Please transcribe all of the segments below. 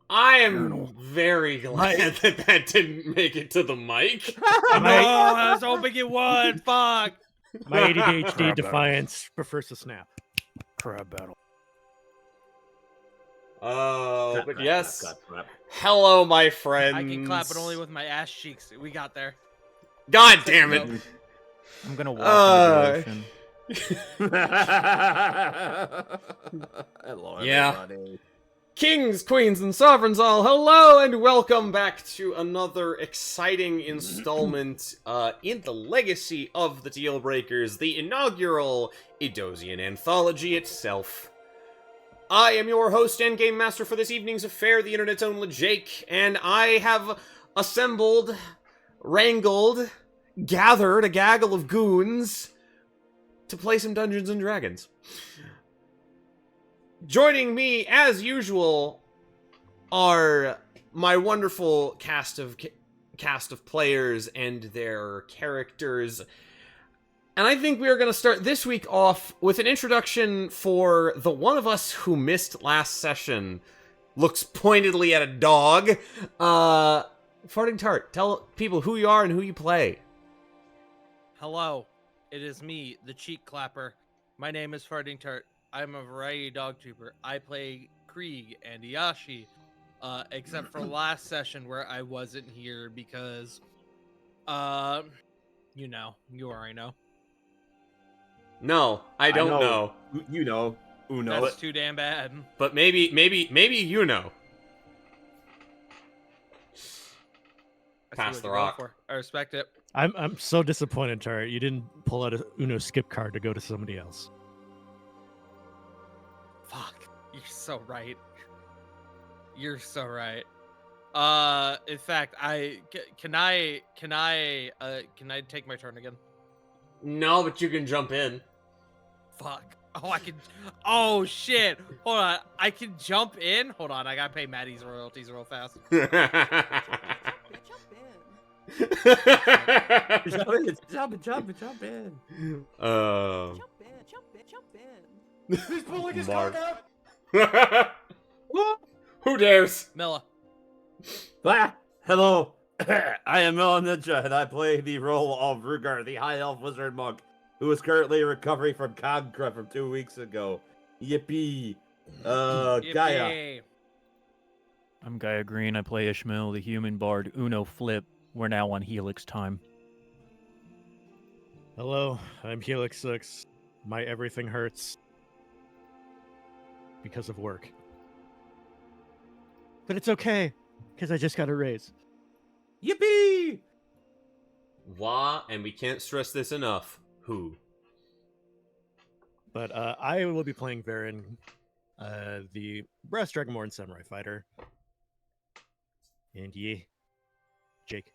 I am Journal. very glad that didn't make it to the mic. I was hoping it would. Fuck. My ADHD Crab defiance prefers to snap. Crab battle. Oh, but yes. Clap. Hello, my friends. I can clap it only with my ass cheeks. We got there. God damn it. I'm gonna walk into the ocean. Hello, Yeah. everybody. Kings, queens, and sovereigns all, hello and welcome back to another exciting installment in the legacy of the Dealbreakers, the inaugural Idosian anthology itself. I am your host and game master for this evening's affair, the internet's own Jake, and I have assembled, wrangled, gathered a gaggle of goons to play some Dungeons and Dragons. Joining me, as usual, are my wonderful cast of players and their characters. And I think we are going to start this week off with an introduction for the one of us who missed last session. Looks pointedly at a dog. Farting Tart, tell people who you are and who you play. Hello. It is me, the cheek clapper. My name is Farting Tart. I'm a variety dog trooper. I play Krieg and Yashi, except for last session where I wasn't here because, you already know. No, I don't know. You know, Uno. That's too damn bad. But maybe you know. I see Pass what the you're going rock. for. I respect it. I'm so disappointed, Tara. You didn't pull out a Uno skip card to go to somebody else. Fuck. You're so right. You're so right. In fact, can I take my turn again? No, but you can jump in. Fuck. Oh, I can. Oh shit. Hold on. I can jump in. Hold on. I gotta pay Maddie's royalties real fast. Jump in. He's pulling his card out. Who dares? Milla. Hello. I am Mel Ninja, and I play the role of Rugar, the High Elf Wizard Monk, who is currently recovering from Concra from 2 weeks ago. Yippee. Gaia. Yippee. I'm Gaia Green. I play Ishmael, the human bard. Uno flip. We're now on Helix time. Hello, I'm Helix 6. My everything hurts because of work. But it's okay, because I just got a raise. Yippee! Wah, and we can't stress this enough. Who? But I will be playing Varen, the Brass Dragonborn Samurai Fighter. And Jake.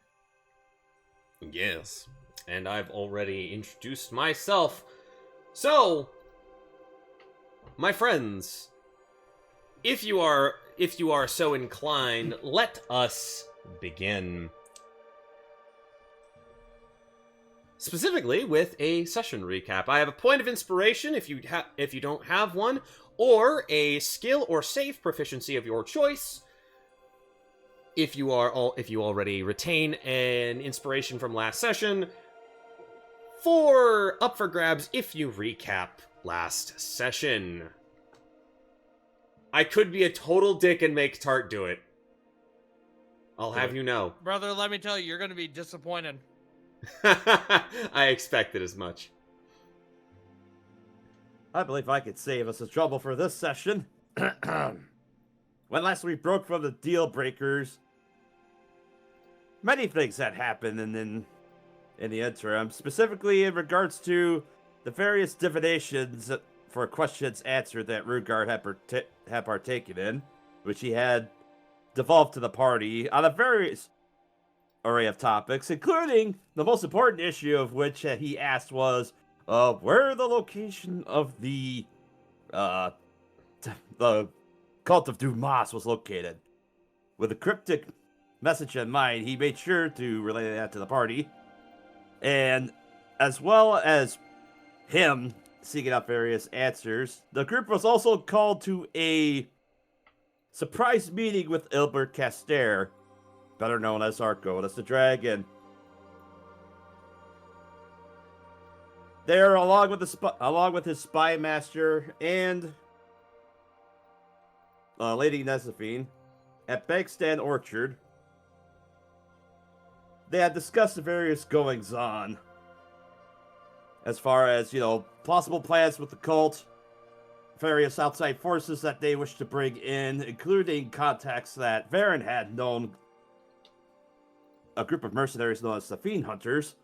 Yes, and I've already introduced myself. So, my friends, if you are so inclined, let us begin. Specifically with a session recap. I have a point of inspiration if you don't have one, or a skill or save proficiency of your choice. If you already retain an inspiration from last session, up for grabs if you recap last session. I could be a total dick and make Tart do it. I'll have you know. Brother, let me tell you, you're gonna be disappointed. I expected as much. I believe I could save us the trouble for this session. When last we broke from the Dealbreakers, many things had happened in the interim, specifically in regards to the various divinations for questions answered that Rugar had partaken in, which he had devolved to the party on a various array of topics, including the most important issue of which he asked was where the location of the Cult of Dumas was located. With a cryptic message in mind, he made sure to relay that to the party. And as well as him seeking out various answers, the group was also called to a surprise meeting with Ilbert Caster, better known as Arcodas the Dragon. There, along with his spy master and Lady Nezephine, at Bankstand Orchard, they had discussed the various goings-on, as far as, possible plans with the cult, various outside forces that they wish to bring in, including contacts that Varen had known, a group of mercenaries known as the Fiend Hunters,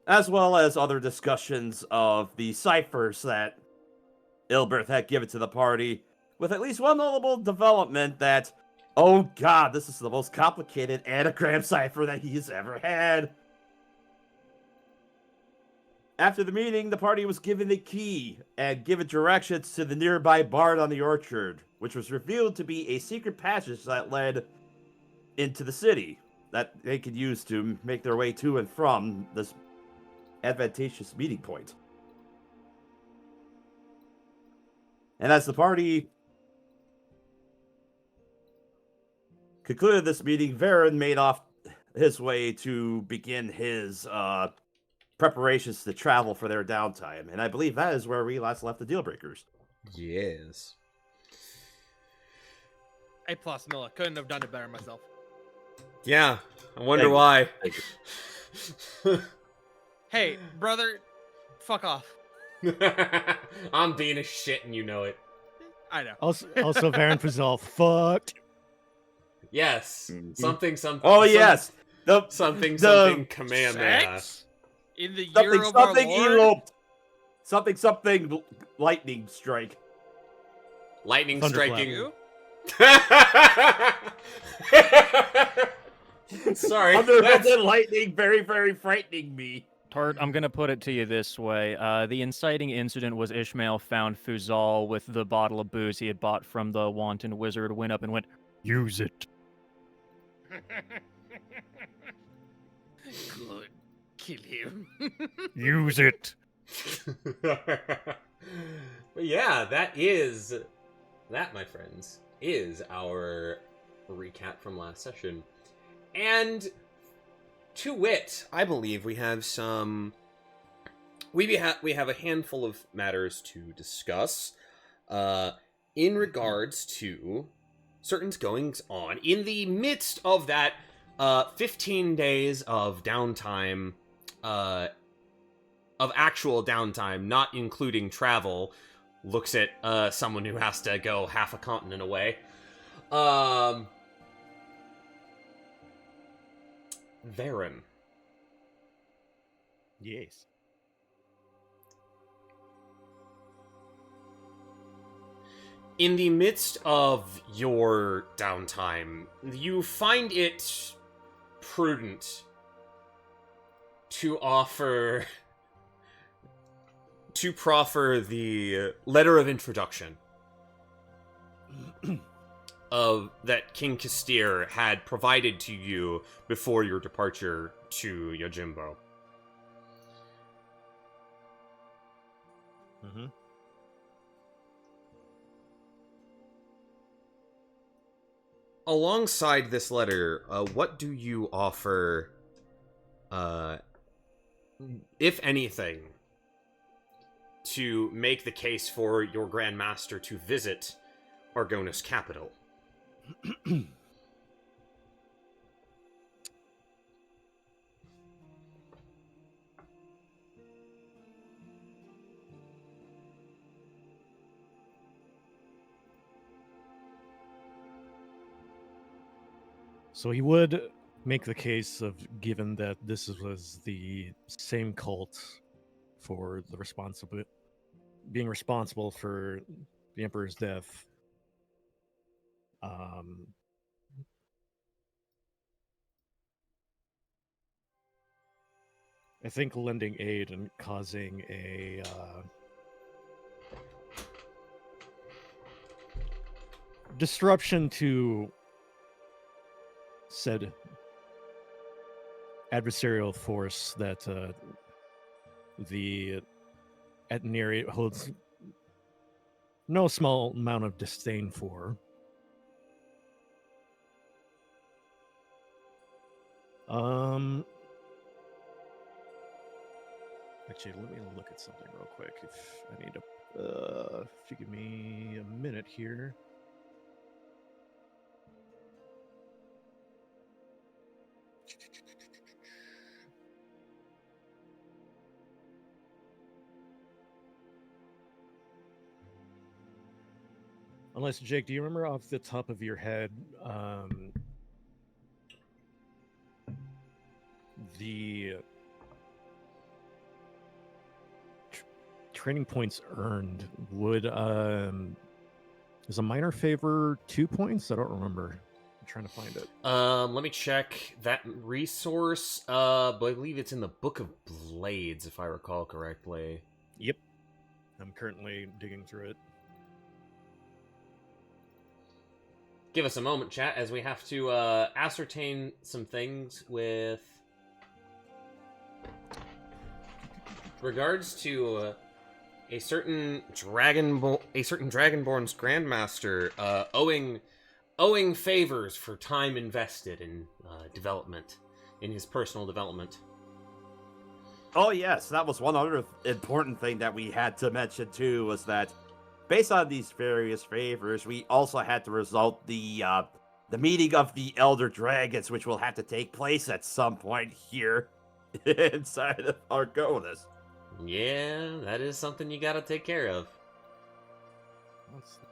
as well as other discussions of the ciphers that Ilbert had given to the party, with at least one notable development that, oh god, this is the most complicated anagram cipher that he's ever had. After the meeting, the party was given the key and given directions to the nearby barn on the orchard, which was revealed to be a secret passage that led into the city that they could use to make their way to and from this advantageous meeting point. And as the party concluded this meeting, Varen made off his way to begin his preparations to travel for their downtime. And I believe that is where we last left the Dealbreakers. Yes. A plus, Milla. Couldn't have done it better myself. Yeah, I wonder Thank you. why. Thank Hey, brother, fuck off. I'm being a shit and you know it. I know. Also Varen Fazal fucked. Yes. Mhm. Something. Oh, yes! Something Kamehameha. Sex? In the year of our Lord? Eloped. Something lightning strike. Lightning Thunderclap. striking. You? Sorry. Underhanded lightning, very, very frightening me. Tart, I'm gonna put it to you this way. The inciting incident was Ishmael found Fuzal with the bottle of booze he had bought from the wanton wizard, went up and went, use it. Good. Kill him. Use it. But yeah, that, my friends, is our recap from last session. And to wit, I believe we have we have a handful of matters to discuss in regards to certain goings on in the midst of that 15 days of downtime, of actual downtime, not including travel. Looks at someone who has to go half a continent away. Varen. Yes. In the midst of your downtime, you find it prudent to proffer the letter of introduction of that King Kastir had provided to you before your departure to Yojimbo. Mm-hmm. Alongside this letter, what do you offer, if anything, to make the case for your Grand Master to visit Argona's capital? So he would make the case of, given that this was the same cult for the being responsible for the Emperor's death. I think lending aid and causing a disruption to said adversarial force that the Etniri holds no small amount of disdain for Um. Actually, let me look at something real quick. If I need to, if you give me a minute here. Unless, Jake, do you remember off the top of your head the training points earned? Would is a minor favor 2 points? I don't remember. I'm trying to find it. Let me check that resource. I believe it's in the Book of Blades, if I recall correctly. Yep. I'm currently digging through it. Give us a moment, chat, as we have to ascertain some things with regards to a certain Dragonborn's Grandmaster owing favors for time invested in development, in his personal development. Oh yes, that was one other important thing that we had to mention too, was that based on these various favors, we also had to result the meeting of the Elder Dragons, which will have to take place at some point here inside of Argonis. Yeah, that is something you gotta take care of. What's that?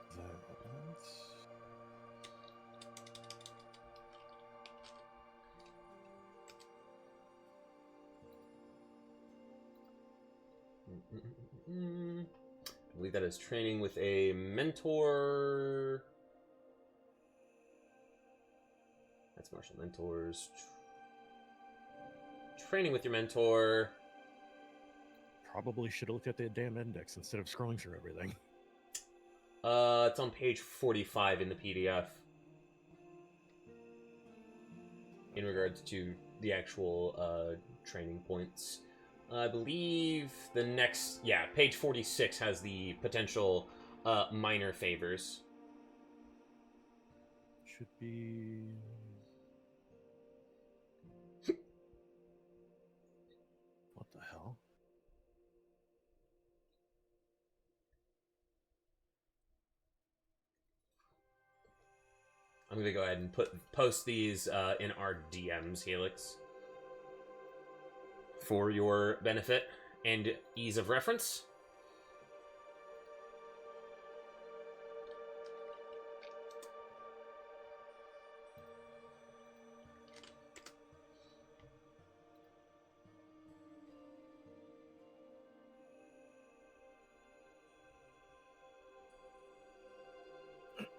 I believe that is training with a mentor. That's martial mentors. Training with your mentor. Probably should have looked at the damn index instead of scrolling through everything. It's on page 45 in the PDF. In regards to the actual training points. I believe the next... Yeah, page 46 has the potential minor favors. Should be... What the hell? I'm gonna go ahead and post these in our DMs, Helix, for your benefit and ease of reference.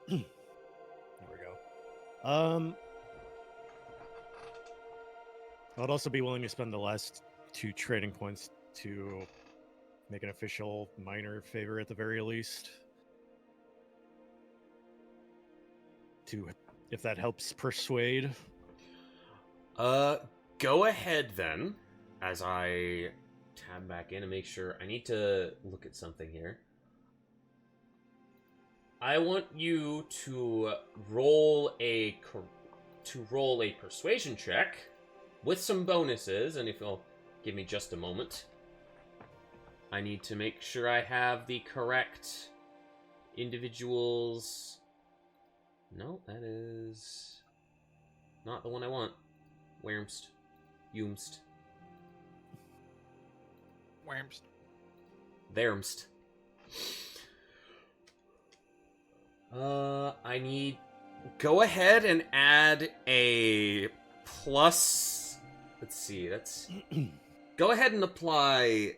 There we go. I'd also be willing to spend the last 2 trading points to make an official minor favor at the very least. If that helps persuade. Go ahead then, as I tab back in and make sure. I need to look at something here. I want you to roll a persuasion check with some bonuses, and if you'll give me just a moment, I need to make sure I have the correct individuals. No, that is not the one I want. Wurmst. Jumst. Whamst. Thermst. I need... Go ahead and add a plus... Let's see, that's... Go ahead and apply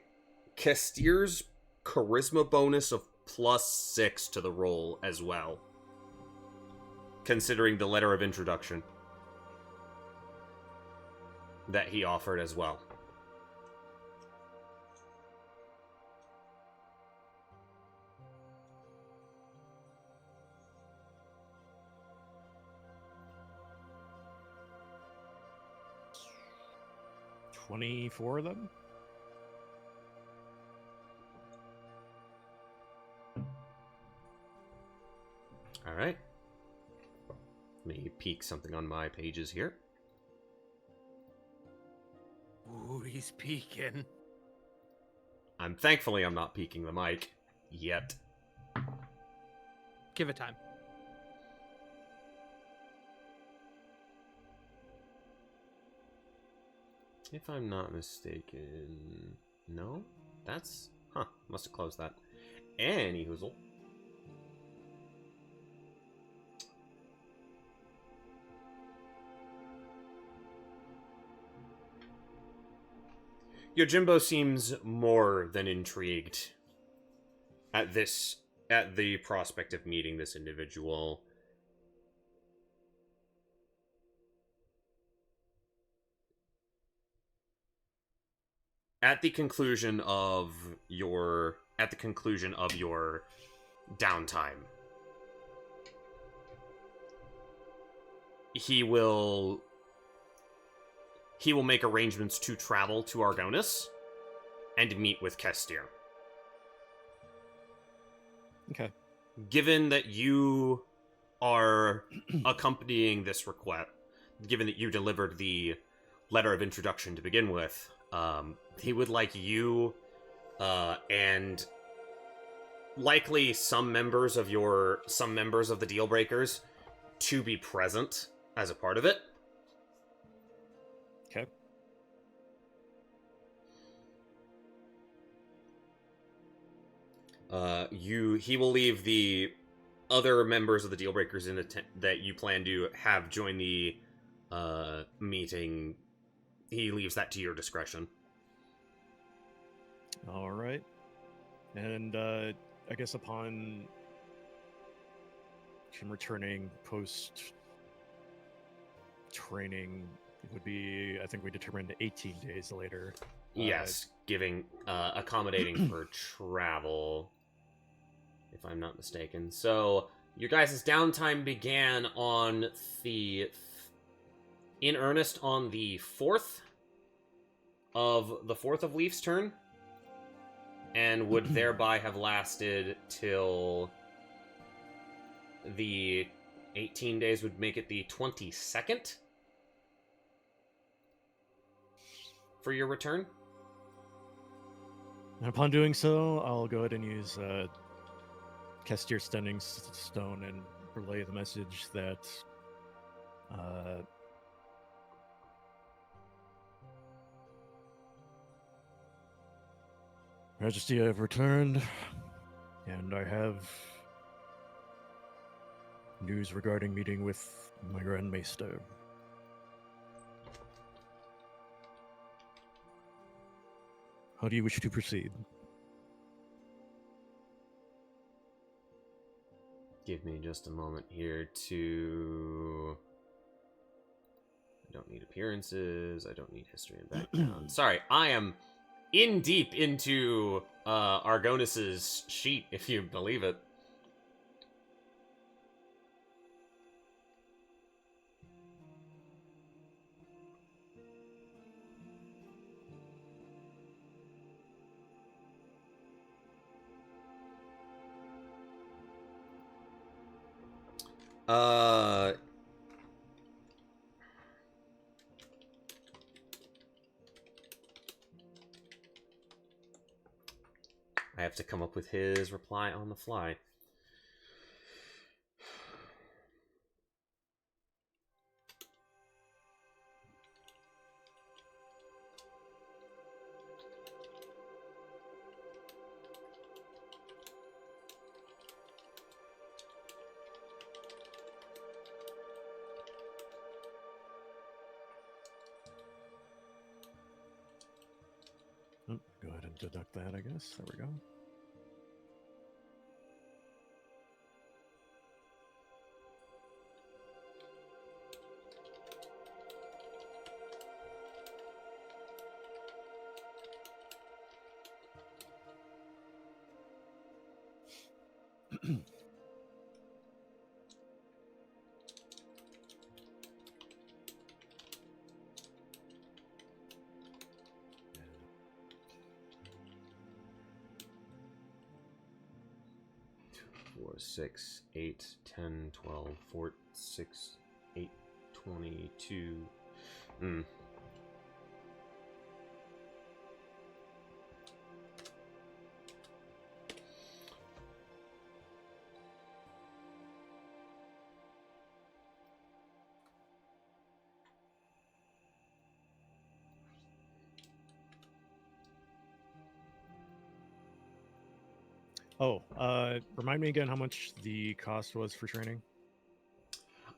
Kestir's charisma bonus of +6 to the roll as well, considering the letter of introduction that he offered as well. $24 of them? Alright. Let me peek something on my pages here. Ooh, he's peeking. Thankfully I'm not peeking the mic yet. Give it time. If I'm not mistaken... No? That's... Huh. Must have closed that. Anyhoozle. Yojimbo seems more than intrigued at the prospect of meeting this individual. At the conclusion of your downtime, he will make arrangements to travel to Argonis and meet with Kestir. Okay. Given that you are accompanying this request, given that you delivered the letter of introduction to begin with, he would like you and likely some members of the Dealbreakers to be present as a part of it. Okay. He will leave the other members of the Dealbreakers that you plan to have join the meeting. He leaves that to your discretion. All right. And I guess upon him returning post training, it would be, I think we determined 18 days later. Yes, accommodating for travel, if I'm not mistaken. So your guys' downtime began in earnest on the 4th of Leaf's turn, and would thereby have lasted till the 18 days would make it the 22nd for your return. And upon doing so, I'll go ahead and use Kestir Stunning Stone and relay the message that Majesty, I have returned, and I have news regarding meeting with my Grand Maester. How do you wish to proceed? Give me just a moment here to... I don't need appearances, I don't need history and background. Sorry, I am in deep into Argonis's sheet, if you believe it. I have to come up with his reply on the fly. Oh, go ahead and deduct that, I guess. There we go. Four, 6, 8, 10, 12, 4, 6, 8, 22. Oh, remind me again how much the cost was for training?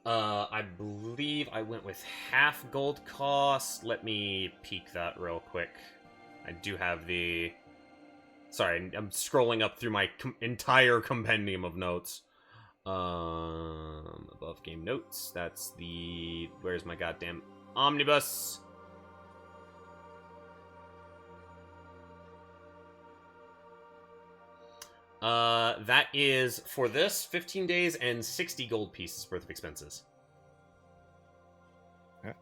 I believe I went with half gold cost. Let me peek that real quick. I do have the... Sorry, I'm scrolling up through my entire compendium of notes. Above game notes. That's the... Where's my goddamn omnibus? That is, for this, 15 days and 60 gold pieces worth of expenses. Yeah.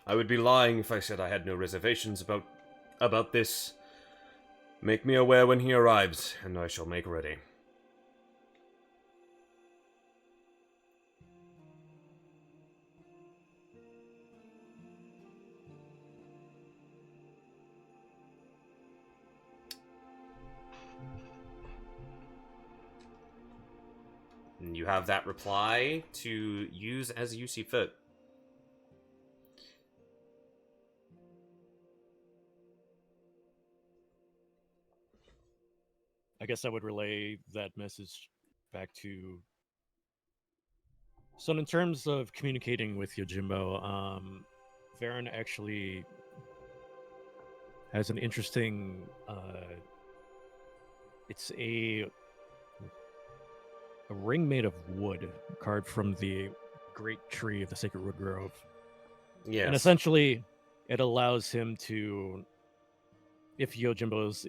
I would be lying if I said I had no reservations about this. Make me aware when he arrives, and I shall make ready. And you have that reply to use as you see fit. I guess I would relay that message back to. So, in terms of communicating with Yojimbo, Varen actually has an interesting. It's a ring made of wood, carved from the great tree of the Sacred Wood Grove. Yes. And essentially, it allows him to, if Yojimbo's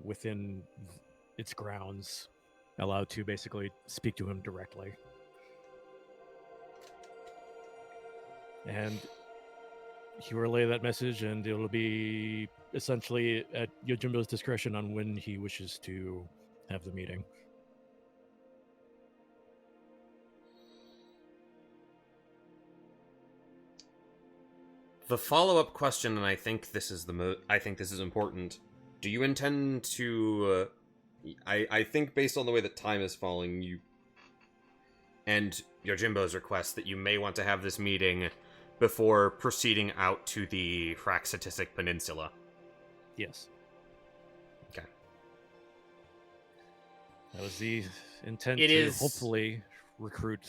within its grounds, allowed to basically speak to him directly. And he will relay that message, and it'll be essentially at Yojimbo's discretion on when he wishes to have the meeting. The follow-up question, and I think this is important. Do you intend to? I think based on the way that time is falling, you and Yojimbo's request that you may want to have this meeting before proceeding out to the Praxitissic Peninsula. Yes. Okay. That was the intent It to is- hopefully recruit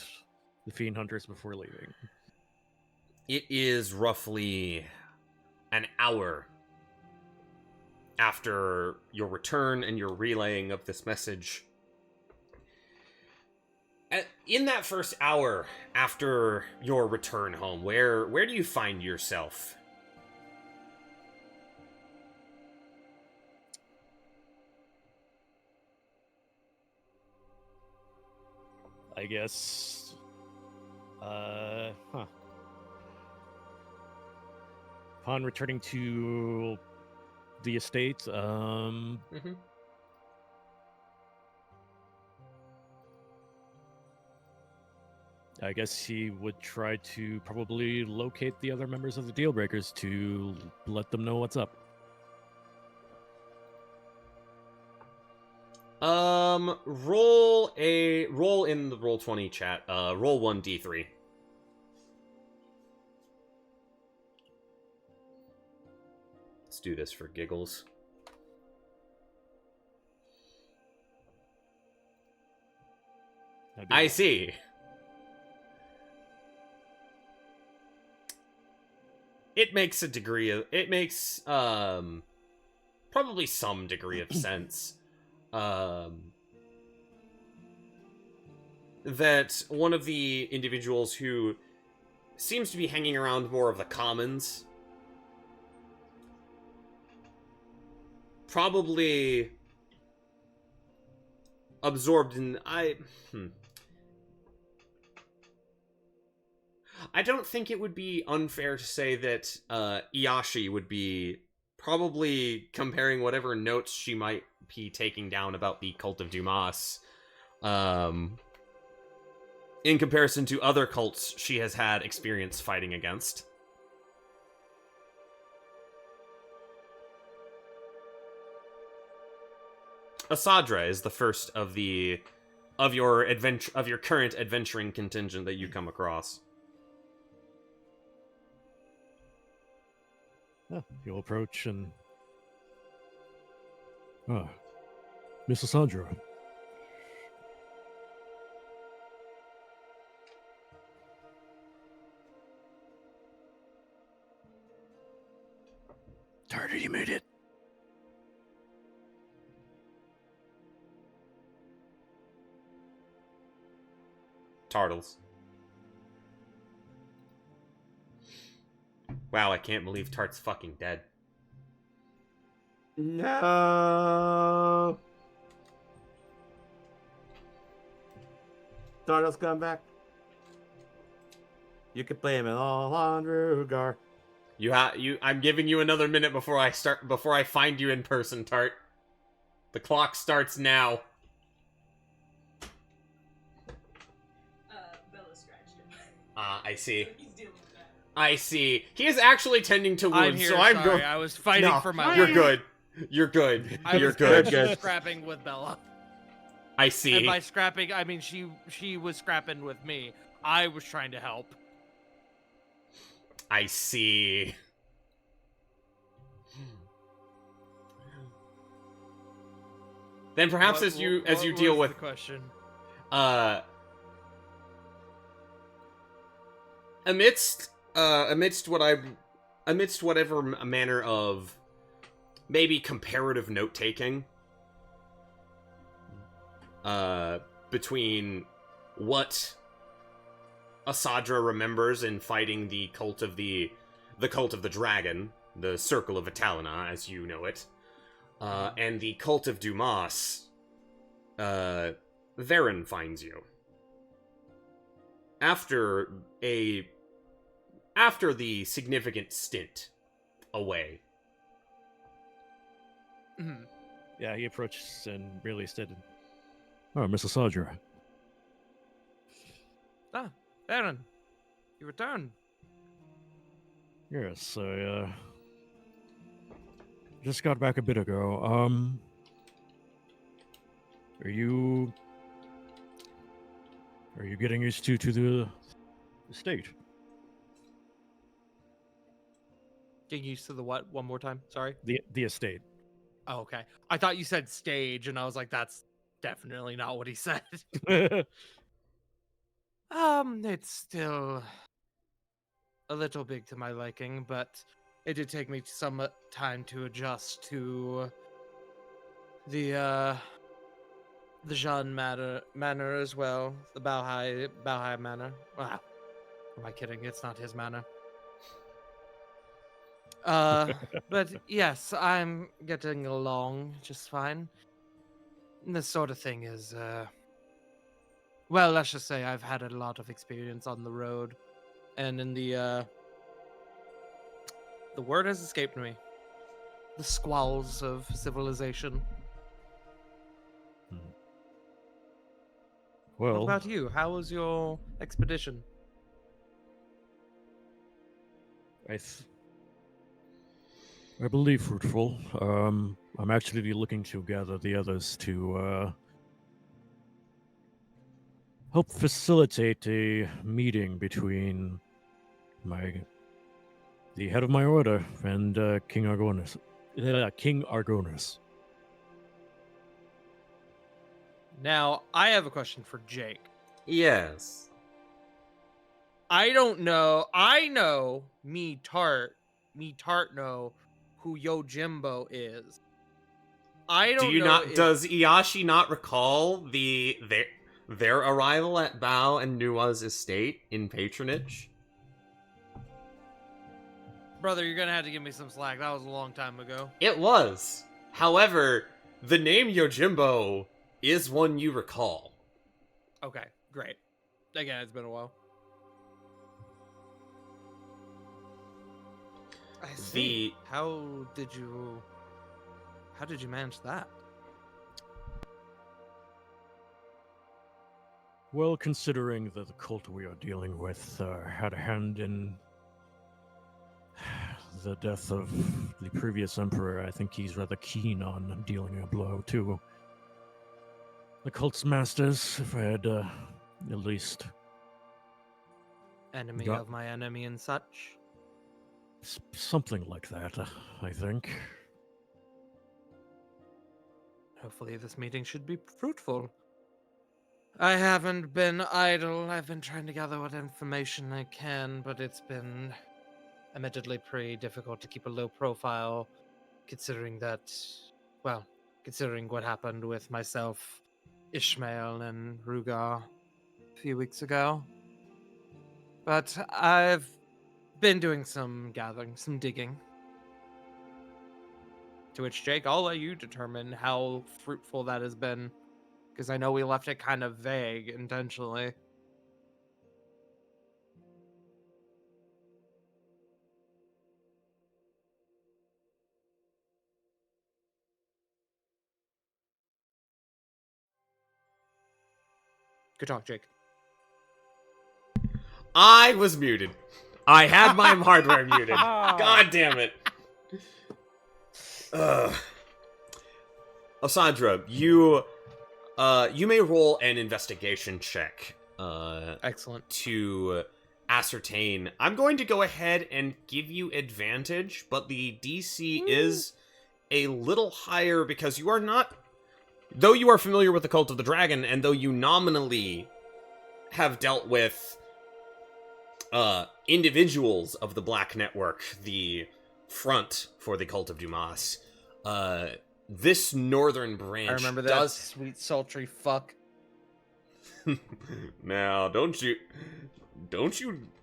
the Fiend Hunters before leaving. It is roughly an hour after your return and your relaying of this message. In that first hour after your return home, where do you find yourself? I guess. Upon returning to the estate, Mm-hmm. I guess he would try to probably locate the other members of the Dealbreakers to let them know what's up. Roll in the Roll20 chat. Roll 1d3. Let's do this for giggles. I see. It makes probably some degree of sense. That one of the individuals who seems to be hanging around more of the commons probably absorbed in... I don't think it would be unfair to say that Iashi would be probably comparing whatever notes she might be taking down about the Cult of Dumas in comparison to other cults she has had experience fighting against. Asadra is the first of your current adventuring contingent that you come across. You'll approach and... Ah, Miss Sandra. Tartar, you made it. Tartles. Wow, I can't believe Tart's fucking dead. No. Stardust come back. You can blame it all on Rugar. I'm giving you another minute before I find you in person, Tart. The clock starts now. Bella scratched him. I see. So he's dealing with that. I see. He is actually tending to wounds, I'm here. so I'm sorry, going. I was fighting No, for my You're life. good. You're good. I You're was good. actually scrapping with Bella. I see. And by scrapping, I mean she was scrapping with me. I was trying to help. I see. Then perhaps as you deal was with the question. amidst whatever manner of maybe comparative note taking between what Asadra remembers in fighting the cult of the dragon, the Circle of Italina, as you know it, and the cult of Dumas, Varen finds you. After the significant stint away. Mhm. Yeah, he approaches and really said, "Oh, Miss Sandra." Ah, Aaron, you returned. Yes, I just got back a bit ago. Are you getting used to the state? Getting used to the what? One more time. Sorry. The estate. Oh, okay. I thought you said stage, and I was like, that's definitely not what he said. It's still a little big to my liking, but it did take me some time to adjust to the Jean manor as well, the Bauhai manor. Wow, am I kidding? It's not his manor. But yes, I'm getting along just fine. And this sort of thing is, well, let's just say I've had a lot of experience on the road, and in the word has escaped me. The squalls of civilization. What Well, about you? How was your expedition? I believe fruitful. I'm actually looking to gather the others to help facilitate a meeting between the head of my order and King Argonis. King Argonis. Now, I have a question for Jake. Yes. I don't know. I know me Tart know who Yojimbo is. I don't Do you know not? if- Does Iyashi not recall their arrival at Bao and Nua's estate in patronage? Brother, you're gonna have to give me some slack. That was a long time ago. It was. However, the name Yojimbo is one you recall. Okay, great. Again, it's been a while. I see. How did you manage that? Well, considering that the cult we are dealing with had a hand in the death of the previous emperor, I think he's rather keen on dealing a blow to the cult's masters, if I had at least Enemy got of my enemy and such. something like that, I think. Hopefully this meeting should be fruitful. I haven't been idle. I've been trying to gather what information I can, but it's been admittedly pretty difficult to keep a low profile, considering that, well, considering what happened with myself, Ishmael, and Rugar a few weeks ago. But I've been doing some gathering, some digging. To which, Jake, I'll let you determine how fruitful that has been, because I know we left it kind of vague intentionally. Good talk, Jake. I was muted. I had my hardware muted. God damn it. Ugh. Osandra, you may roll an investigation check Excellent. to ascertain. I'm going to go ahead and give you advantage, but the DC is a little higher because you are not, though you are familiar with the Cult of the Dragon, and though you nominally have dealt with individuals of the Black Network, the front for the Cult of Dumas, this northern branch I remember that does... sweet sultry fuck. Now, don't you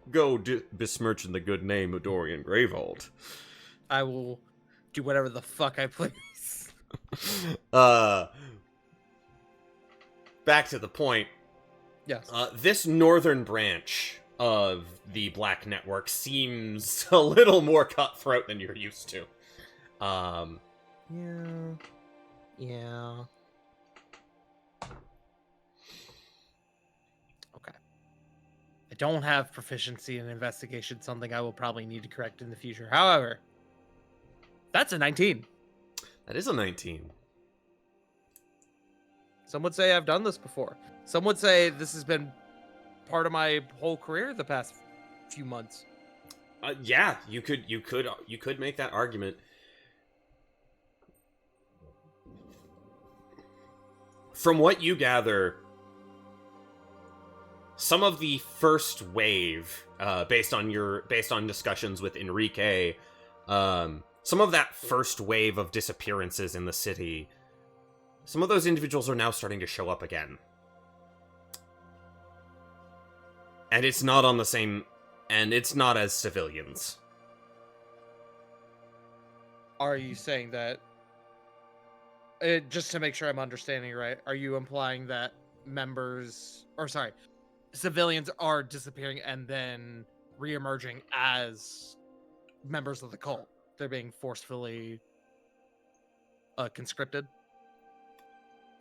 go besmirching the good name of Dorian Greyvault. I will do whatever the fuck I please. Back to the point. Yes. This northern branch of the Black Network seems a little more cutthroat than you're used to. Yeah. Okay. I don't have proficiency in investigation, something I will probably need to correct in the future. However, that's a 19. That is a 19. Some would say I've done this before. Some would say this has been part of my whole career the past few months. Yeah, you could make that argument. From what you gather, some of the first wave, based on discussions with Enrique, some of that first wave of disappearances in the city, some of those individuals are now starting to show up again. And it's not on the same, and it's not as civilians. Are you saying that, just to make sure I'm understanding right, are you implying that civilians are disappearing and then reemerging as members of the cult? They're being forcefully conscripted?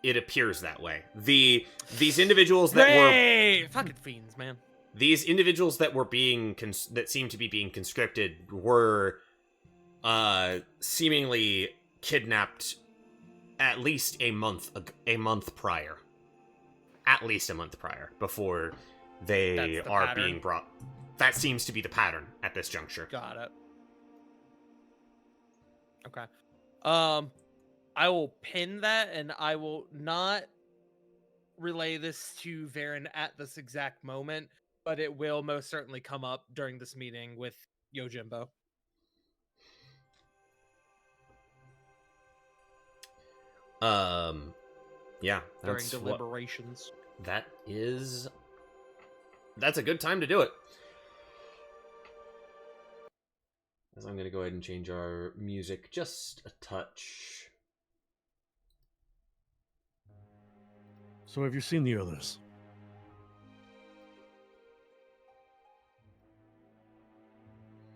It appears that way. These individuals that fucking fiends, man. These individuals that were that seemed to be being conscripted were seemingly kidnapped at least a month prior. At least a month prior, before they are pattern. being brought. That seems to be the pattern at this juncture. Got it. Okay. I will pin that, and I will not relay this to Varen at this exact moment, but it will most certainly come up during this meeting with Yojimbo. Yeah, during deliberations. That's a good time to do it. As I'm going to go ahead and change our music just a touch. So have you seen the others?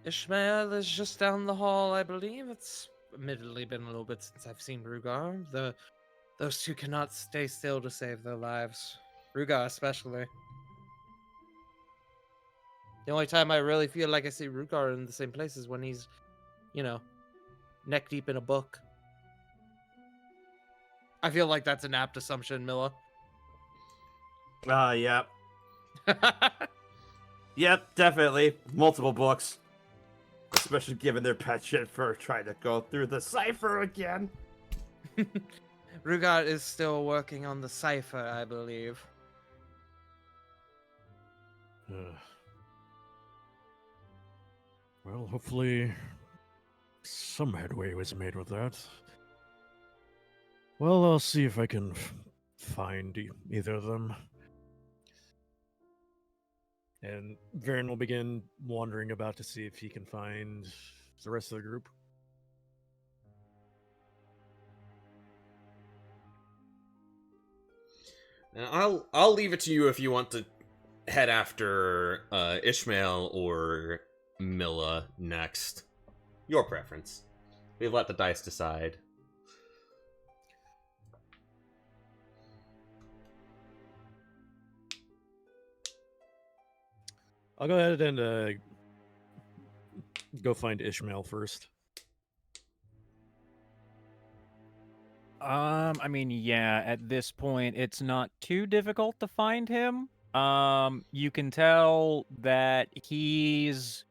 Ishmael is just down the hall, I believe. It's admittedly been a little bit since I've seen Rugar. Those two cannot stay still to save their lives. Ruga especially. The only time I really feel like I see Rugar in the same place is when he's, you know, neck deep in a book. I feel like that's an apt assumption, Milla. Yep. Yep, definitely. Multiple books. Especially given their penchant for trying to go through the cipher again. Rugar is still working on the cipher, I believe. Well, hopefully some headway was made with that. Well, I'll see if I can find either of them. And Varen will begin wandering about to see if he can find the rest of the group. Now, I'll leave it to you if you want to head after Ishmael or Milla next. Your preference. We've let the dice decide. I'll go ahead and go find Ishmael first. I mean, yeah, at this point, it's not too difficult to find him. You can tell that he's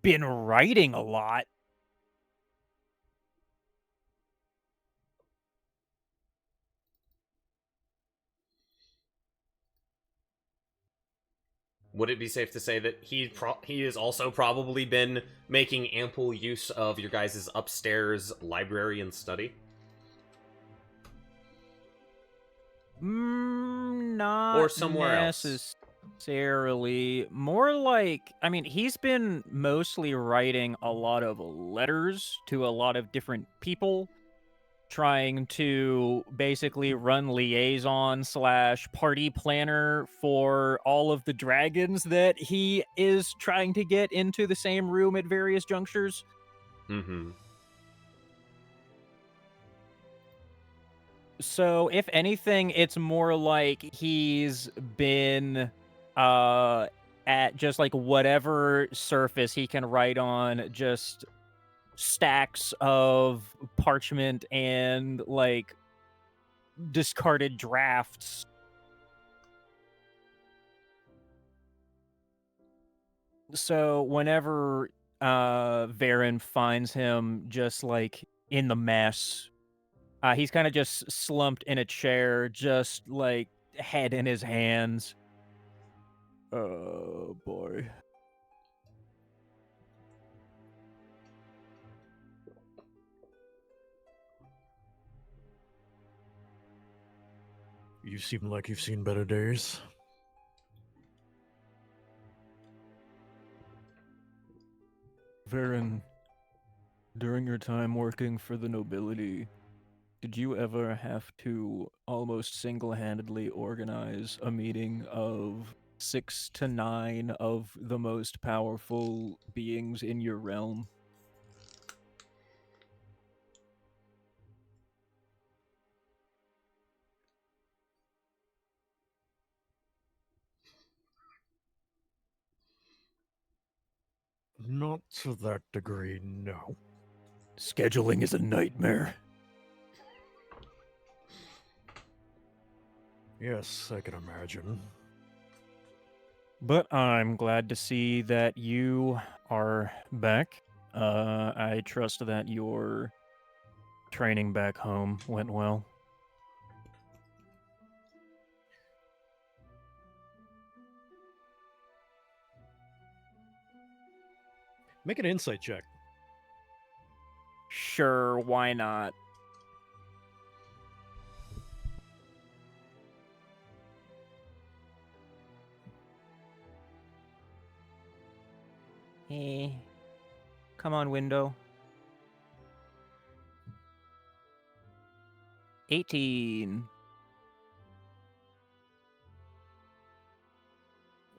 been writing a lot. Would it be safe to say that he has also probably been making ample use of your guys' upstairs library and study? Not Or somewhere else? necessarily. More like, I mean, he's been mostly writing a lot of letters to a lot of different people, trying to basically run liaison / party planner for all of the dragons that he is trying to get into the same room at various junctures. Mm-hmm. So, if anything, it's more like he's been at just like whatever surface he can write on, just stacks of parchment and like discarded drafts. So whenever Varen finds him just like in the mess, he's kind of just slumped in a chair, just like head in his hands. Oh boy. You seem like you've seen better days. Varen, during your time working for the nobility, did you ever have to almost single-handedly organize a meeting of 6 to 9 of the most powerful beings in your realm? Not to that degree, no. Scheduling is a nightmare. Yes, I can imagine. But I'm glad to see that you are back. I trust that your training back home went well. Make an insight check. Sure, why not? Hey, come on, window. 18.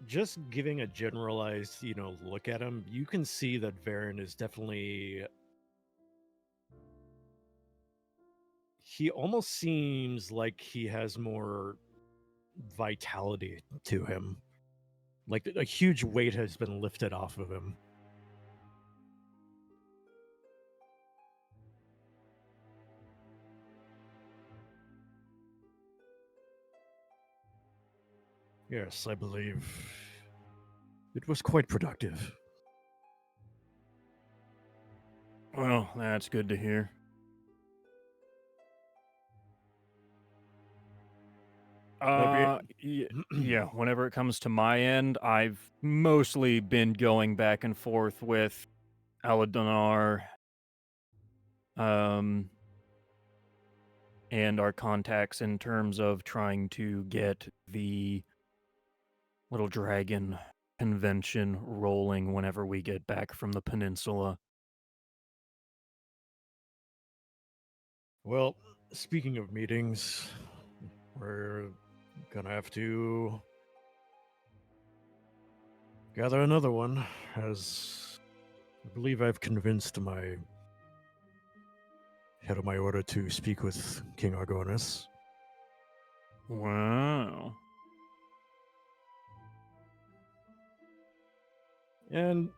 Just giving a generalized, look at him, you can see that Varen is definitely... He almost seems like he has more vitality to him. Like a huge weight has been lifted off of him. Yes, I believe it was quite productive. Well, that's good to hear. Yeah, whenever it comes to my end, I've mostly been going back and forth with Aladonar, and our contacts in terms of trying to get the Little Dragon convention rolling whenever we get back from the peninsula. Well, speaking of meetings, we're gonna have to gather another one, as I believe I've convinced my head of my order to speak with King Argonis. Wow. And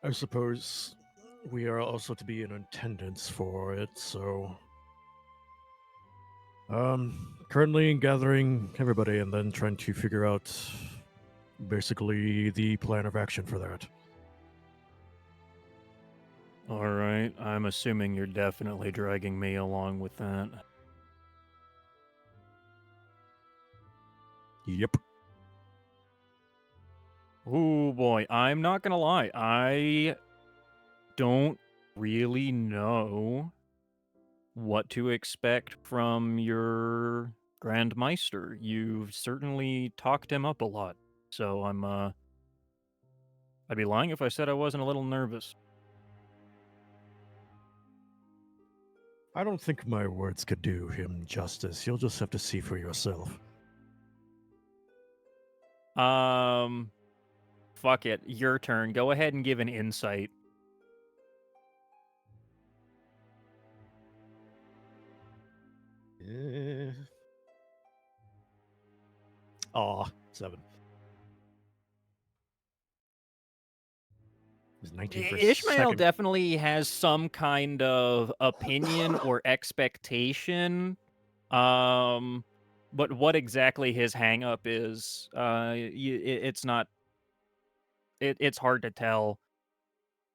I suppose we are also to be in attendance for it, so currently gathering everybody and then trying to figure out basically the plan of action for that. All right, I'm assuming you're definitely dragging me along with that. Yep. Oh boy, I'm not gonna lie. I don't really know what to expect from your Grand Meister. You've certainly talked him up a lot. So I'd be lying if I said I wasn't a little nervous. I don't think my words could do him justice. You'll just have to see for yourself. Fuck it. Your turn. Go ahead and give an insight. Aw, 7. It was 19 for a Ishmael second. definitely has some kind of opinion or expectation. But what exactly his hang up is, it's not. It's hard to tell.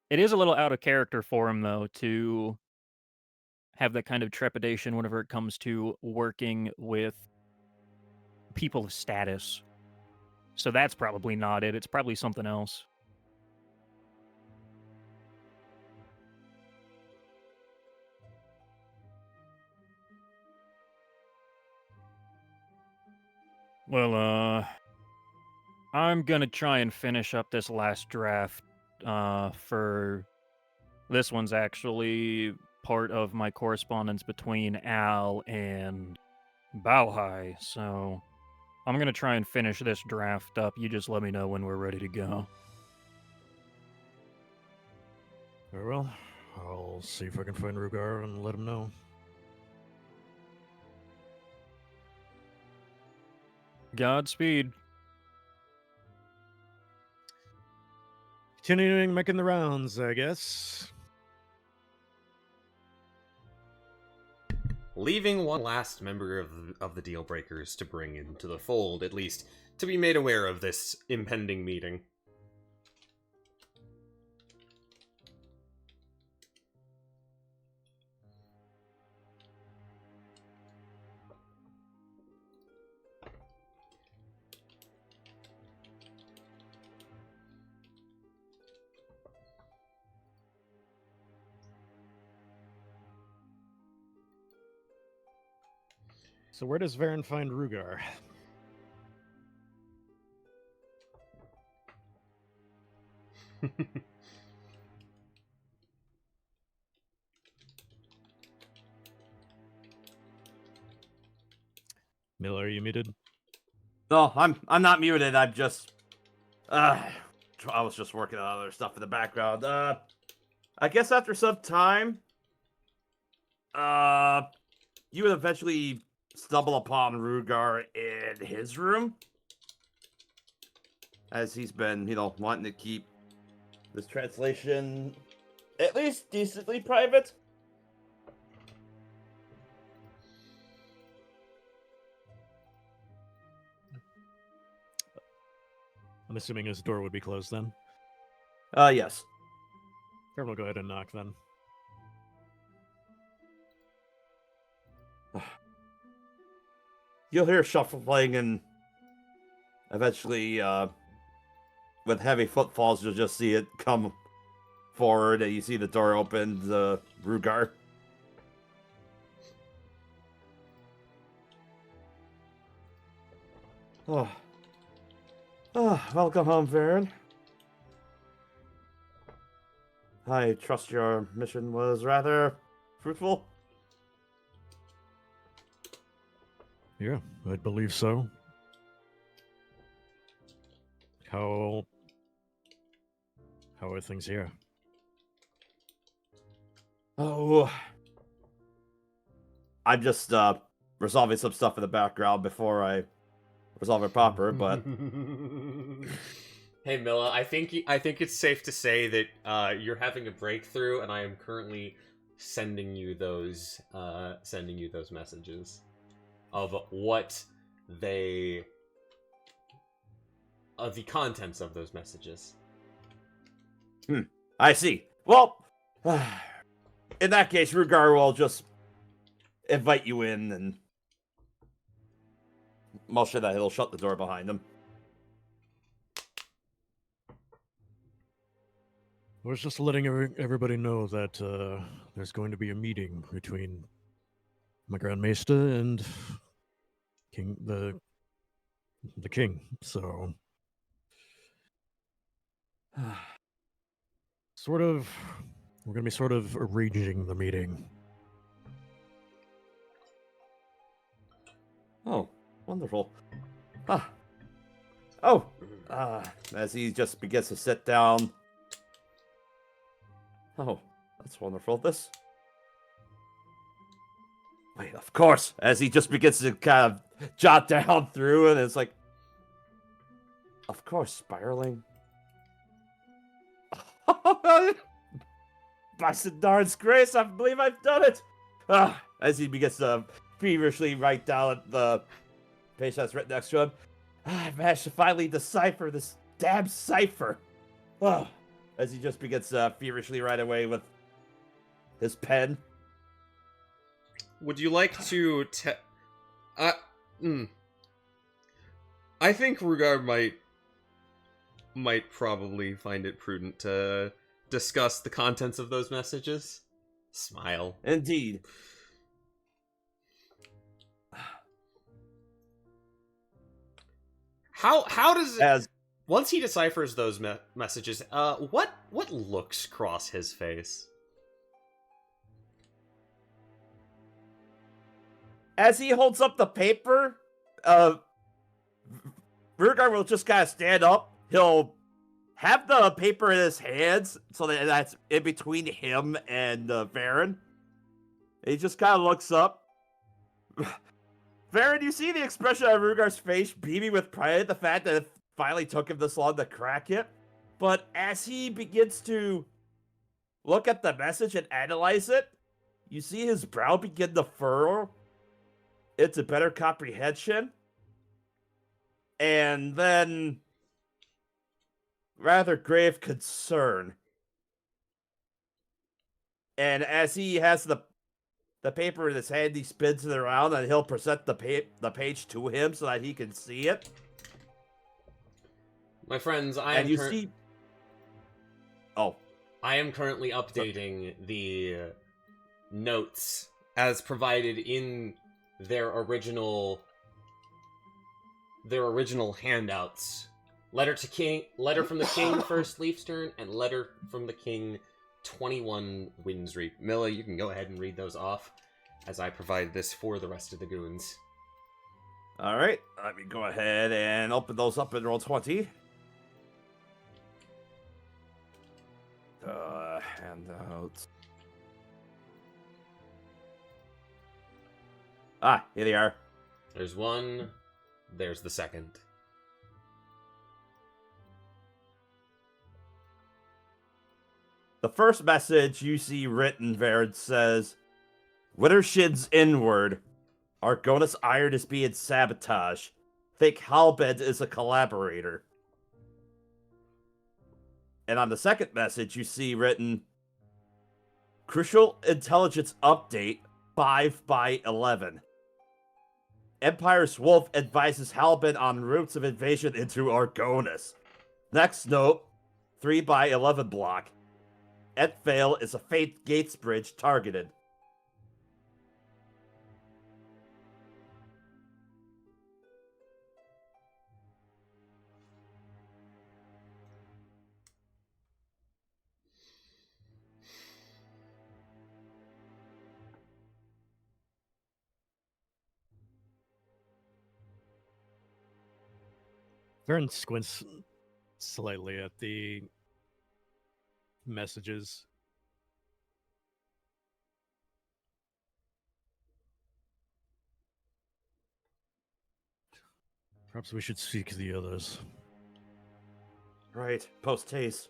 It is a little out of character for him, though, to have that kind of trepidation whenever it comes to working with people of status. So that's probably not it. It's probably something else. Well, I'm gonna try and finish up this last draft. For this one's actually part of my correspondence between Al and Bauhai, so I'm gonna try and finish this draft up. You just let me know when we're ready to go. Very well. I'll see if I can find Rugar and let him know. Godspeed. Continuing making the rounds, I guess. Leaving one last member of the Dealbreakers to bring into the fold, at least to be made aware of this impending meeting. So where does Varen find Rugar? Miller, are you muted? No, I'm not muted. I'm just I was just working on other stuff in the background. I guess after some time, you would eventually stumble upon Rugar in his room, as he's been, wanting to keep this translation at least decently private. I'm assuming his door would be closed then. Yes. Fair, we'll go ahead and knock then. You'll hear shuffling, and eventually, with heavy footfalls, you'll just see it come forward, and you see the door open, Rugar. Oh. Welcome home, Varen. I trust your mission was rather fruitful. Yeah, I believe so. How are things here? Oh, I'm just resolving some stuff in the background before I resolve it proper. But hey, Milla, I think it's safe to say that you're having a breakthrough, and I am currently sending you those messages of what the contents of those messages. I see. Well, in that case, Rugar will just invite you in, and motion that he'll shut the door behind him. I was just letting everybody know that there's going to be a meeting between my Grand Maester and the king. So, we're going to be sort of arranging the meeting. Oh, wonderful. Ah. Oh, as he just begins to sit down. Oh, that's wonderful. Wait, of course. As he just begins to kind of jot down through, and it's like, of course, spiraling. By Sindarin's grace, I believe I've done it. As he begins to feverishly write down the page that's written next to him. I managed to finally decipher this damn cipher. Oh, as he just begins to feverishly write away with his pen. Would you like to I think Rugar might probably find it prudent to discuss the contents of those messages. Smile. Indeed. How does it... As Once he deciphers those messages, what looks cross his face? as he holds up the paper, Rugar will just kind of stand up. He'll have the paper in his hands, so that's in between him and Varen. He just kind of looks up. Varen, you see the expression on Rugar's face beaming with pride at the fact that it finally took him this long to crack it. But as he begins to look at the message and analyze it, you see his brow begin to furrow. It's a better comprehension. And then rather grave concern. And as he has the paper in his hand, he spins it around, and he'll present the page to him so that he can see it. My friends, I And you see... Oh. I am currently updating the notes as provided in their original handouts. Letter from the king, first Leafstern, and letter from the king, 21 Windsreap. Milla, you can go ahead and read those off as I provide this for the rest of the goons. All right, let me go ahead and open those up in Roll20. Handouts. Here they are. There's one. There's the second. The first message you see written there says, Wittershid's inward. Argonis Iron is being sabotaged. Think Halbed is a collaborator. And on the second message, you see written, Crucial Intelligence Update 5/11. Empire's Wolf advises Halbed on routes of invasion into Argonis. Next note, 3/11 block. Etfail is a Fate Gates bridge targeted. Vern squints slightly at the messages. Perhaps we should seek the others. Right, post haste.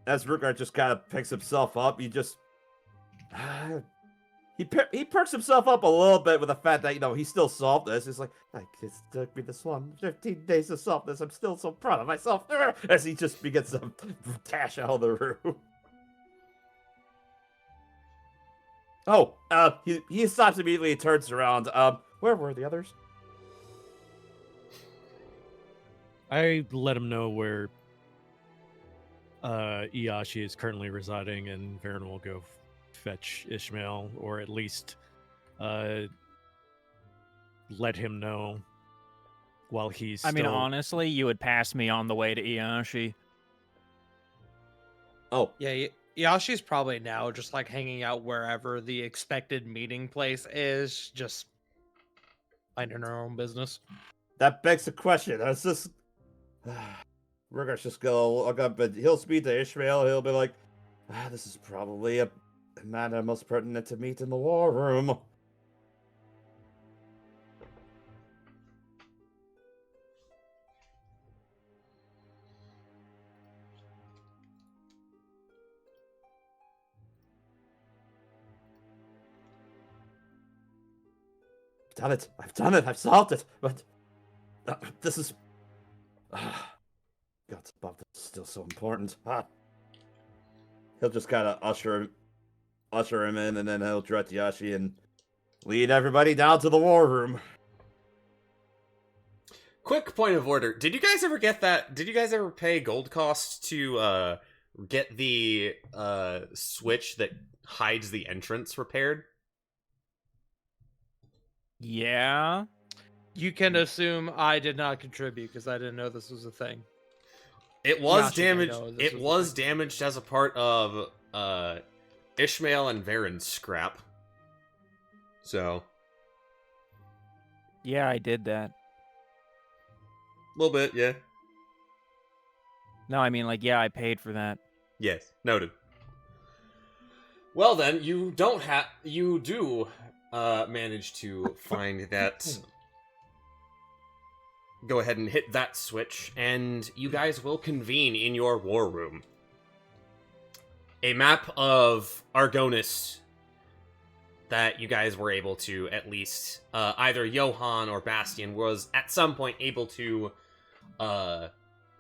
As Rutgard just kind of picks himself up, he just he perks himself up a little bit with the fact that he still solved this. It's like, it took me this long 15 days to solve this. I'm still so proud of myself. As he just begins to dash out of the room. Oh, he stops immediately and turns around. Where were the others? I let him know where Iashi is currently residing, and Varen will go fetch Ishmael, or at least let him know while he's I mean, still... honestly, you would pass me on the way to Iashi. Oh, Yeah, Yashi's probably now just like hanging out wherever the expected meeting place is, just minding her own business. that begs the question. I was just... Rutgard's just gonna look up, but he'll speak to Ishmael. He'll be like, this is probably a matter most pertinent to meet in the war room. I've done it, I've solved it, but this is... God's above, this is still so important. He'll just kind of usher him in, and then he'll direct Yashi and lead everybody down to the war room. Quick point of order. Did you guys ever get that? Did you guys ever pay gold cost to get the switch that hides the entrance repaired? Yeah. You can assume I did not contribute because I didn't know this was a thing. It was Yashi did damaged. know this It was was a thing. damaged as a part of Ishmael and Varen's scrap. So Yeah, I did that. a little bit, yeah. No, I mean, like, yeah, I paid for that. Yes, noted. Well then, you do manage to find that. Go ahead and hit that switch, and you guys will convene in your war room. A map of Argonis that you guys were able to, at least, either Johann or Bastian was at some point able to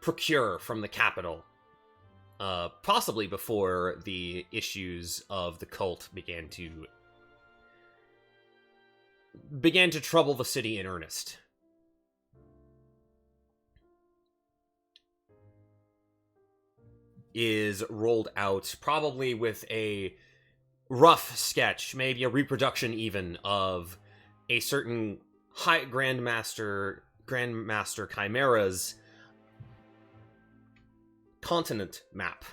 procure from the capital. Possibly before the issues of the cult began to trouble the city in earnest. Is rolled out, probably with a rough sketch, maybe a reproduction even, of a certain high Grandmaster Chimera's continent map.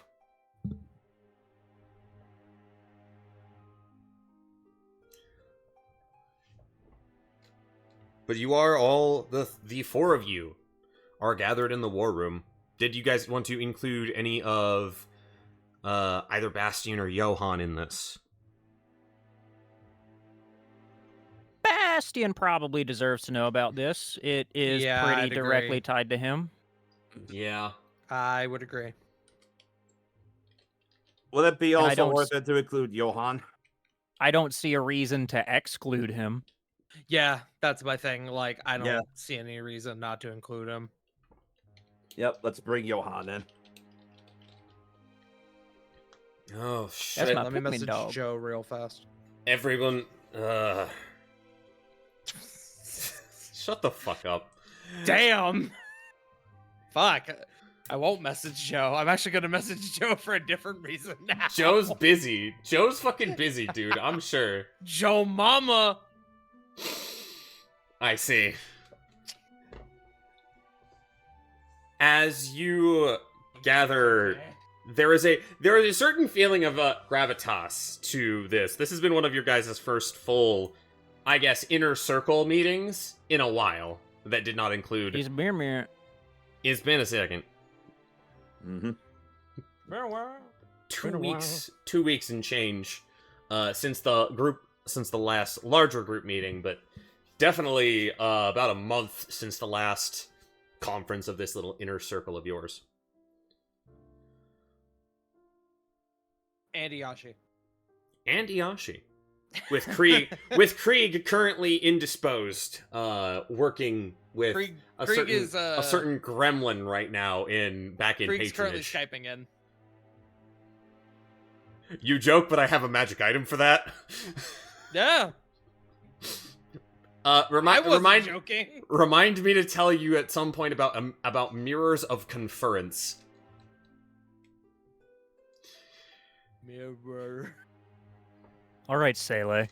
But you are all, the four of you are gathered in the war room. Did you guys want to include any of either Bastian or Johan in this. Bastian probably deserves to know about this. It is Yeah, pretty I'd directly agree. tied to him. Yeah. I would agree. Will it be And I also don't worth it to include Johan? I don't see a reason to exclude him. Yeah, that's my thing. Like, I Yeah. don't see any reason not to include him. Yep, let's bring Johan in. Oh, That's shit. my Let me Pikmin message dog. Joe real fast. Everyone, shut the fuck up. Damn! Fuck. I won't message Joe. I'm actually gonna message Joe for a different reason now. Joe's busy. Joe's fucking busy, dude. I'm sure. Joe Mama! I see. As you gather, there is a certain feeling of gravitas to this. This has been one of your guys' first full, I guess, inner circle meetings in a while that did not include. He's mirror. It's been a second. Mm-hmm. 2 weeks and change since the last larger group meeting, but definitely about a month since the last conference of this little inner circle of yours. And Yashi. And Iashi. With Krieg currently indisposed, working with Krieg a is certain gremlin right now back in Krieg's currently patronage. Skyping in. You joke, but I have a magic item for that. Yeah. I wasn't joking. Remind me to tell you at some point about mirrors of conference. Mirror. All right, Sele.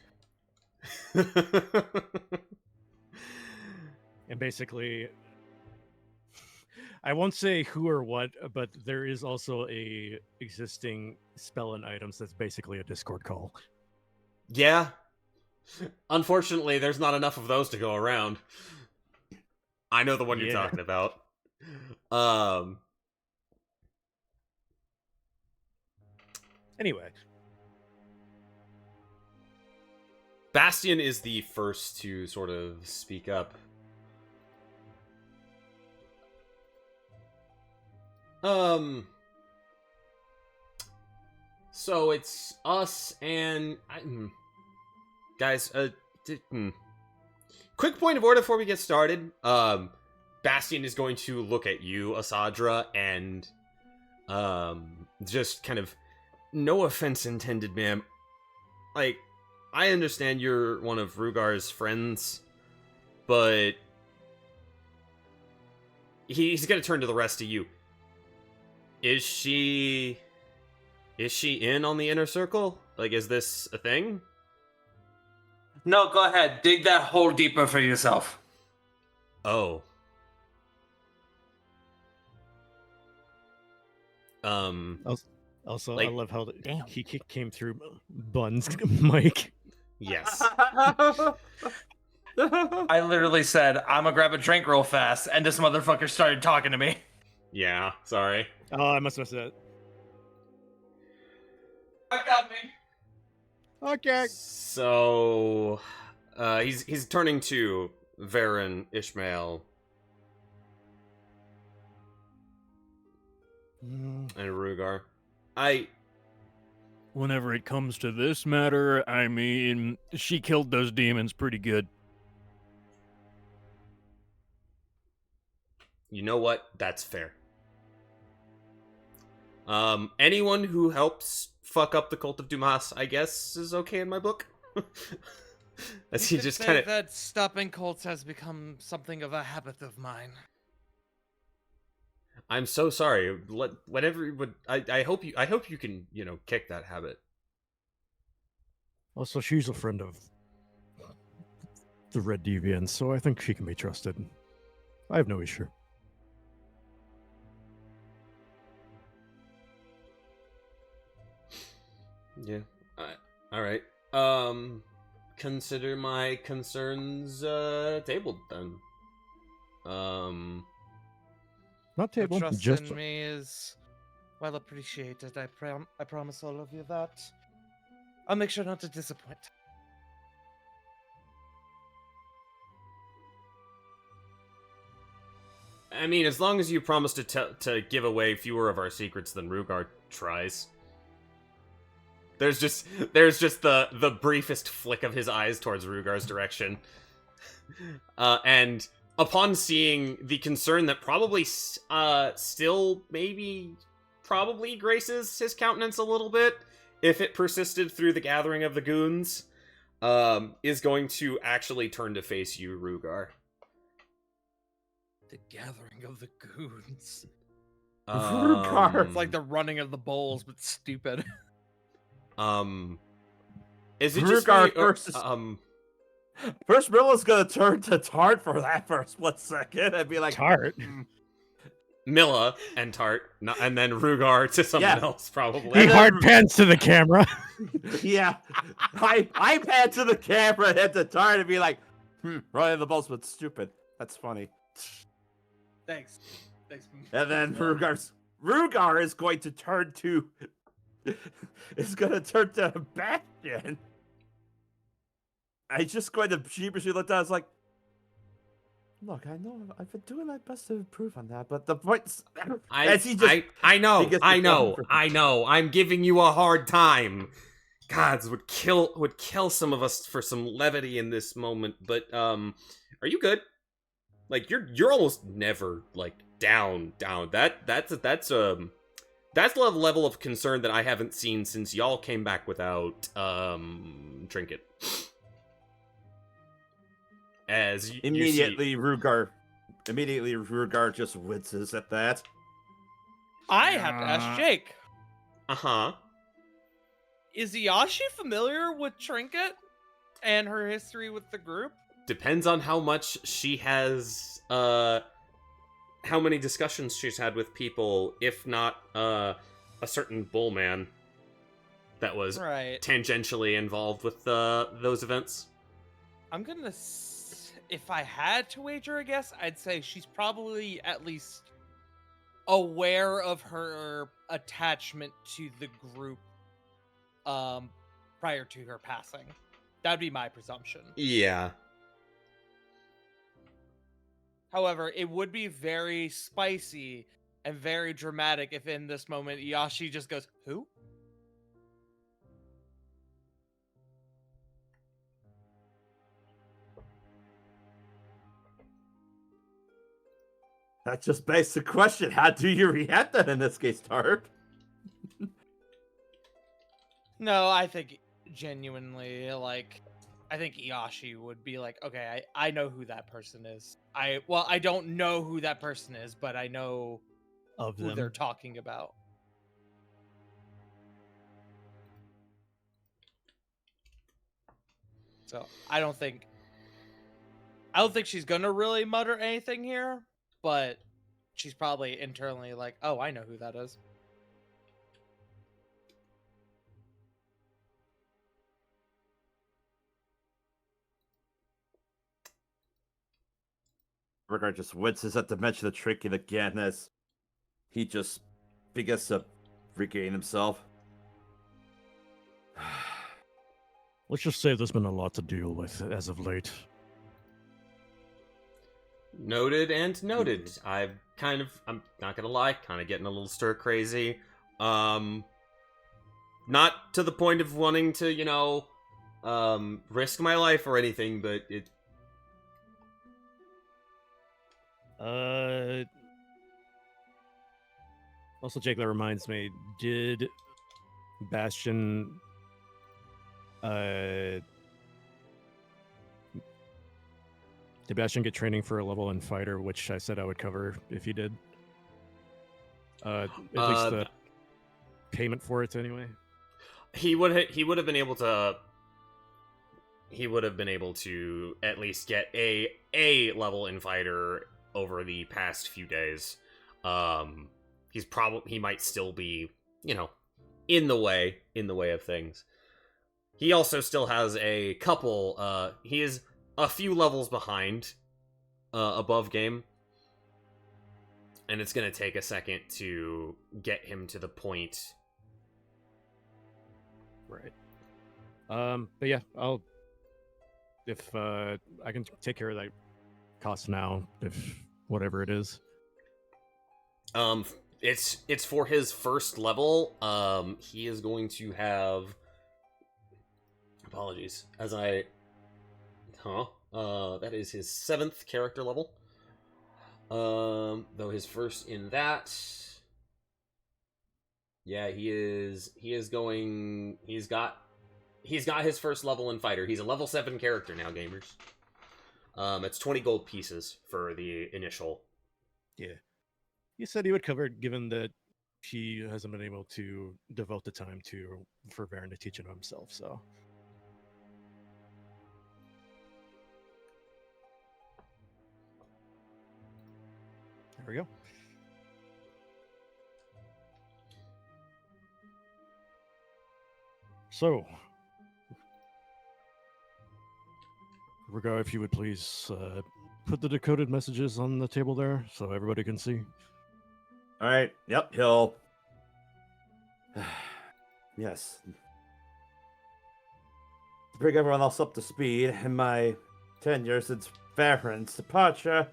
And basically, I won't say who or what, but there is also a existing spell and items that's basically a Discord call. Yeah. Unfortunately, there's not enough of those to go around. I know the one you're Yeah. talking about. Anyway, Bastian is the first to sort of speak up. So it's us and guys. Quick point of order before we get started. Bastian is going to look at you, Asadra, and just kind of, no offense intended, ma'am. Like, I understand you're one of Rugar's friends, but he's gonna turn to the rest of you. Is she in on the inner circle? Like, is this a thing? No, go ahead. Dig that hole deeper for yourself. Oh. also Like- I love how Damn. he came through Bun's mic. Yes. I literally said, I'm gonna grab a drink real fast, and this motherfucker started talking to me. Yeah, sorry. Oh, I must have said it. I got me. Okay. So, he's turning to Varen, Ishmael, and Rugar. Whenever it comes to this matter, I mean, she killed those demons pretty good. You know what? That's fair. Anyone who helps fuck up the cult of Dumas, I guess, is okay in my book. As he You could just say kind of. that stopping cults has become something of a habit of mine. I'm so sorry. Whatever you would, I hope you can, kick that habit. Also, she's a friend of the Red Deviants, so I think she can be trusted. I have no issue. Yeah. All right. Consider my concerns tabled then. Not table, Trust just in me is well appreciated. I promise all of you that. I'll make sure not to disappoint. I mean, as long as you promise to give away fewer of our secrets than Rugar tries. There's just the briefest flick of his eyes towards Rugar's direction. And upon seeing the concern that probably still probably graces his countenance a little bit, if it persisted through the gathering of the goons, is going to actually turn to face you, Rugar. The gathering of the goons. Rugar. It's like the running of the bulls, but stupid. Is it just Rugar me, or, versus- First, Milla's gonna turn to Tart for that for a split second and be like, Tart. Milla and Tart, and then Rugar to someone Yeah. else, probably. He And then- hard pants to the camera. yeah. I pan to the camera and hit the Tart and be like, running the bulls, but stupid. That's funny. Thanks. And then Rugar is going to turn to Bastion. I'm just going to sheepishly look down. It's like, look, I know I've been doing my best to improve on that, but the points. I know. I'm giving you a hard time. Gods would kill some of us for some levity in this moment. But are you good? Like you're almost never like down. That's the level of concern that I haven't seen since y'all came back without Trinket. As Immediately Rugar just winces at that. I have to ask Jake. Is Iyashi familiar with Trinket and her history with the group? Depends on how much she has, how many discussions she's had with people, if not, a certain bullman that was Right. tangentially involved with those events. I'm gonna, if I had to wager a guess, I'd say she's probably at least aware of her attachment to the group, prior to her passing. That'd be my presumption. Yeah. However, it would be very spicy and very dramatic if in this moment Yashi just goes, "Who?" That just begs the question: how do you react then in this case, Tart? No, I think genuinely, like, I think Iyashi would be like, okay, I know who that person is. I don't know who that person is, but I know Of who them. they're talking about. So I don't think she's gonna really mutter anything here, but she's probably internally like, oh, I know who that is. Rugar just winces at the mention of Trinket again as he just begins to regain himself. Let's just say there's been a lot to deal with as of late. Noted and noted. I'm not gonna lie, kind of getting a little stir crazy. Not to the point of wanting to, risk my life or anything, but it. Also, Jake, that reminds me, did Bastion get training for a level 1 fighter, which I said I would cover if he did? At least the payment for it, anyway. He would have been able to. He would have been able to at least get a level in fighter over the past few days. He might still be, in the way of things. He also still has a couple. He is a few levels behind, above game. And it's going to take a second to get him to the point. Right. But yeah, if I can take care of that cost now, if whatever it is. It's for his first level. He is going to have. Apologies, that is his 7th character level. Though his first in that. Yeah, he's got his first level in fighter. He's a level 7 character now, gamers. It's 20 gold pieces for the initial. Yeah. He said he would cover it, given that he hasn't been able to devote the time for Varen to teach it himself, so. There we go. So, Rigo, if you would please put the decoded messages on the table there so everybody can see. All right. Yep. He'll. Yes. To bring everyone else up to speed, in my 10 years since Varen's departure,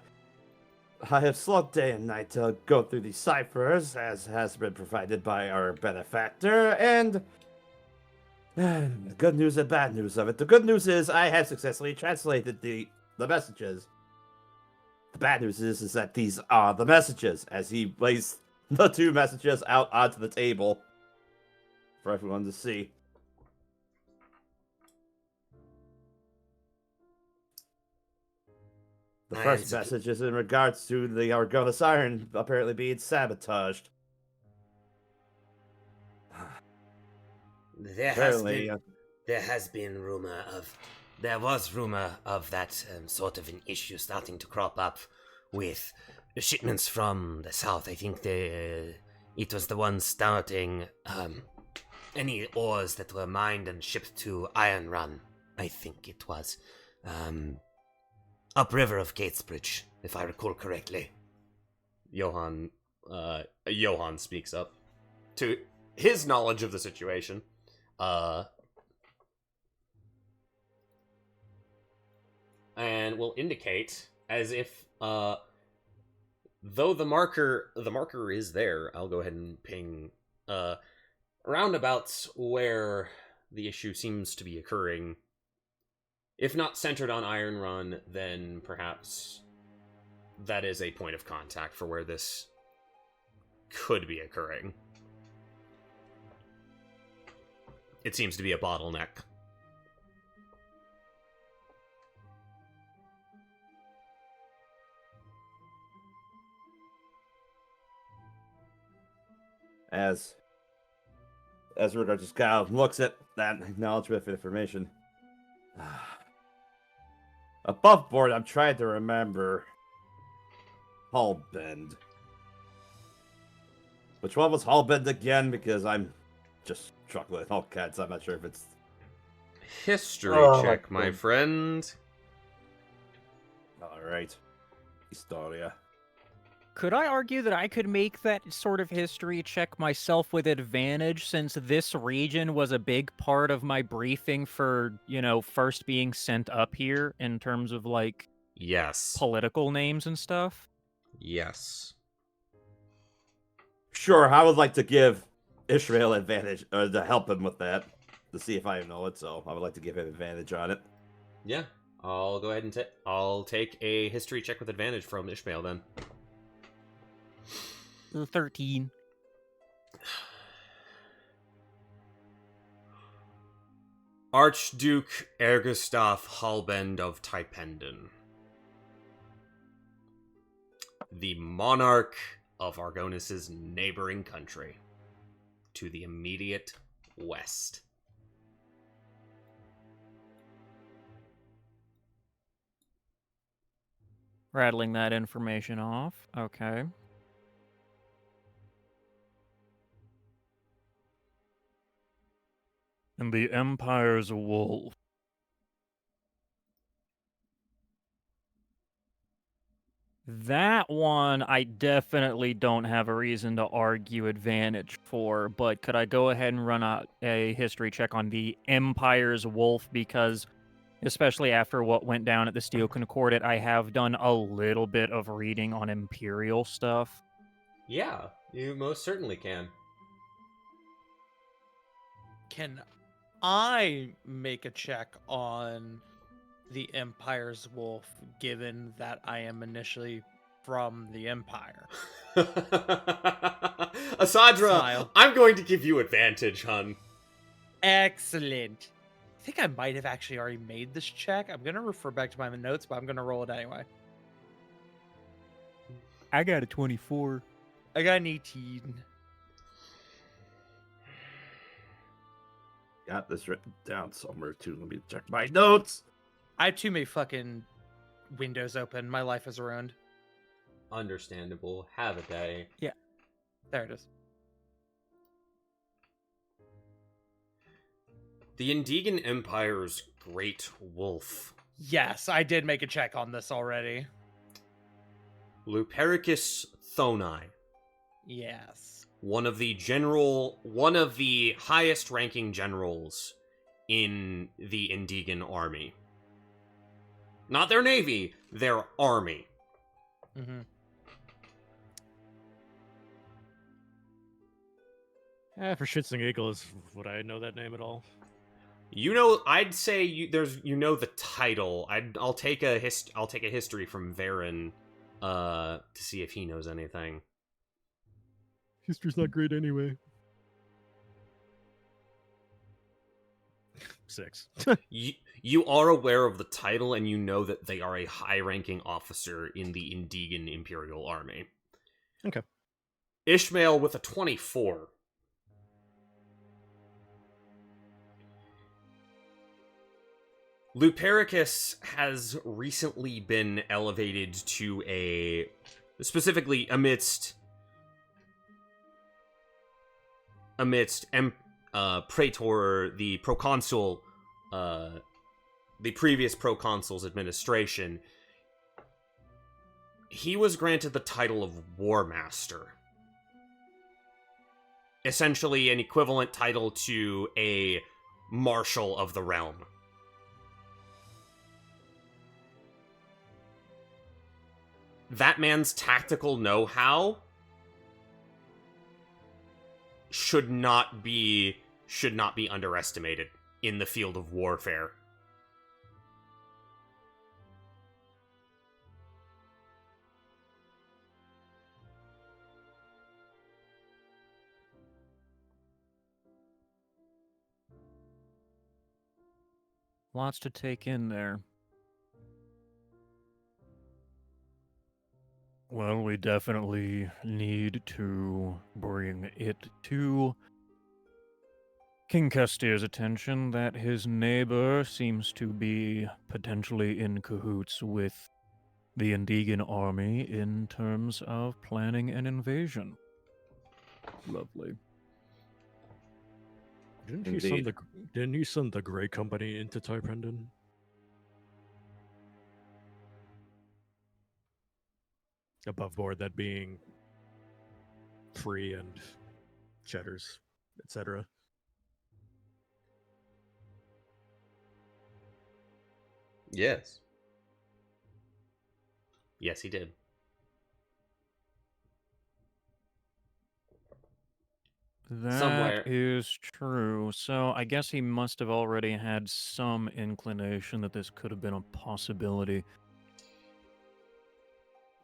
I have slowed day and night to go through these ciphers, as has been provided by our benefactor, and the good news and bad news of it. The good news is I have successfully translated the messages. The bad news is that these are the messages, as he lays the 2 messages out onto the table for everyone to see. The first message is in regards to the Argonis Iron apparently being sabotaged. There was rumor of that sort of an issue starting to crop up with shipments from the south. I think it was the one starting any ores that were mined and shipped to Iron Run. I think it was upriver of Gatesbridge, if I recall correctly. Johan speaks up to his knowledge of the situation. And will indicate as if though the marker is there, I'll go ahead and ping roundabouts where the issue seems to be occurring. If not centered on Iron Run, then perhaps that is a point of contact for where this could be occurring. It seems to be a bottleneck. As Rudolph just kind of looks at that acknowledgement of information. Above board, I'm trying to remember Hallbend. Which one was Hallbend again? Because I'm just struggling with all cats. I'm not sure if it's History check, my friend. Alright. Historia. Could I argue that I could make that sort of history check myself with advantage, since this region was a big part of my briefing for, first being sent up here in terms of, Yes. political names and stuff? Yes. Sure, I would like to give Israel advantage, or to help him with that, to see if I know it, so I would like to give him advantage on it. Yeah. I'll go ahead and I'll take a history check with advantage from Ishmael then. 13. Archduke Ergustaf Hallbend of Taipenden. The monarch of Argonis' neighboring country. To the immediate west. Rattling that information off. Okay. And the Empire's wolf. That one I definitely don't have a reason to argue advantage for, but could I go ahead and run a history check on the Empire's Wolf? Because, especially after what went down at the Steel Concordat, I have done a little bit of reading on Imperial stuff. Yeah, you most certainly can. Can I make a check on the Empire's Wolf, given that I am initially from the Empire? Asadra, Smile. I'm going to give you advantage, hun. Excellent. I think I might have actually already made this check. I'm going to refer back to my notes, but I'm going to roll it anyway. I got a 24. I got an 18. Got this written down somewhere too. Let me check my notes. I have too many fucking windows open. My life is ruined. Understandable. Have a day. There it is. The Indigan Empire's Great Wolf, Yes, I did make a check on this already. Lupericus Thoni, Yes. one of the highest ranking generals in the Indigan army. Not their navy, their army. Mm-hmm. For shits and giggles, would I know that name at all? You know, I'd say you know the title. I'll take a history from Varen, to see if he knows anything. History's not great anyway. 6. You are aware of the title, and you know that they are a high-ranking officer in the Indigan Imperial Army. Okay. Ishmael with a 24. Lupericus has recently been elevated to specifically amidst Praetor, the proconsul, the previous proconsul's administration. He was granted the title of War Master. Essentially an equivalent title to a Marshal of the Realm. That man's tactical know-how should not be underestimated in the field of warfare. Lots to take in there. Well, we definitely need to bring it to King Castir's attention that his neighbor seems to be potentially in cahoots with the Indigan army in terms of planning an invasion. Lovely. Didn't Indeed. he send the Grey Company into Typendon? Above board, that being free and cheddars, etc. Yes. Yes, he did. That is true. So I guess he must have already had some inclination that this could have been a possibility.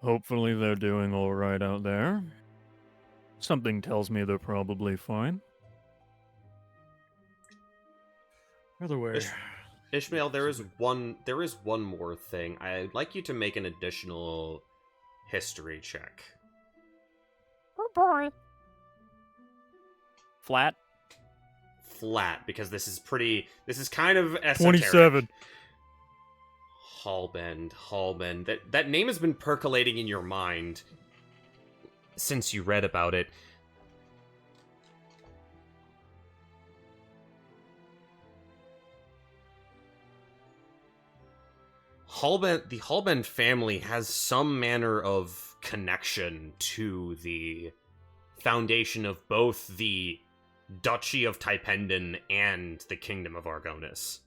Hopefully they're doing all right out there. Something tells me they're probably fine. Either way, Ishmael, there is one more thing. I'd like you to make an additional history check. Oh boy. Flat. Flat, because this is kind of esoteric. 27. Hallbend. That name has been percolating in your mind since you read about it. the Hallbend family has some manner of connection to the foundation of both the Duchy of Taipenden and the Kingdom of Argonis.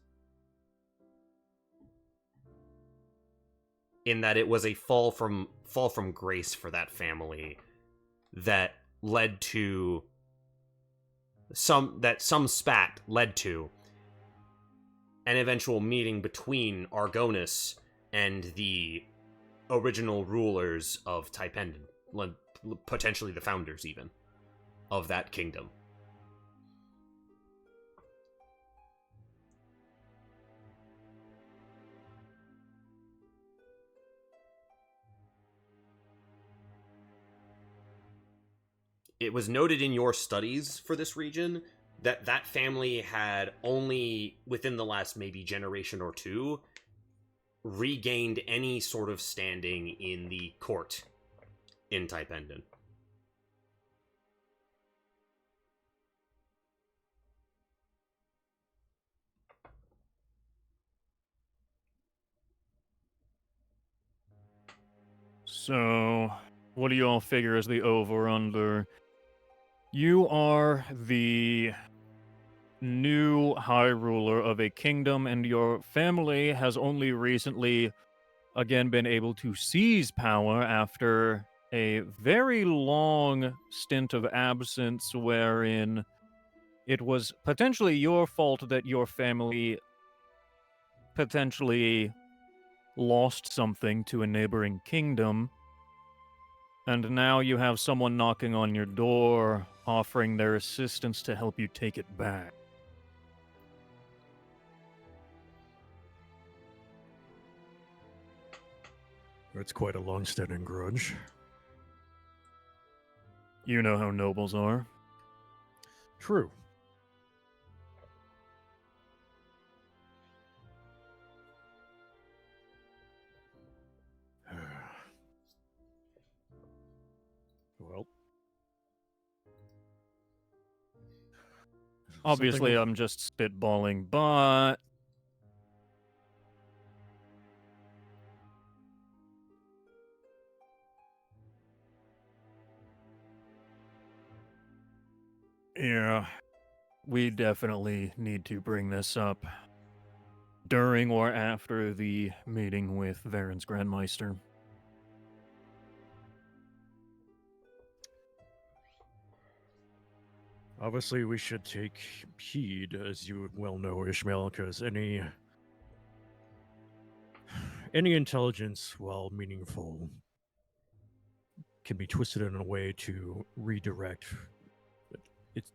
In that it was a fall from grace for that family that led to some spat led to an eventual meeting between Argonis and the original rulers of Taipenden, potentially the founders even of that kingdom. It was noted in your studies for this region that that family had only, within the last maybe generation or two, regained any sort of standing in the court in Taipenden. So, what do you all figure is the over-under? You are the new high ruler of a kingdom, and your family has only recently, again, been able to seize power after a very long stint of absence wherein it was potentially your fault that your family potentially lost something to a neighboring kingdom. And now you have someone knocking on your door, offering their assistance to help you take it back. It's quite a long-standing grudge. You know how nobles are. True. Well, Obviously, something- I'm just spitballing, but yeah, we definitely need to bring this up during or after the meeting with Varen's Grandmeister. Obviously, we should take heed, as you would well know, Ishmael, because any intelligence, while meaningful, can be twisted in a way to redirect it's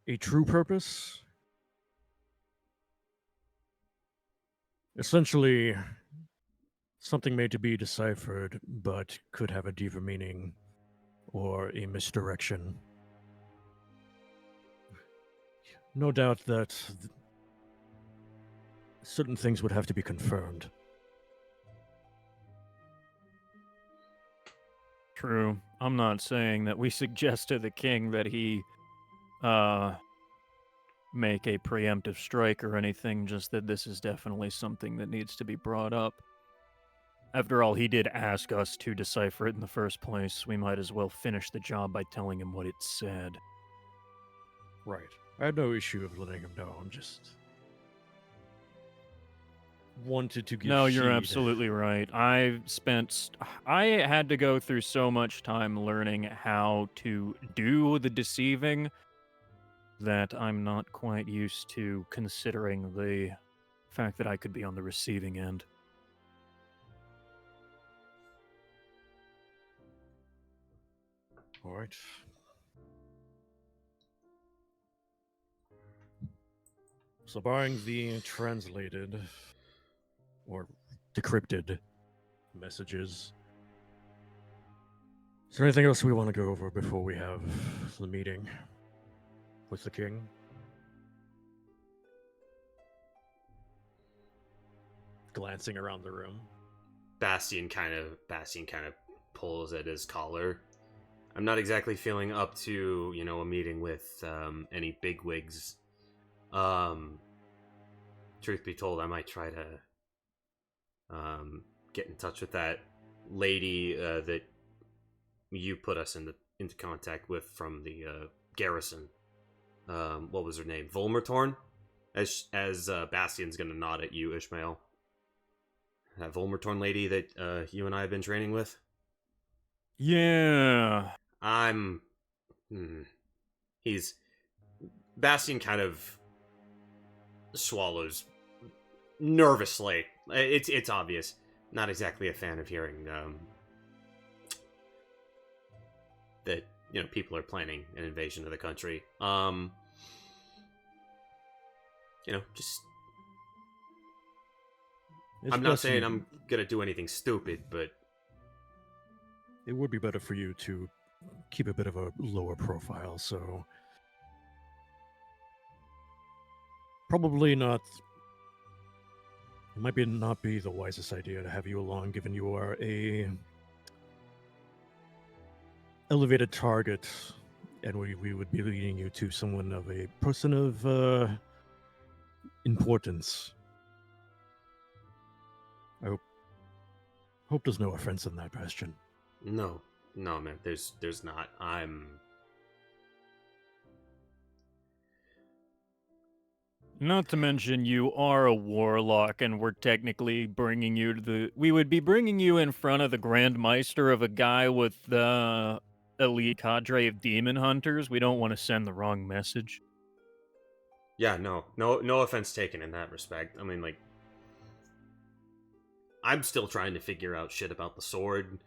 a true purpose. Essentially, something made to be deciphered, but could have a deeper meaning or a misdirection. No doubt that certain things would have to be confirmed. True. I'm not saying that we suggest to the king that he make a preemptive strike or anything, just that this is definitely something that needs to be brought up. After all, he did ask us to decipher it in the first place. We might as well finish the job by telling him what it said. Right. I had no issue of letting him know. I'm just wanted to give No, you're heed. absolutely right. I had to go through so much time learning how to do the deceiving that I'm not quite used to considering the fact that I could be on the receiving end. All right. So, barring the translated or decrypted messages, is there anything else we want to go over before we have the meeting with the king? Glancing around the room. Bastion kind of pulls at his collar. I'm not exactly feeling up to, a meeting with any bigwigs. Truth be told, I might try to get in touch with that lady that you put us into contact with from the garrison. What was her name? Volmertorn? As Bastion's gonna nod at you, Ishmael. That Volmertorn lady that you and I have been training with? Yeah. He's... Bastion kind of swallows nervously. It's obvious. Not exactly a fan of hearing that people are planning an invasion of the country. Just I'm not saying I'm gonna do anything stupid, but it would be better for you to keep a bit of a lower profile, so probably not. It might not be the wisest idea to have you along, given you are a elevated target, and we would be leading you to someone of a person of importance. I hope there's no offense in that, Bastion. no, man. There's not. Not to mention, you are a warlock, and we're technically bringing you to the... We would be bringing you in front of the Grand Meister of a guy with the elite cadre of demon hunters. We don't want to send the wrong message. Yeah, no offense taken in that respect. I mean, like, I'm still trying to figure out shit about the sword.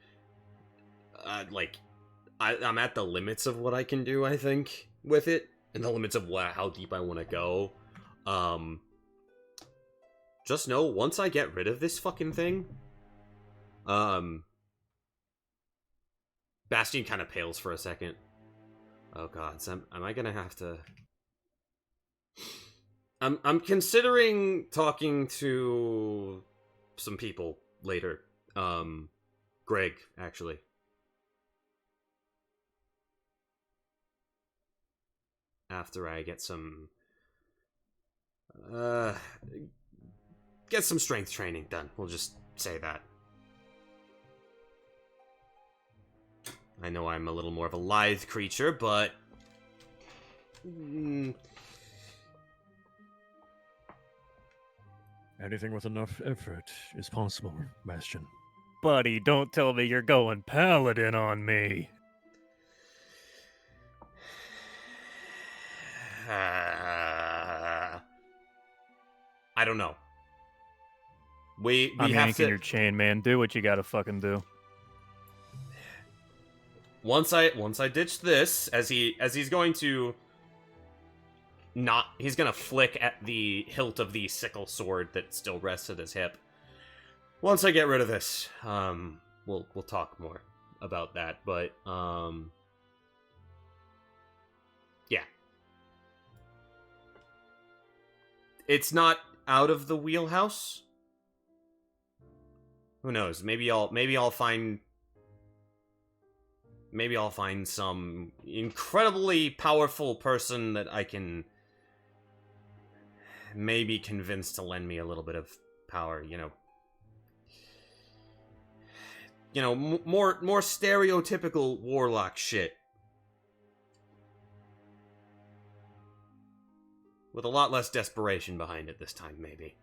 I'm at the limits of what I can do, I think, with it, and the limits of how deep I want to go. Just know, once I get rid of this fucking thing, Bastion kind of pales for a second. Oh god, so am I gonna have to... I'm considering talking to some people later. Greg, actually. After I get some strength training done. We'll just say that. I know I'm a little more of a lithe creature, but anything with enough effort is possible, Bastion. Buddy, don't tell me you're going paladin on me. I don't know. We I'm have yanking to... your chain, man. Do what you gotta fucking do. Once I ditch this, as he's going to not... He's gonna flick at the hilt of the sickle sword that still rests at his hip. Once I get rid of this, we'll talk more about that, but, yeah. It's not out of the wheelhouse. Who knows? Maybe I'll find some incredibly powerful person that I can maybe convince to lend me a little bit of power, more stereotypical warlock shit. With a lot less desperation behind it this time, maybe.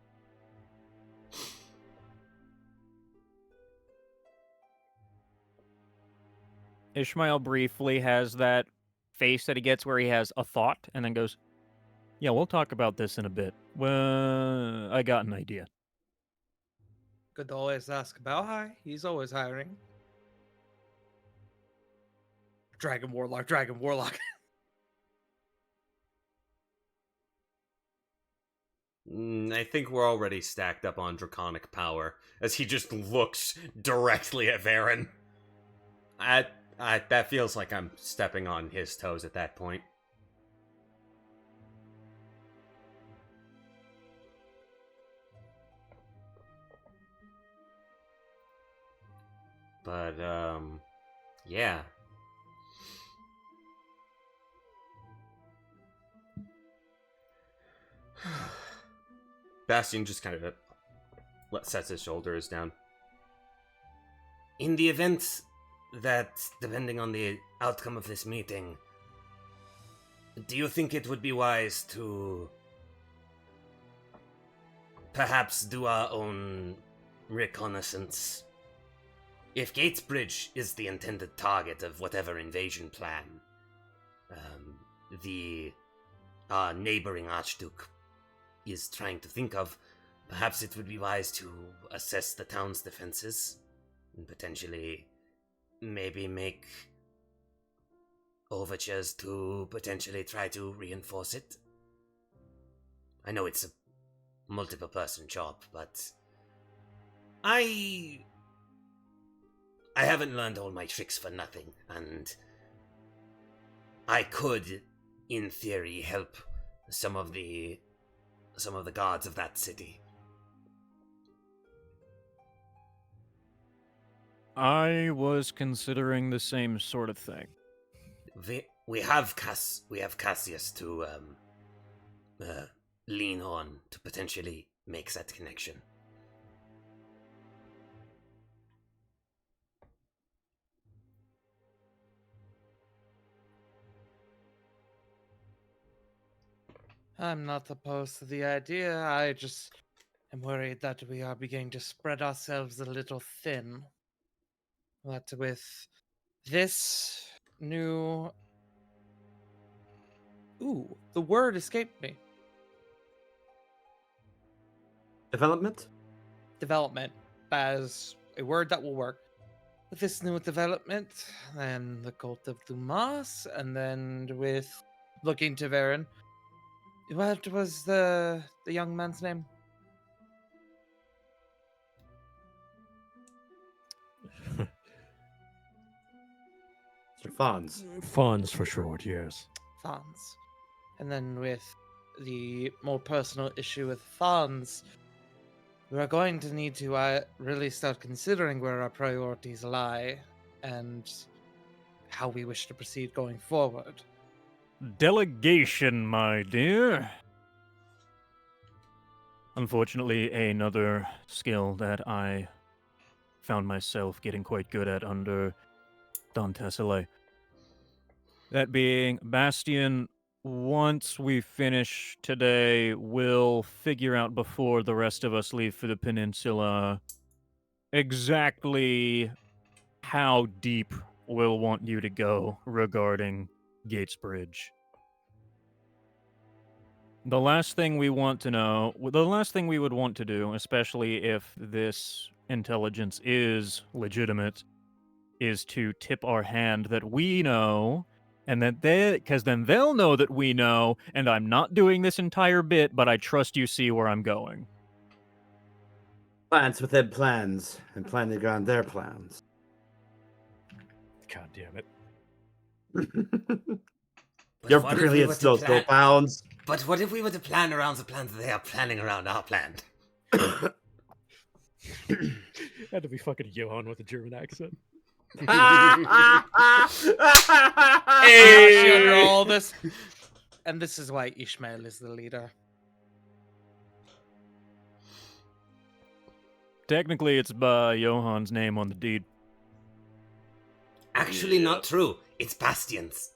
Ishmael briefly has that face that he gets where he has a thought and then goes, yeah, we'll talk about this in a bit. Well, I got an idea. Good to always ask about High. He's always hiring. Dragon Warlock. I think we're already stacked up on draconic power, as he just looks directly at Varen. That feels like I'm stepping on his toes at that point. But, yeah. Bastion just kind of sets his shoulders down. In the event that, depending on the outcome of this meeting, do you think it would be wise to perhaps do our own reconnaissance? If Gatesbridge is the intended target of whatever invasion plan, the neighboring Archduke is trying to think of, perhaps it would be wise to assess the town's defenses and potentially maybe make overtures to potentially try to reinforce it. I know it's a multiple person job, but I haven't learned all my tricks for nothing, and I could, in theory, help some of the guards of that city. I was considering the same sort of thing. We have Cassius to lean on to potentially make that connection. I'm not opposed to the idea. I just am worried that we are beginning to spread ourselves a little thin. What with this new... Ooh, the word escaped me. Development? Development as a word that will work. With this new development, and the cult of Dumas, and then with looking to Varen. What was the young man's name? Mr. Fonz. Funds for short, yes. Fons. And then with the more personal issue with Fons, we're going to need to really start considering where our priorities lie and how we wish to proceed going forward. Delegation, my dear. Unfortunately, another skill that I found myself getting quite good at under Don Tessele. That being, Bastion, once we finish today, we'll figure out before the rest of us leave for the peninsula exactly how deep we'll want you to go regarding Gatesbridge. The last thing we want to know, the last thing we would want to do, especially if this intelligence is legitimate, is to tip our hand that we know, and that because then they'll know that we know, and I'm not doing this entire bit, but I trust you see where I'm going. Plans within plans, and planning on their plans. God damn it. But Your what if we brilliance were to knows no plan- bounds. But what if we were to plan around the plan that they are planning around our plan? Had to be fucking Johan with a German accent. Actually, under all this, and this is why Ishmael is the leader. Technically, it's by Johan's name on the deed. Actually, not true. It's Bastion's.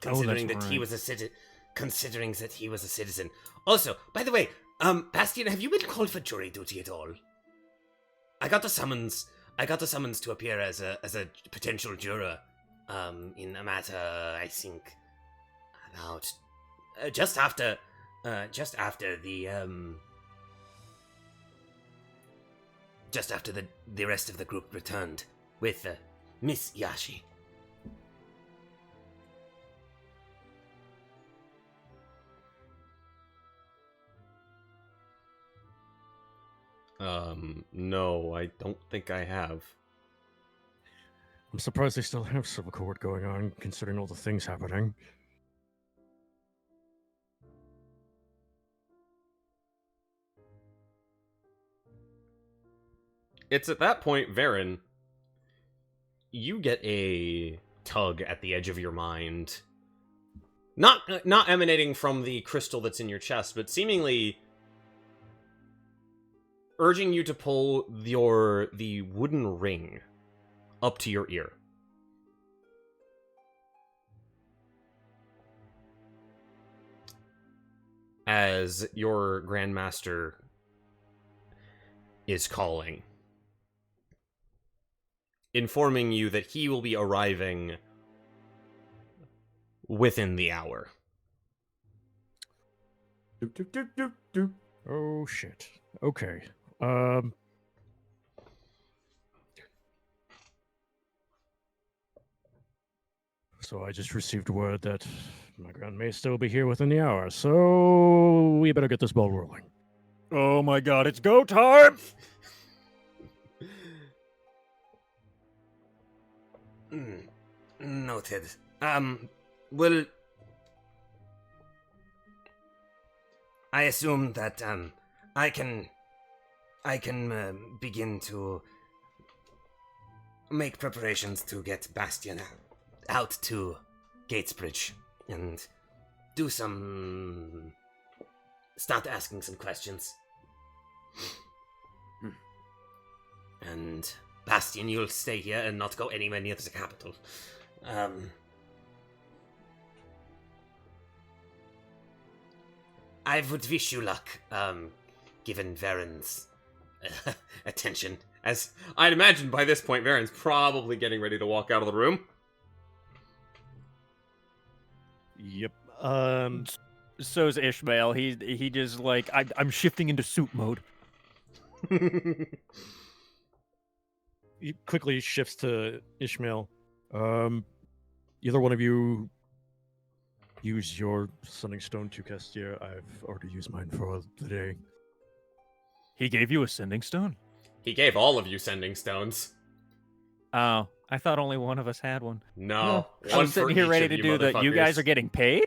Considering that's that he right. was a considering that he was a citizen. Also, by the way, Bastion, have you been called for jury duty at all? I got the summons to appear as a potential juror, in a matter, I think, about just after the rest of the group returned with Miss Yashi. No, I don't think I have. I'm surprised they still have civil court going on, considering all the things happening. It's at that point, Varen, you get a tug at the edge of your mind not emanating from the crystal that's in your chest, but seemingly urging you to pull the wooden ring up to your ear. As your Grandmaster is calling, informing you that he will be arriving within the hour. Doop, doop, doop, doop, doop. Oh shit. Okay. So I just received word that my grand may still be here within the hour, so we better get this ball rolling. Oh my god, it's go time! Noted. Well, I assume that I can begin to make preparations to get Bastion out to Gatesbridge and start asking some questions. And Bastion, you'll stay here and not go anywhere near the capital. I would wish you luck, given Varen's attention. As I'd imagine by this point, Varen's probably getting ready to walk out of the room. Yep. So's Ishmael. He just like I'm shifting into suit mode. He quickly shifts to Ishmael. Either one of you use your sending stone to Castia. I've already used mine for the day. He gave you a sending stone? He gave all of you sending stones. Oh, I thought only one of us had one. No. I was sitting here ready to do the. You guys are getting paid?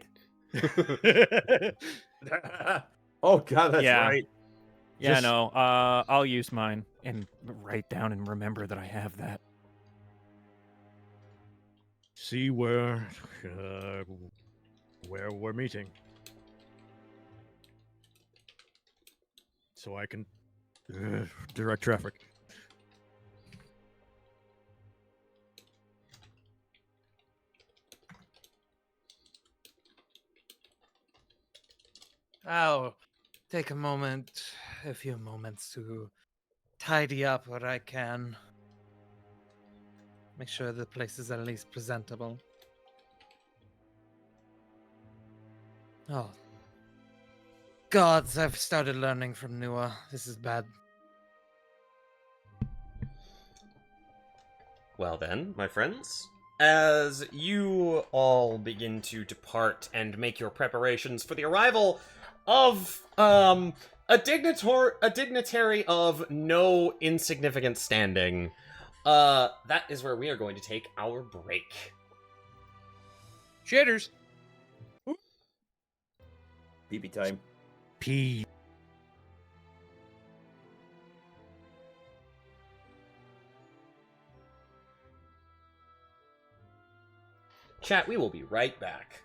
Oh god, that's Yeah. right. Yeah, Just- no. I'll use mine and write down and remember that I have that. See where we're meeting, so I can direct traffic. I'll take a few moments to tidy up what I can. Make sure the place is at least presentable. Oh. Gods, I've started learning from Nua. This is bad. Well then, my friends, as you all begin to depart and make your preparations for the arrival of a dignitary of no insignificant standing, that is where we are going to take our break. Shitters. BB time. P. Chat, we will be right back.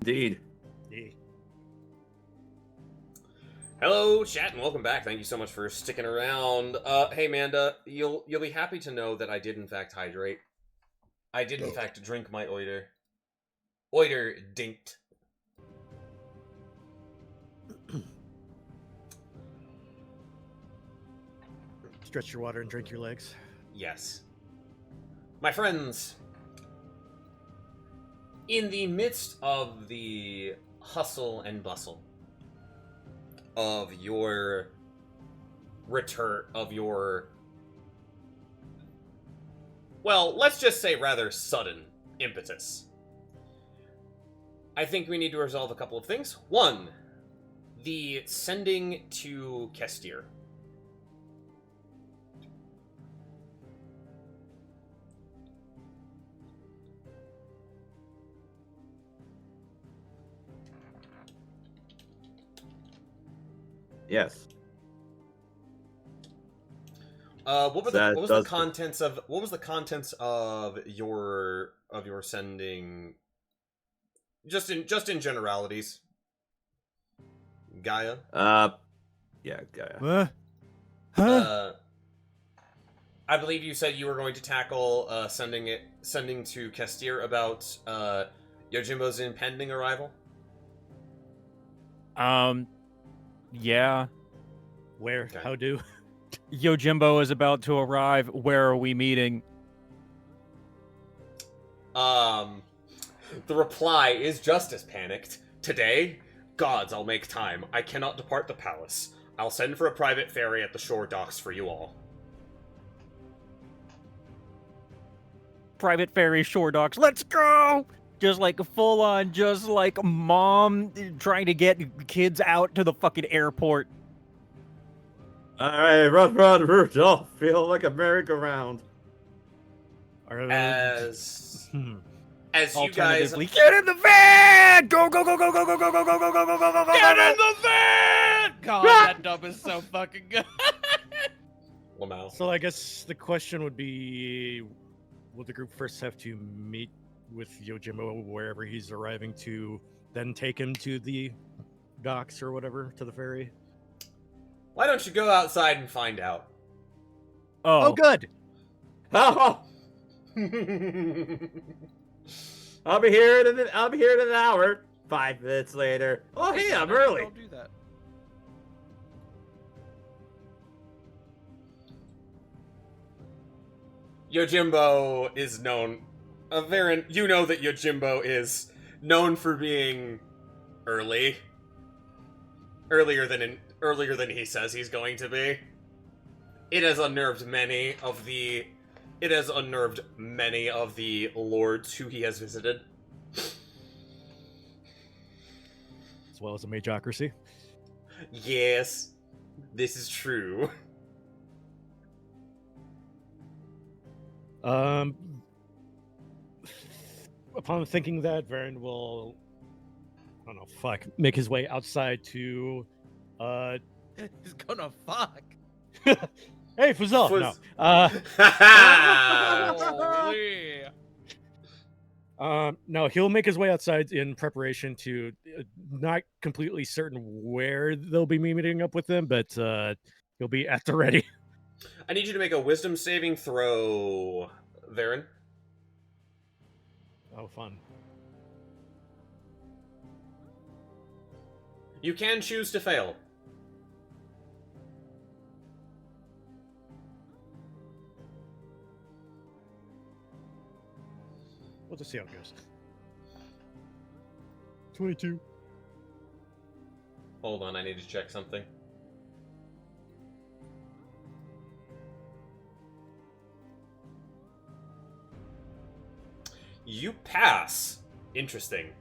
Indeed. Yeah. Hello, chat, and welcome back. Thank you so much for sticking around. Hey, Amanda, you'll be happy to know that I did in fact hydrate. I did in fact drink my oiter. Oiter dinked. Stretch your water and drink your legs. Yes. My friends, in the midst of the hustle and bustle of your return, well, let's just say rather sudden impetus, I think we need to resolve a couple of things. One, the sending to Kestir. Yes. What was That the does- contents of your sending? Just in generalities. Gaia. Yeah, Gaia. Huh? Huh? I believe you said you were going to tackle sending to Kestir about Yojimbo's impending arrival. Yeah. Where? Okay. How do? Yojimbo is about to arrive. Where are we meeting? The reply is just as panicked. Today? Gods, I'll make time. I cannot depart the palace. I'll send for a private ferry at the shore docks for you all. Private ferry shore docks. Let's go! Just like full on, just like mom trying to get kids out to the fucking airport. Alright, run, Rudolph. Feel like a merry-go-round. As you guys Alternatively, get in the van! Go, go, go, go, go, go, go, go, go, go, go, go, go, go, go, Get go, in the van! God, that dub is so fucking good. Lamau. So I guess the question would be, will the group first have to meet with Yojimbo wherever he's arriving to, then take him to the docks or whatever, to the ferry? Why don't you go outside and find out? Oh, good! Oh, I'll be here in an hour. 5 minutes later. Oh, hey, I'm early. Don't do that. Yojimbo is known. Varen, you know that Yojimbo is known for being early. Earlier than he says he's going to be. It has unnerved many of the lords who he has visited. As well as a majocracy. Yes, this is true. Upon thinking that, Varen will, I don't know, make his way outside to, He's gonna fuck. hey, Fazal! No. Holy. No, he'll make his way outside in preparation to, not completely certain where they'll be meeting up with them, but he'll be at the ready. I need you to make a wisdom saving throw, Varen. Oh, fun. You can choose to fail. We'll just see how it goes. 22. Hold on, I need to check something. You pass. Interesting.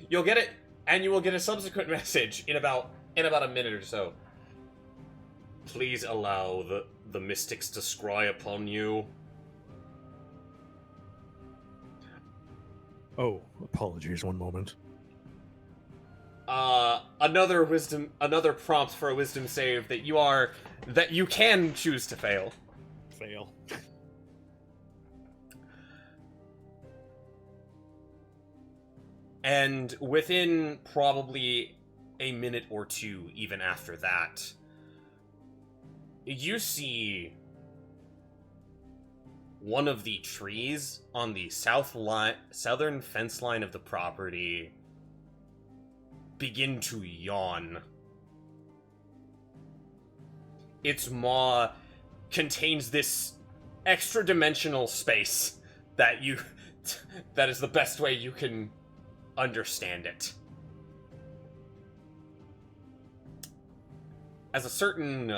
You'll get it, and you will get a subsequent message in about a minute or so. Please allow the mystics to scry upon you. Oh, apologies, one moment. Another prompt for a wisdom save that you can choose to fail. Fail. And within probably a minute or two, even after that, you see one of the trees on the southern fence line of the property begin to yawn. Its maw contains this extra-dimensional space that that is the best way you can understand it. As a certain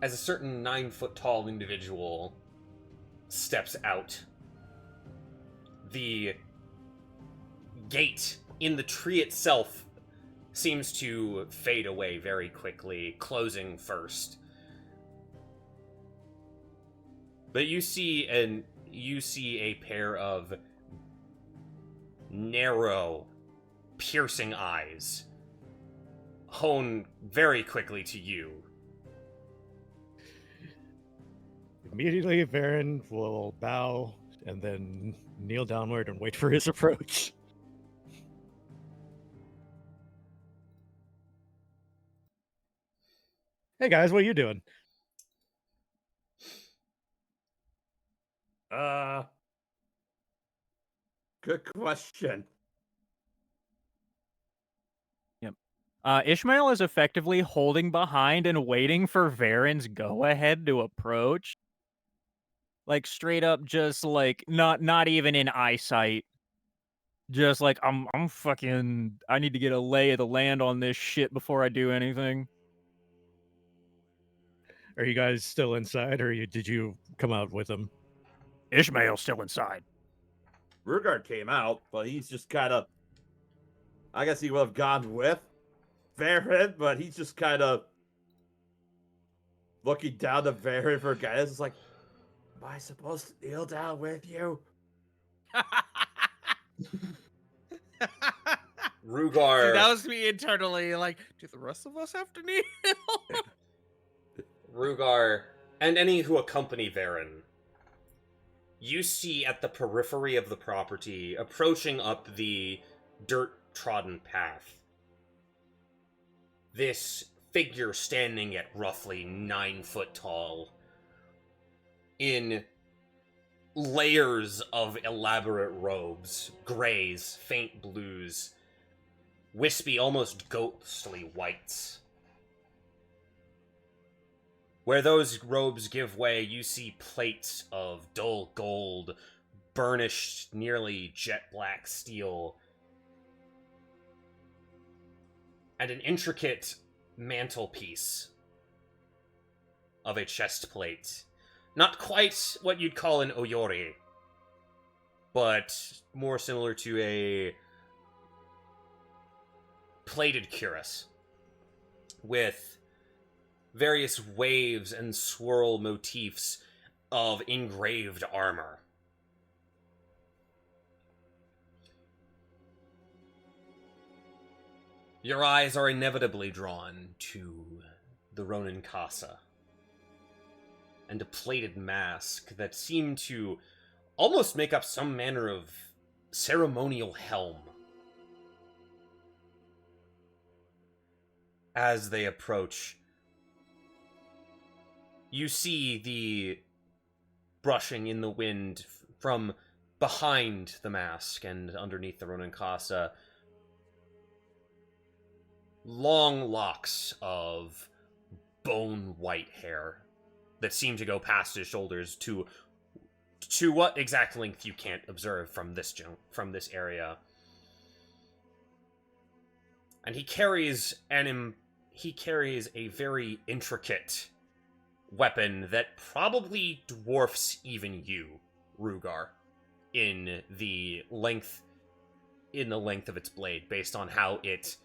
9-foot-tall individual steps out, the gate in the tree itself seems to fade away very quickly, closing first. But you see a pair of narrow, piercing eyes hone very quickly to you. Immediately, Varen will bow and then kneel downward and wait for his approach. Hey guys, what are you doing? Good question. Ishmael is effectively holding behind and waiting for Varen's go-ahead to approach. Like, straight up, just, like, not even in eyesight. Just, like, I'm fucking... I need to get a lay of the land on this shit before I do anything. Are you guys still inside, or did you come out with him? Ishmael's still inside. Rugard came out, but he's just kind of... I guess he would have gone with Varen, but he's just kind of looking down to Varen for guidance. It's like, am I supposed to kneel down with you? Rugar. See, that was me internally, like, do the rest of us have to kneel? Rugar, and any who accompany Varen, you see at the periphery of the property, approaching up the dirt-trodden path, this figure standing at roughly 9 foot tall, in layers of elaborate robes, grays, faint blues, wispy, almost ghostly whites. Where those robes give way, you see plates of dull gold, burnished nearly jet black steel, and an intricate mantelpiece of a chest plate. Not quite what you'd call an oyori, but more similar to a plated cuirass, with various waves and swirl motifs of engraved armor. Your eyes are inevitably drawn to the Ronin Casa, and a plated mask that seemed to almost make up some manner of ceremonial helm. As they approach, you see the brushing in the wind from behind the mask and underneath the Ronin Casa. Long locks of bone-white hair that seem to go past his shoulders to what exact length you can't observe from this area. And he carries a very intricate weapon that probably dwarfs even you, Rugar, in the length of its blade, based on how it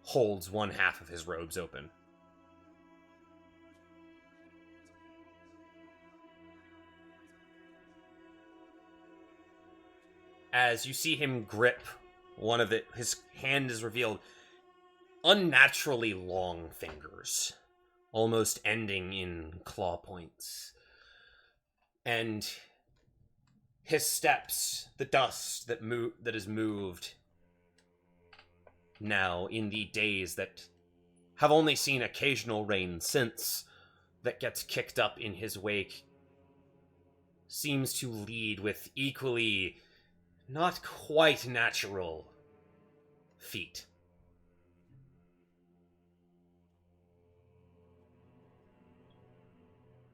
holds one half of his robes open. As you see him grip one of his hand is revealed unnaturally long fingers, almost ending in claw points. And his steps, the dust that is moved, now in the days that have only seen occasional rain since, that gets kicked up in his wake, seems to lead with equally not quite natural feet.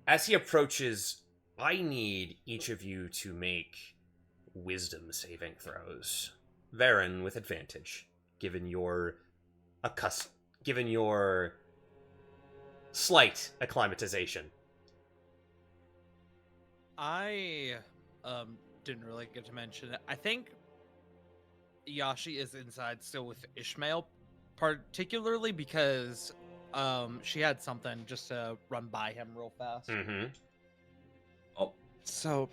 As he approaches, I need each of you to make wisdom saving throws. Varen with advantage, given your slight acclimatization. I didn't really get to mention it. I think Yashi is inside still with Ishmael, particularly because she had something just to run by him real fast. Mm-hmm. So,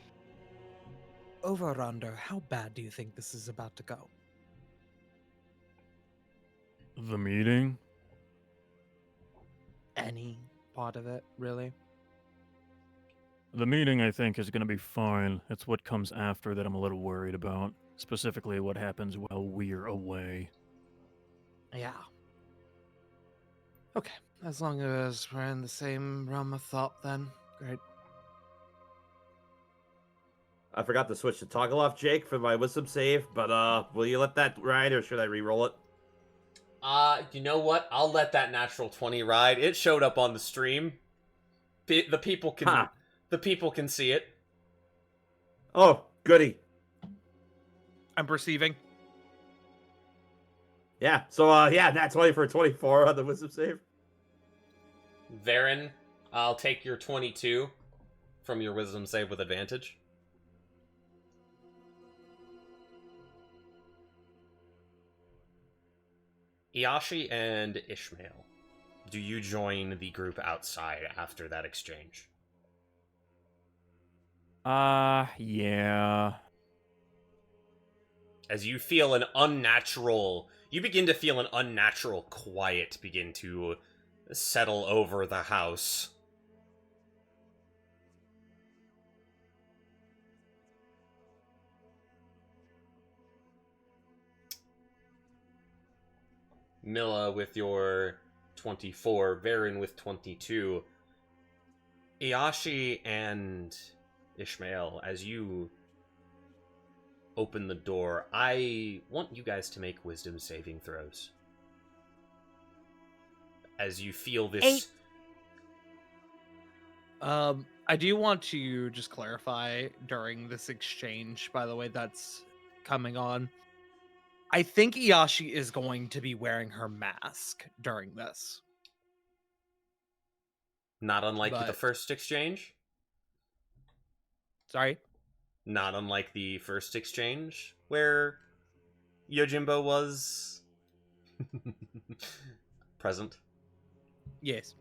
over under, how bad do you think this is about to go? The meeting? Any part of it, really? The meeting, I think, is going to be fine. It's what comes after that I'm a little worried about. Specifically, what happens while we're away. Yeah. Okay, as long as we're in the same realm of thought, then great. I forgot to switch to toggle off Jake for my wisdom save, but will you let that ride or should I re-roll it? You know what? I'll let that natural 20 ride. It showed up on the stream. The people can see it. Oh, goody. I'm perceiving. Yeah, so that's 20 for 24 on the wisdom save. Varen, I'll take your 22 from your wisdom save with advantage. Iashi and Ishmael, do you join the group outside after that exchange? Yeah. As you begin to feel an unnatural quiet begin to settle over the house. Milla with your 24, Varen with 22. Iashi and Ishmael, as you open the door, I want you guys to make wisdom saving throws. As you feel this... 8. I do want to just clarify during this exchange, by the way, that's coming on. I think Iashi is going to be wearing her mask during this. Not unlike the But- first exchange? Sorry? Not unlike the first exchange, where Yojimbo was... present. Yes.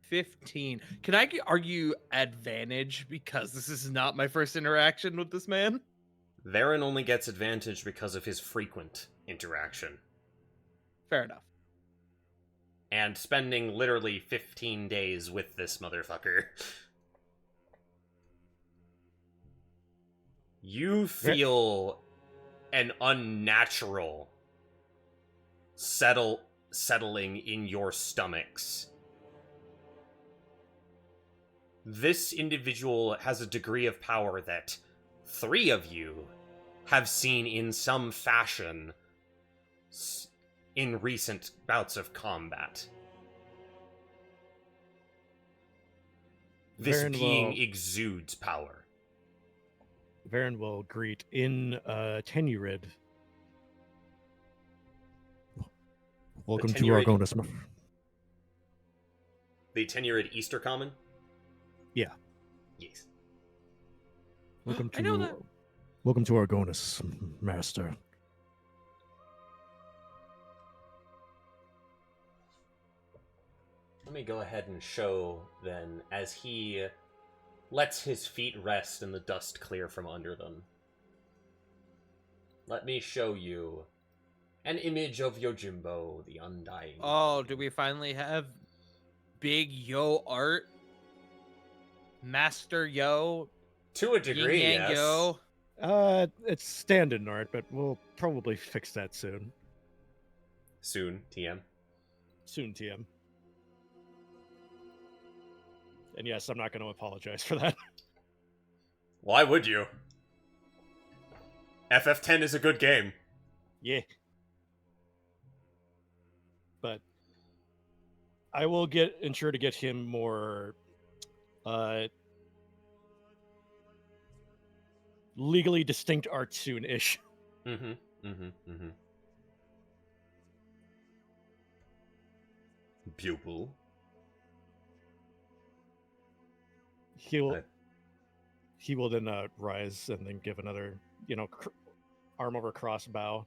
15. Can I argue advantage because this is not my first interaction with this man? Varen only gets advantage because of his frequent interaction. Fair enough. And spending literally 15 days with this motherfucker. You feel an unnatural settling in your stomachs. This individual has a degree of power that 3 of you have seen in some fashion in recent bouts of combat. This being exudes power. Varen will greet in Tenurid. Welcome to Tenurid- Argonis. The Tenurid Easter Common? Yeah. Yes. Welcome I know that. to Argonis, Master. Let me go ahead and show, then, as he lets his feet rest and the dust clear from under them. Let me show you an image of Yojimbo, the Undying. Oh, do we finally have big Yo art? Master Yo? To a degree, Yin Yang yes. Yo? It's standard art, but we'll probably fix that soon. Soon, TM. Soon, TM. And yes, I'm not going to apologize for that. Why would you? FF10 is a good game. Yeah. But I will ensure to get him more legally distinct art soon-ish. Pupil. He will then rise and then give another, arm over cross bow.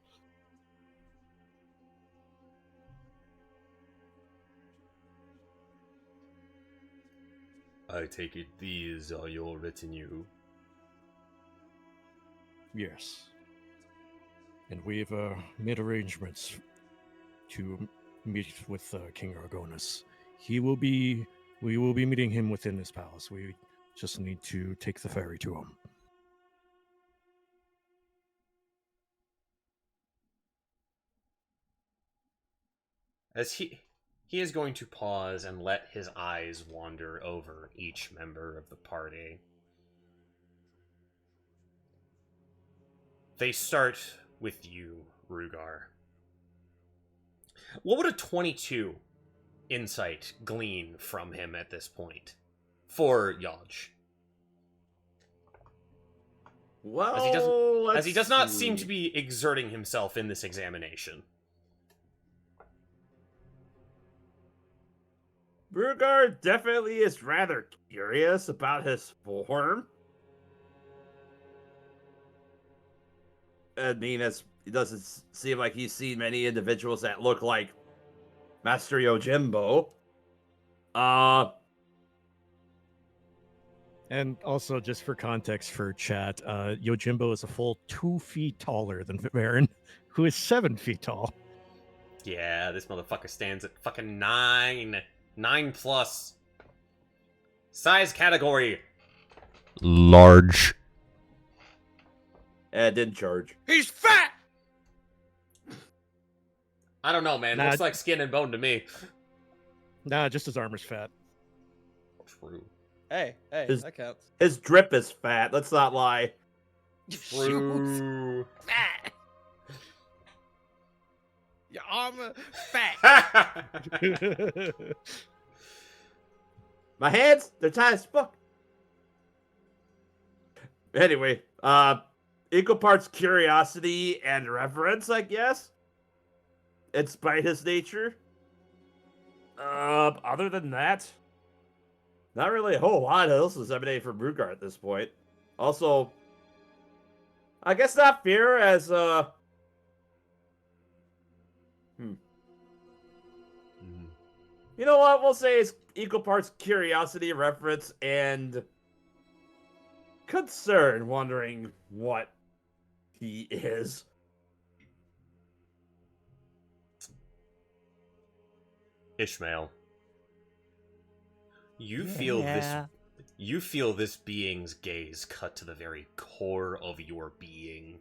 I take it these are your retinue. Yes. And we've made arrangements to meet with King Argonis. We will be meeting him within his palace. We just need to take the ferry to him. As he is going to pause and let his eyes wander over each member of the party. They start with you, Rugar. What would a 22 insight glean from him at this point for Yaj? Well, as he does not seem to be exerting himself in this examination. Rugar definitely is rather curious about his form. I mean, it doesn't seem like he's seen many individuals that look like Master Yojimbo. And also, just for context for chat, Yojimbo is a full 2 feet taller than Varen, who is 7 feet tall. Yeah, this motherfucker stands at fucking 9. 9+. Size category. Large. Didn't charge. He's fat! I don't know, man. Nah, Looks like skin and bone to me. Nah, just his armor's fat. True. Hey, that counts. His drip is fat. Let's not lie. True. Fat! Your armor fat! My hands, they're tight as fuck. Anyway, equal parts curiosity and reverence, I guess. In spite his nature. Other than that, not really a whole lot else is emanating from Rugar at this point. Also, I guess not fear as You know what? We'll say it's equal parts curiosity, reference, and concern, wondering what he is. Ishmael. You feel this being's gaze cut to the very core of your being.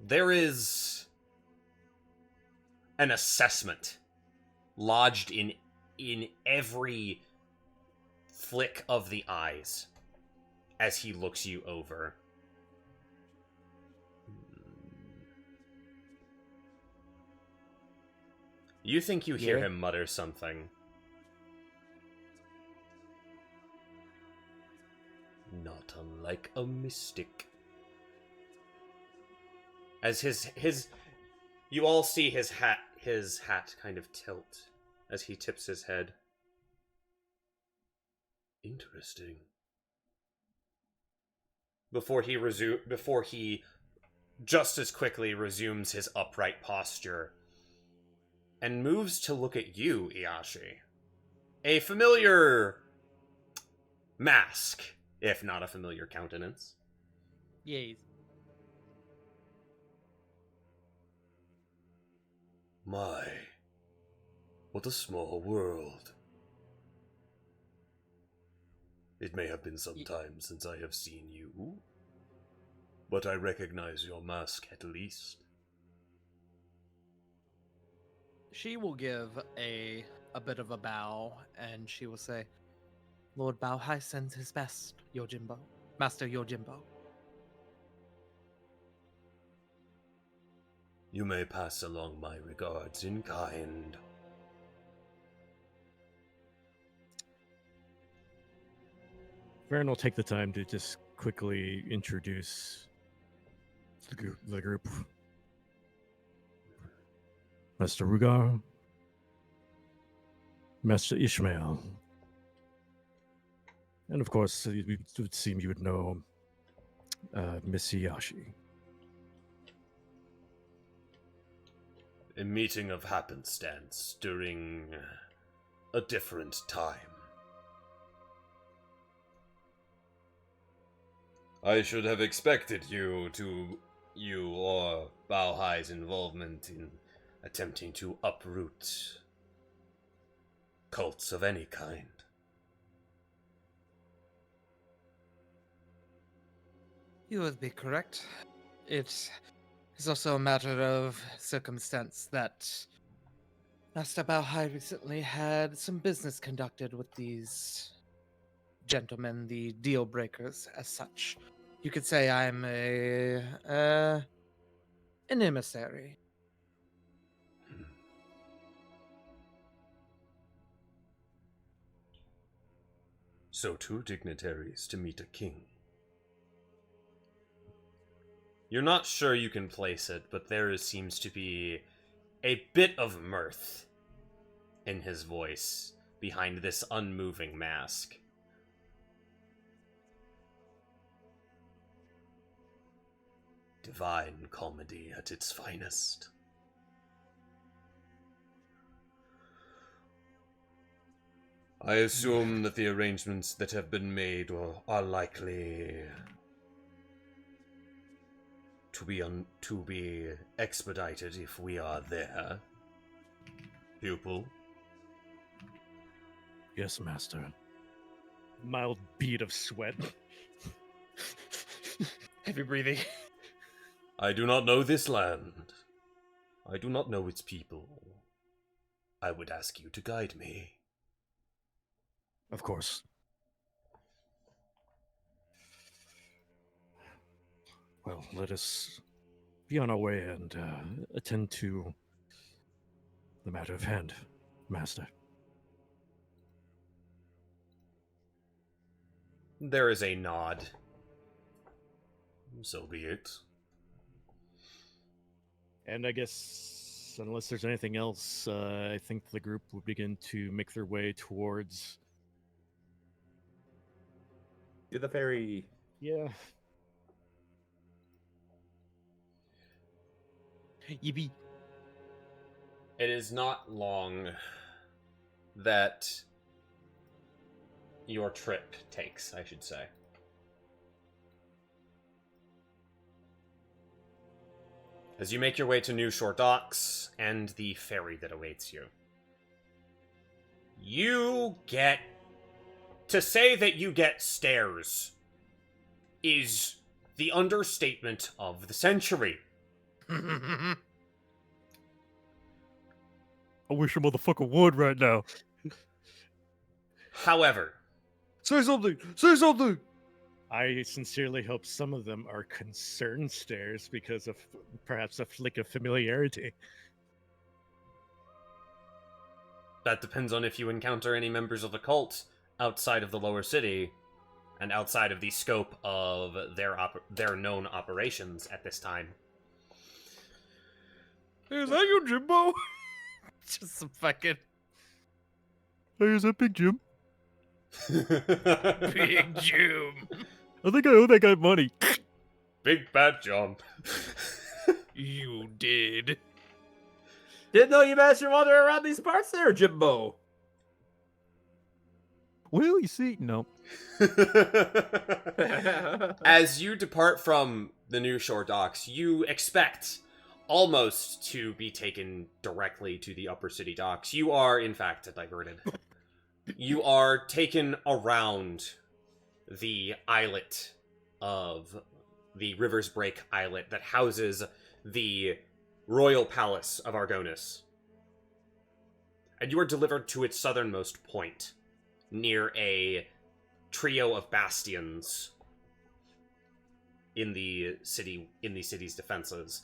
There is an assessment lodged in every flick of the eyes as he looks you over. You think you hear him mutter something. Not unlike a mystic. As his you all see his hat kind of tilt as he tips his head. Interesting. Before he just as quickly resumes his upright posture and moves to look at you, Iashi. A familiar mask, if not a familiar countenance. Yes. My, what a small world. It may have been some time since I have seen you, but I recognize your mask at least. She will give a bit of a bow, and she will say, Lord Baohai sends his best, Yojimbo. Master Yojimbo. You may pass along my regards in kind. Varen will take the time to just quickly introduce the group. Master Rugar, Master Ishmael, and of course, it would seem you would know Miss Yashi. A meeting of happenstance during a different time. I should have expected you or Baohai's involvement in attempting to uproot cults of any kind. You would be correct. It is also a matter of circumstance that Master Baohai recently had some business conducted with these gentlemen, the Dealbreakers, as such. You could say I'm an emissary. So 2 dignitaries to meet a king. You're not sure you can place it, but there seems to be a bit of mirth in his voice behind this unmoving mask. Divine comedy at its finest. I assume that the arrangements that have been made are likely to be expedited if we are there. Pupil? Yes, Master. Mild bead of sweat. Heavy breathing. I do not know this land. I do not know its people. I would ask you to guide me. Of course. Well, let us be on our way and attend to the matter of hand, Master. There is a nod. So be it. And I guess, unless there's anything else, I think the group will begin to make their way towards... To the ferry. Yeah. Yippee. It is not long that your trip takes, I should say. As you make your way to New Shore Docks and the ferry that awaits you, you get... To say that you get stares is the understatement of the century. I wish a motherfucker would right now. However, Say something! Say something! I sincerely hope some of them are concerned stares because of perhaps a flick of familiarity. that depends on if you encounter any members of the cult outside of the lower city and outside of the scope of their known operations at this time. Hey, is that you, Jimbo? Just some fucking Hey, is that Big Jim? Big Jim. I think I owe that guy money. Big bad John. You did. Didn't know you managed to wander around these parts there, Jimbo. Well, you see, no. As you depart from the New Shore Docks, you expect almost to be taken directly to the Upper City Docks. You are, in fact, diverted. You are taken around the islet of the River's Break islet that houses the royal palace of Argonis. And you are delivered to its southernmost point, near a trio of bastions in the city's defenses,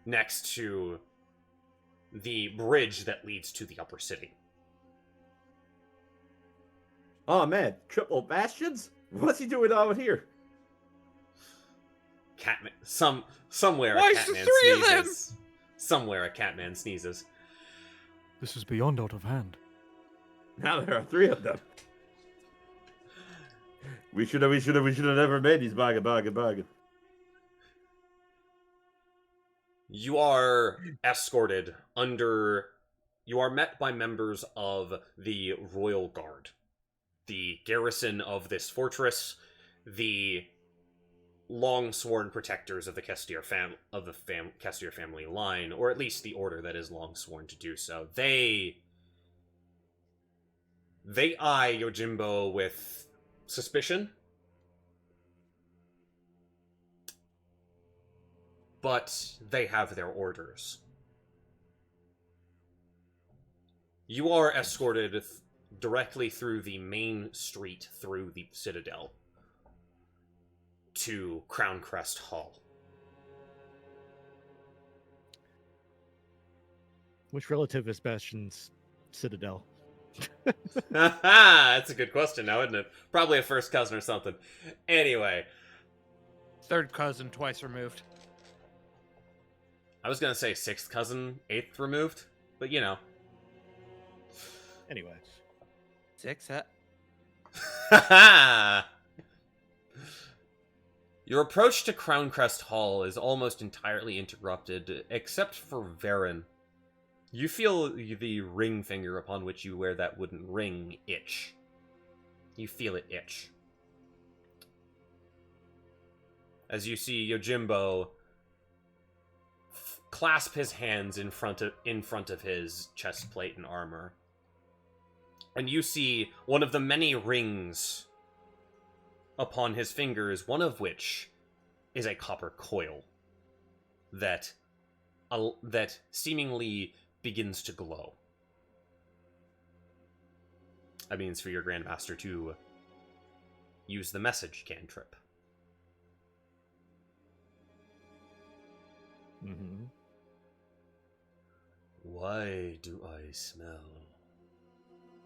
next to the bridge that leads to the upper city. Oh man, triple bastions? What's he doing out here? Catman, somewhere Why a is there Catman three of them? sneezes. Somewhere a Catman sneezes. This is beyond out of hand. Now there are 3 of them. We should have never made these bargain. You are escorted under. You are met by members of the Royal Guard, the garrison of this fortress, the long-sworn protectors of the Kestier Kestier family line, or at least the order that is long-sworn to do so. They eye Yojimbo with suspicion, but they have their orders. You are escorted directly through the main street through the Citadel to Crown Crest Hall. Which relative is Bastion's citadel? That's a good question now, isn't it? Probably a first cousin or something. Anyway, Third cousin, twice removed. I was gonna say sixth cousin, eighth removed, but you know. Anyway. 6? Your approach to Crown Crest Hall is almost entirely interrupted, except for Varen. You feel the ring finger upon which you wear that wooden ring itch. You feel it itch. As you see Yojimbo clasp his hands in front of his chest plate and armor. And you see one of the many rings upon his fingers, one of which is a copper coil that seemingly begins to glow. That means for your Grandmaster to use the message cantrip. Mm-hmm. Why do I smell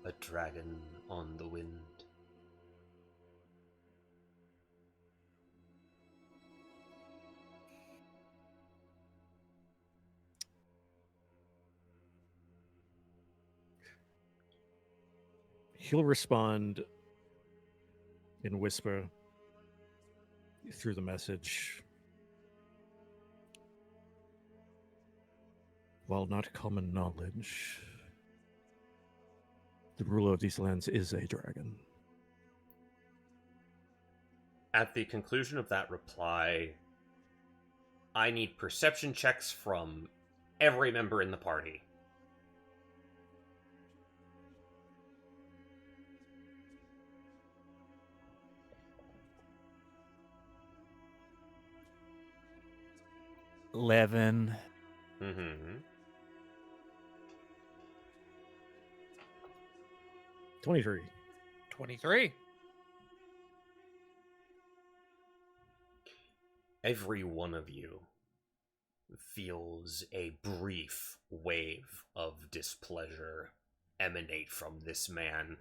a dragon on the wind? He'll respond in whisper through the message. While not common knowledge, the ruler of these lands is a dragon. At the conclusion of that reply, I need perception checks from every member in the party. $11. Mm-hmm. 23. 23. Every one of you feels a brief wave of displeasure emanate from this man,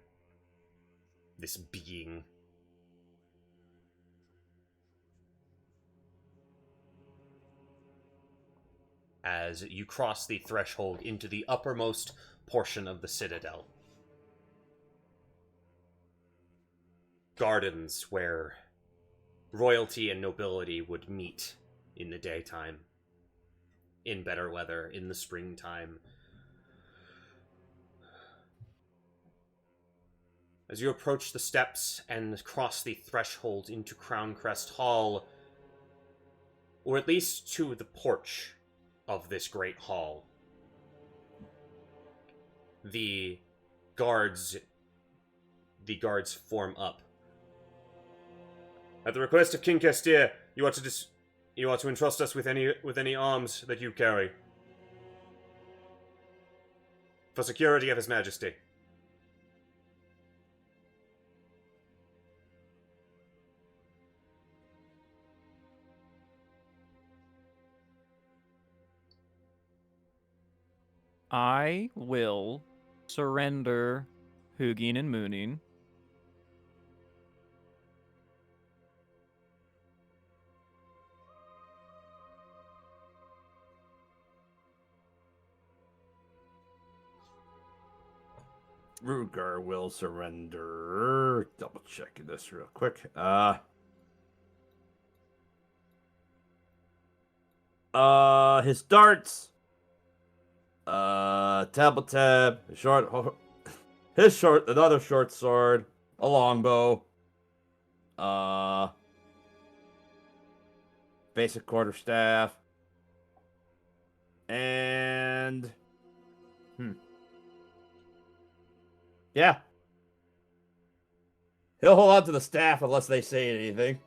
this being. As you cross the threshold into the uppermost portion of the Citadel. Gardens where royalty and nobility would meet in the daytime, in better weather, in the springtime. As you approach the steps and cross the threshold into Crown Crest Hall, or at least to the porch of this great hall, the guards form up At the request of King Castir, you are to entrust us with any arms that you carry. For security of His Majesty. I will surrender Hugin and Moonin. Rugar will surrender. Double checking this real quick. His darts. Tab, another short sword, a longbow. Basic quarterstaff. And yeah. He'll hold on to the staff unless they say anything.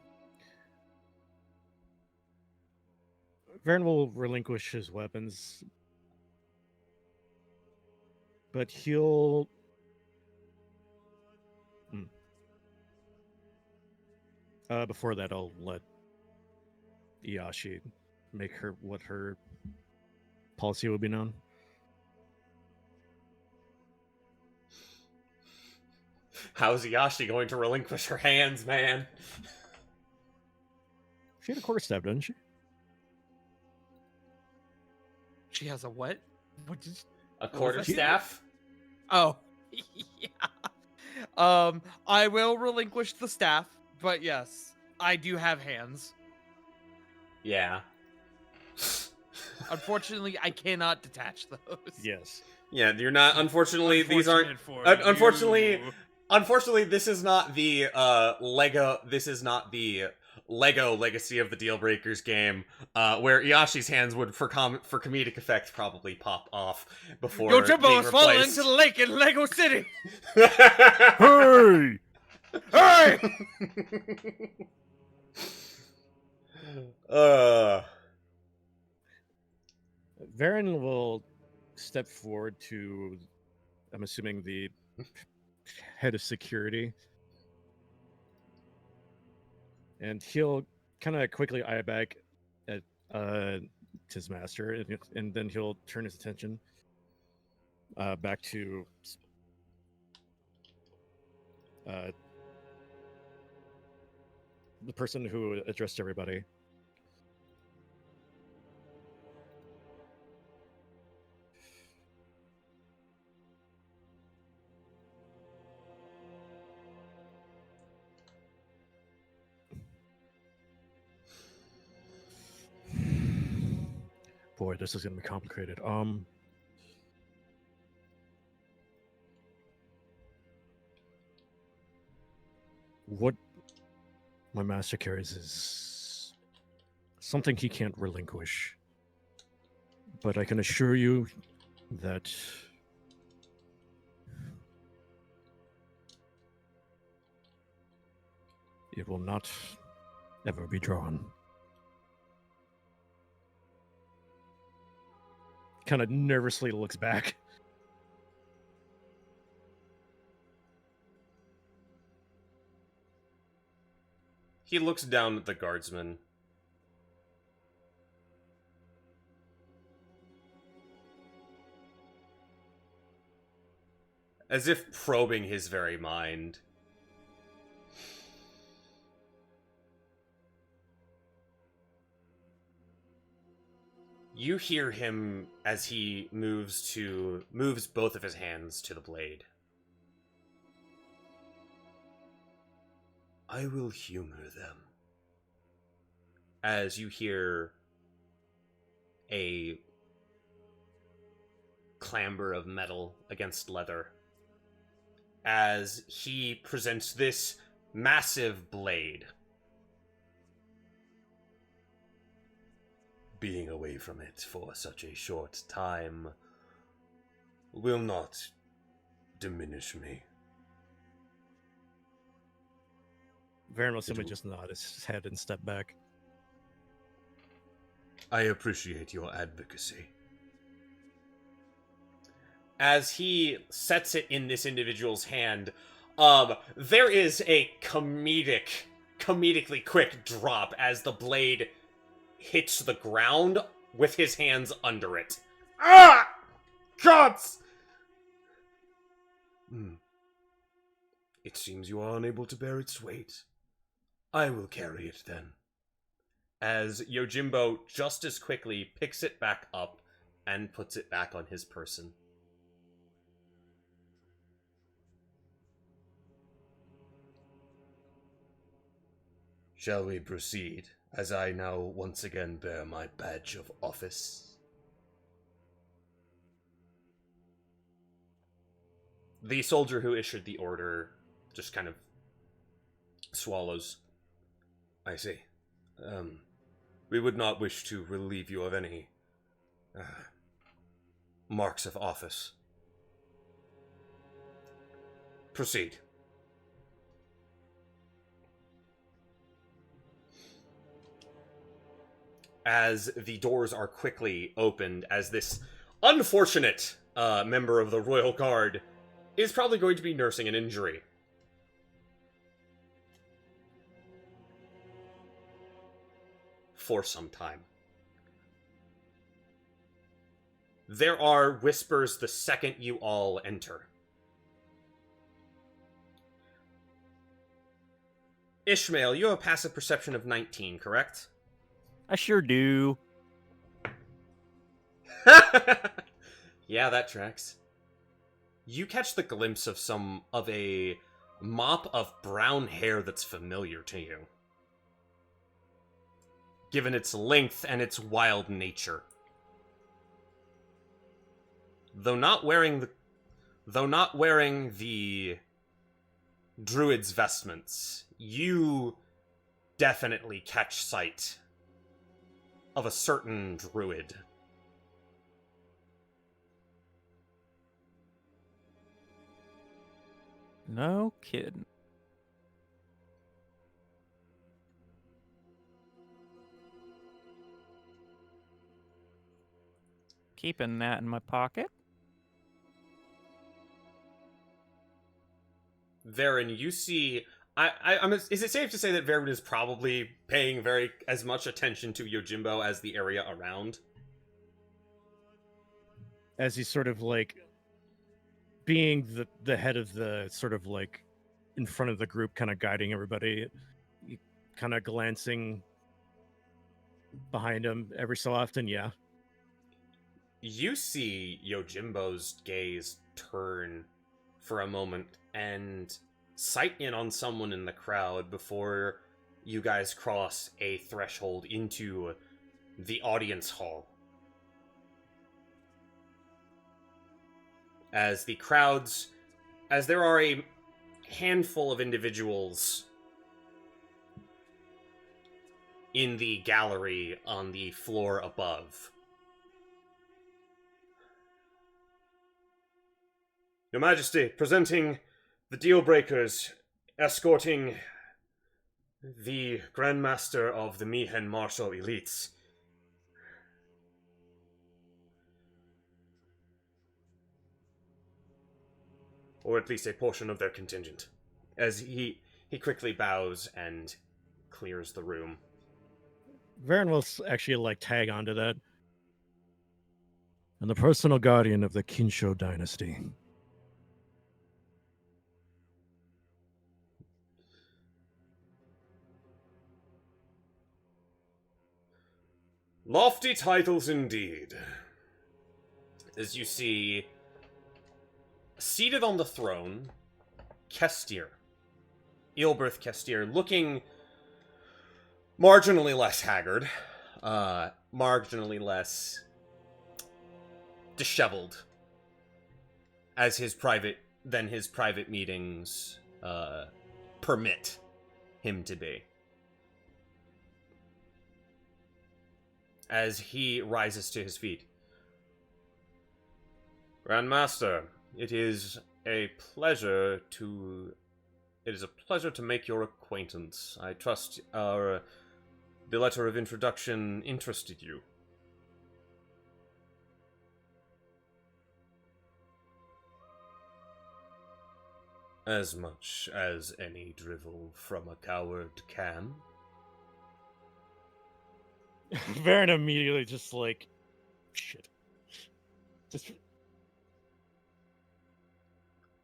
Varen will relinquish his weapons, but he'll... before that, I'll let Iashi make what her policy would be known. How's Iashi going to relinquish her hands, man? She had a quarterstaff, doesn't she? She has a what? What did? A quarterstaff? Oh, yeah. I will relinquish the staff, but yes, I do have hands. Yeah. Unfortunately, I cannot detach those. Yes. Yeah, you're not. Unfortunately, these aren't. Unfortunate for Unfortunately, you. unfortunately, this is not the Lego. This is not the Lego Legacy of the Dealbreakers game, where Iashi's hands would, for comedic effect, probably pop off before Yojimbo being has fallen replaced. into the lake in Lego City. Hey! Hey! Varen will step forward to, I'm assuming, the head of security. And he'll kind of quickly eye back at his master, and then he'll turn his attention back to the person who addressed everybody. Boy, this is gonna be complicated. What my master carries is something he can't relinquish. But I can assure you that it will not ever be drawn. Kind of nervously looks back. He looks down at the guardsman. As if probing his very mind. You hear him as he moves both of his hands to the blade. I will humor them. As you hear a clamber of metal against leather, as he presents this massive blade. Being away from it for such a short time will not diminish me. Varen will simply just nod his head and step back. I appreciate your advocacy. As he sets it in this individual's hand, there is a comedically quick drop as the blade hits the ground with his hands under it. Ah! Cuts! It seems you are unable to bear its weight. I will carry it then. As Yojimbo just as quickly picks it back up and puts it back on his person. Shall we proceed, as I now once again bear my badge of office? The soldier who issued the order just kind of swallows. I see. We would not wish to relieve you of any marks of office. Proceed. As the doors are quickly opened, as this unfortunate member of the Royal Guard is probably going to be nursing an injury. For some time. There are whispers the second you all enter. Ishmael, you have a passive perception of 19, correct? I sure do. Yeah, that tracks. You catch the glimpse of a mop of brown hair that's familiar to you, given its length and its wild nature. Though not wearing the druid's vestments, you definitely catch sight of a certain druid. No kidding. Keeping that in my pocket. Varen, you see... is it safe to say that Varen is probably paying as much attention to Yojimbo as the area around? As he's sort of like being the head of the sort of like in front of the group, kind of guiding everybody, kind of glancing behind him every so often, yeah. You see Yojimbo's gaze turn for a moment and sight in on someone in the crowd before you guys cross a threshold into the audience hall. As there are a handful of individuals in the gallery on the floor above. Your Majesty, presenting the Dealbreakers, escorting the Grandmaster of the Mihen Martial Elites. Or at least a portion of their contingent. As he quickly bows and clears the room. Varen will actually like tag onto that. And the personal guardian of the Kinsho dynasty. Lofty titles indeed. As you see, seated on the throne, Kestir. Ilberth Kestir, looking marginally less haggard, marginally less disheveled as his private meetings permit him to be. As he rises to his feet. Grandmaster, it is a pleasure to It is a pleasure to make your acquaintance. I trust the letter of introduction interested you. As much as any drivel from a coward can. Varen immediately just like, shit. Just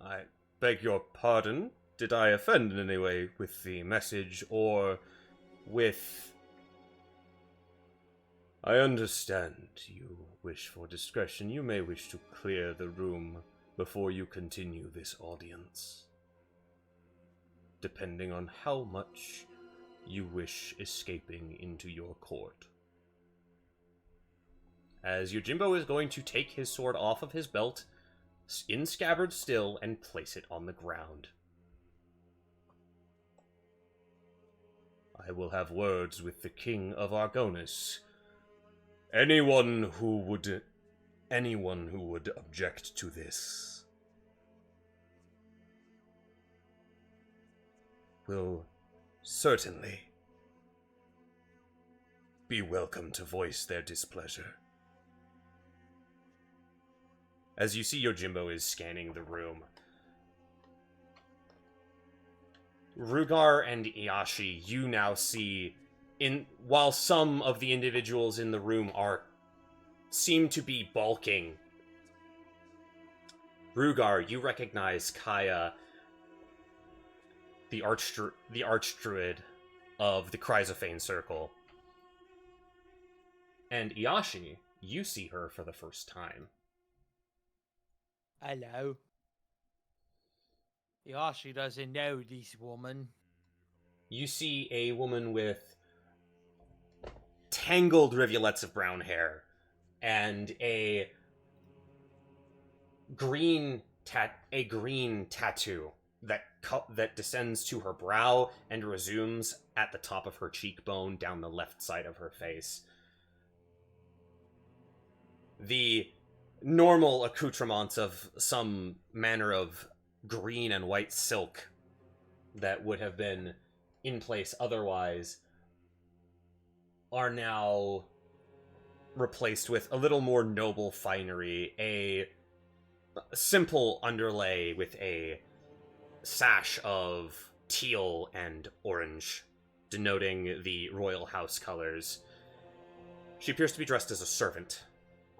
I beg your pardon. Did I offend in any way with the message, or with... I understand you wish for discretion. You may wish to clear the room before you continue this audience, depending on how much you wish escaping into your court. As Yojimbo is going to take his sword off of his belt, in scabbard still, and place it on the ground. I will have words with the King of Argonis. Anyone who would object to this will certainly be welcome to voice their displeasure. As you see, Yojimbo is scanning the room. Rugar and Iashi, you now see, while some of the individuals in the room seem to be bulking, Rugar, you recognize Kaya, the archdruid of the Chrysophane Circle. And Iashi, you see her for the first time. Hello. Yashi doesn't know this woman. You see a woman with tangled rivulets of brown hair and a green tattoo that descends to her brow and resumes at the top of her cheekbone down the left side of her face. The normal accoutrements of some manner of green and white silk that would have been in place otherwise are now replaced with a little more noble finery, a simple underlay with a sash of teal and orange, denoting the royal house colors. She appears to be dressed as a servant,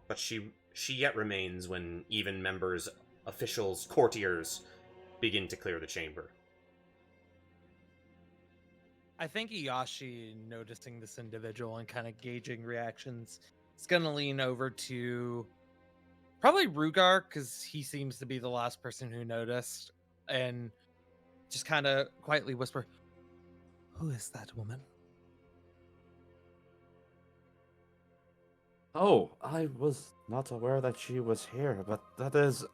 but she yet remains when even members, officials, courtiers begin to clear the chamber. I think Iyashi, noticing this individual and kind of gauging reactions, is going to lean over to probably Rugar, because he seems to be the last person who noticed, and just kind of quietly whisper, "Who is that woman?" Oh, I was not aware that she was here, but that is,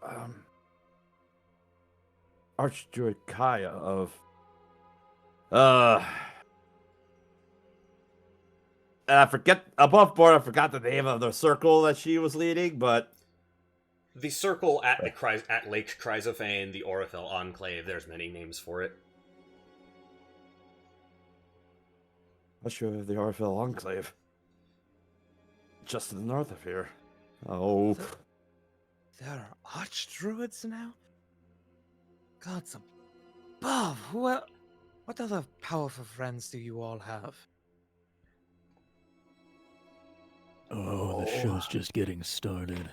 Archdruid Kaya of, I forgot the name of the circle that she was leading, but... The circle at Lake Chrysophane, the Orifel Enclave, there's many names for it. Not sure of the Orifel Enclave. Just to the north of here. Oh. There are archdruids now? Gods above! What other powerful friends do you all have? Oh, the show's just getting started.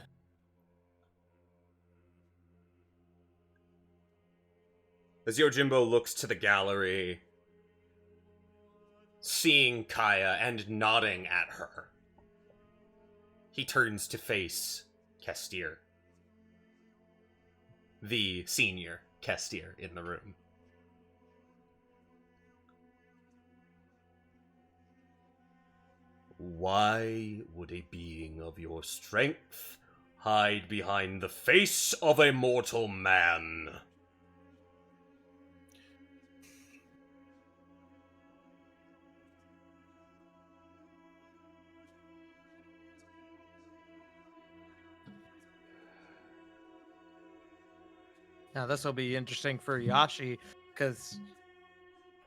As Yojimbo looks to the gallery, seeing Kaya and nodding at her, he turns to face Kestir, the senior Kestir in the room. Why would a being of your strength hide behind the face of a mortal man? Now this will be interesting for Yashi. Because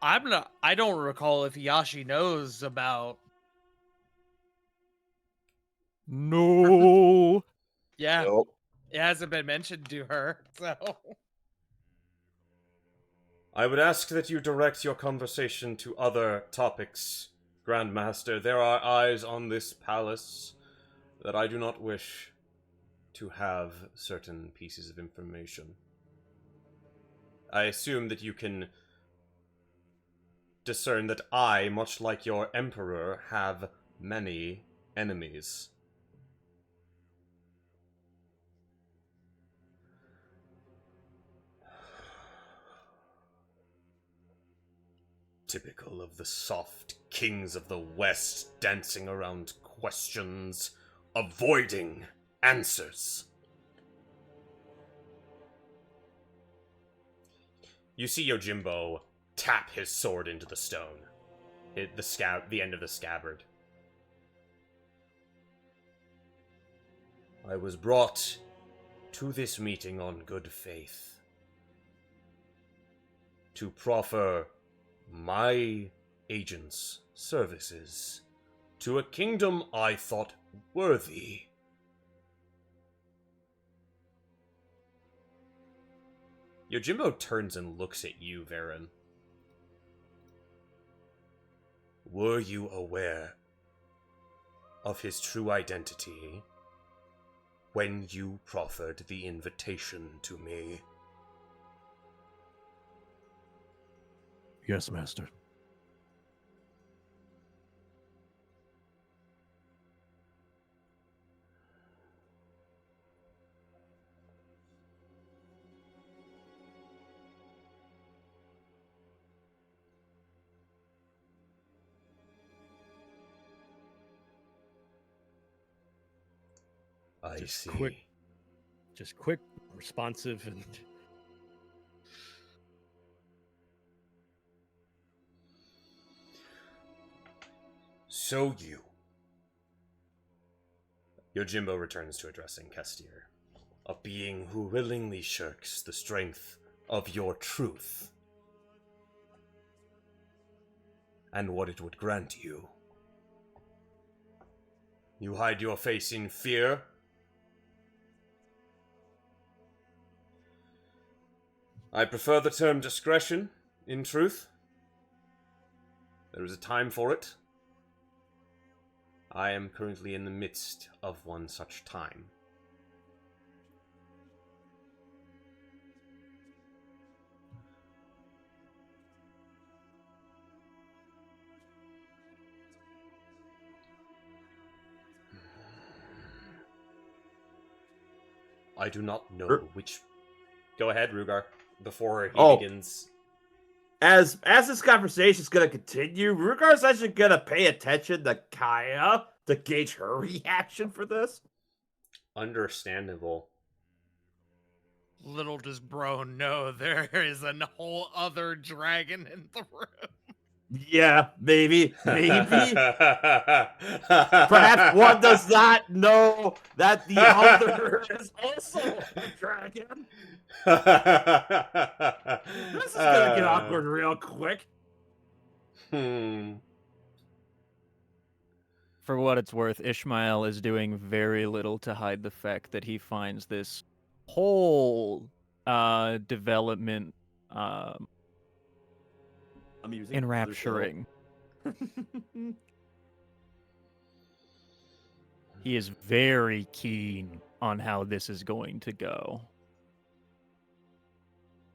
I don't recall if Yashi knows about. No. Yeah, Nope. it hasn't been mentioned to her. So I would ask that you direct your conversation to other topics, Grandmaster. There are eyes on this palace that I do not wish to have certain pieces of information. I assume that you can discern that I, much like your Emperor, have many enemies. Typical of the soft kings of the West, dancing around questions, avoiding answers. You see Yojimbo tap his sword into the stone, hit the end of the scabbard. I was brought to this meeting on good faith to proffer my agent's services to a kingdom I thought worthy. Yojimbo turns and looks at you, Varen. Were you aware of his true identity when you proffered the invitation to me? Yes, Master. I Just see. quick, responsive, and So you. Yojimbo returns to addressing Kestir. A being who willingly shirks the strength of your truth and what it would grant you. You hide your face in fear. I prefer the term discretion, in truth. There is a time for it. I am currently in the midst of one such time. I do not know which... Go ahead, Rugar, before he begins. As this conversation is gonna continue, Rugar's actually gonna pay attention to Kaya to gauge her reaction for this. Understandable. little does Bro know there is a whole other dragon in the room. Yeah, maybe. Perhaps one does not know that the other is also a dragon. This is gonna get awkward real quick. For what it's worth, Ishmael is doing very little to hide the fact that he finds this whole development Amusing. enrapturing. He is very keen on how this is going to go.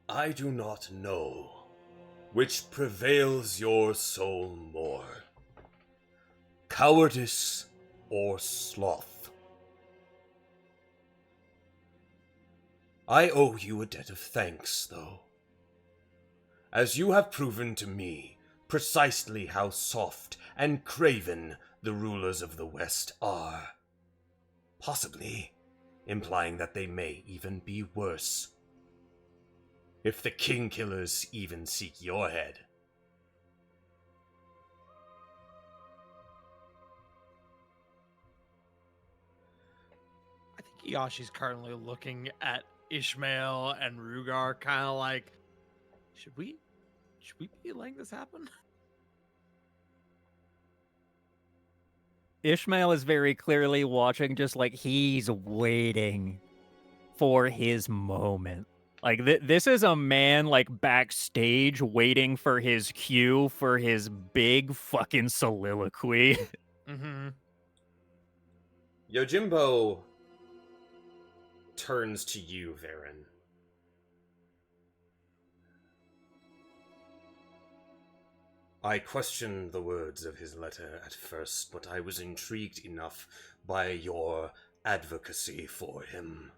I do not know which prevails your soul more, cowardice or sloth. I owe you a debt of thanks, though, as you have proven to me precisely how soft and craven the rulers of the West are, possibly implying that they may even be worse. If the king killers even seek your head. I think Yashi's currently looking at Ishmael and Rugar kind of like, should we Should we be letting this happen? Ishmael is very clearly watching, just like he's waiting for his moment. Like this is a man like backstage waiting for his cue for his big fucking soliloquy. Mm-hmm. Yojimbo turns to you, Varen. I questioned the words of his letter at first, but I was intrigued enough by your advocacy for him.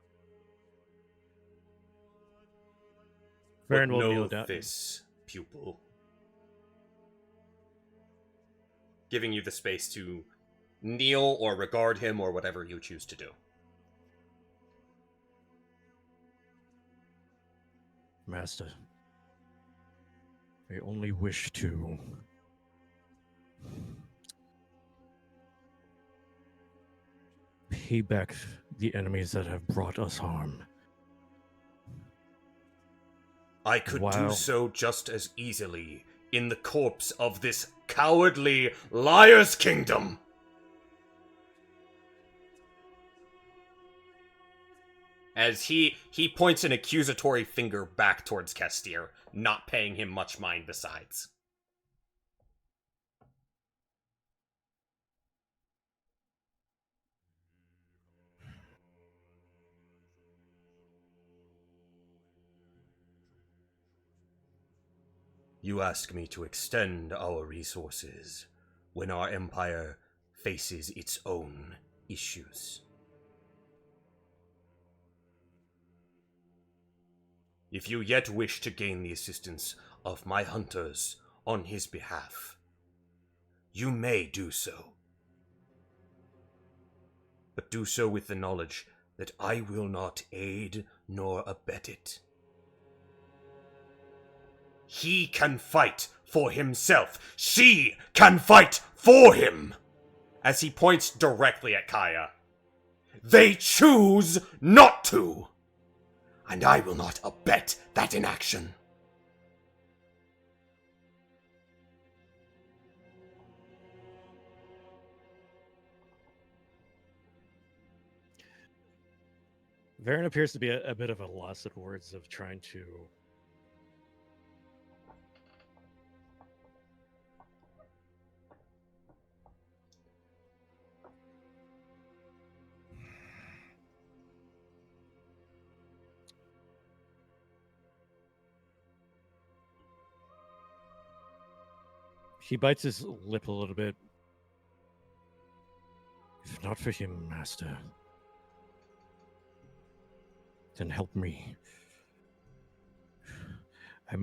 Varen But will know kneel down. this, pupil. Giving you the space to kneel or regard him or whatever you choose to do. Master, I only wish to pay back the enemies that have brought us harm. I could do Wow. so just as easily in the corpse of this cowardly liar's kingdom. As he points an accusatory finger back towards Castir, not paying him much mind besides. You ask me to extend our resources when our empire faces its own issues. If you yet wish to gain the assistance of my hunters on his behalf, you may do so. But do so with the knowledge that I will not aid nor abet it. He can fight for himself. She can fight for him. As he points directly at Kaya. They choose not to. And I will not abet that inaction. Varen appears to be a bit of a loss at words of trying to He bites his lip a little bit. If not for him, Master, then help me. I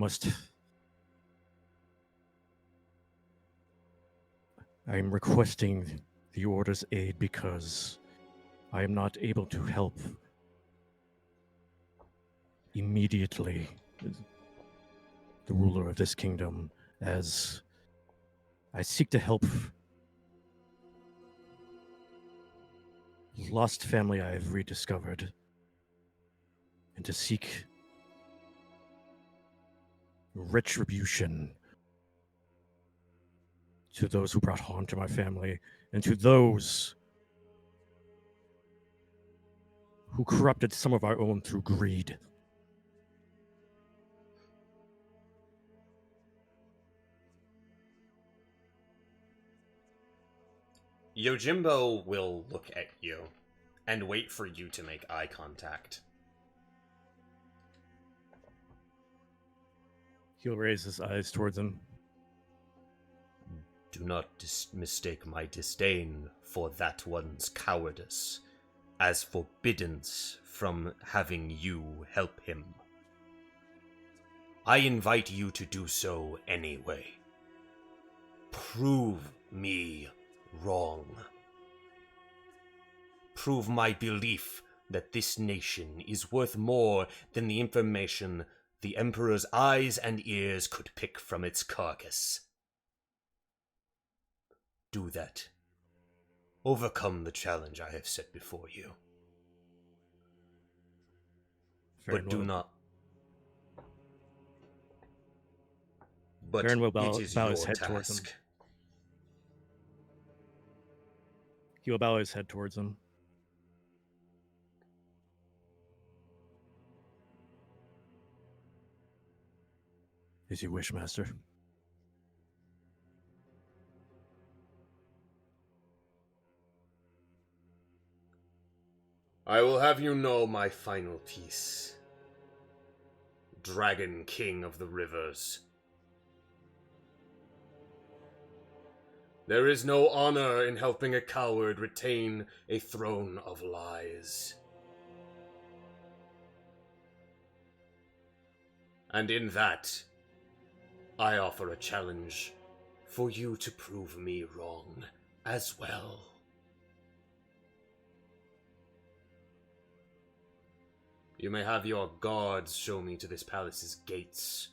am requesting the Order's aid because I am not able to help immediately the ruler of this kingdom, as I seek to help lost family I have rediscovered, and to seek retribution to those who brought harm to my family, and to those who corrupted some of our own through greed. Yojimbo will look at you and wait for you to make eye contact. He'll raise his eyes towards him. Do not mistake my disdain for that one's cowardice as forbiddance from having you help him. I invite you to do so anyway. Prove me wrong. Prove my belief that this nation is worth more than the information the Emperor's eyes and ears could pick from its carcass. Do that. Overcome the challenge I have set before you. Fair But do enough. not... but Baron will it bow is his your head towards him. task. He will bow his head towards him. As you wish, Master. I will have you know my final piece. Dragon King of the Rivers. There is no honor in helping a coward retain a throne of lies. And in that, I offer a challenge for you to prove me wrong as well. You may have your guards show me to this palace's gates.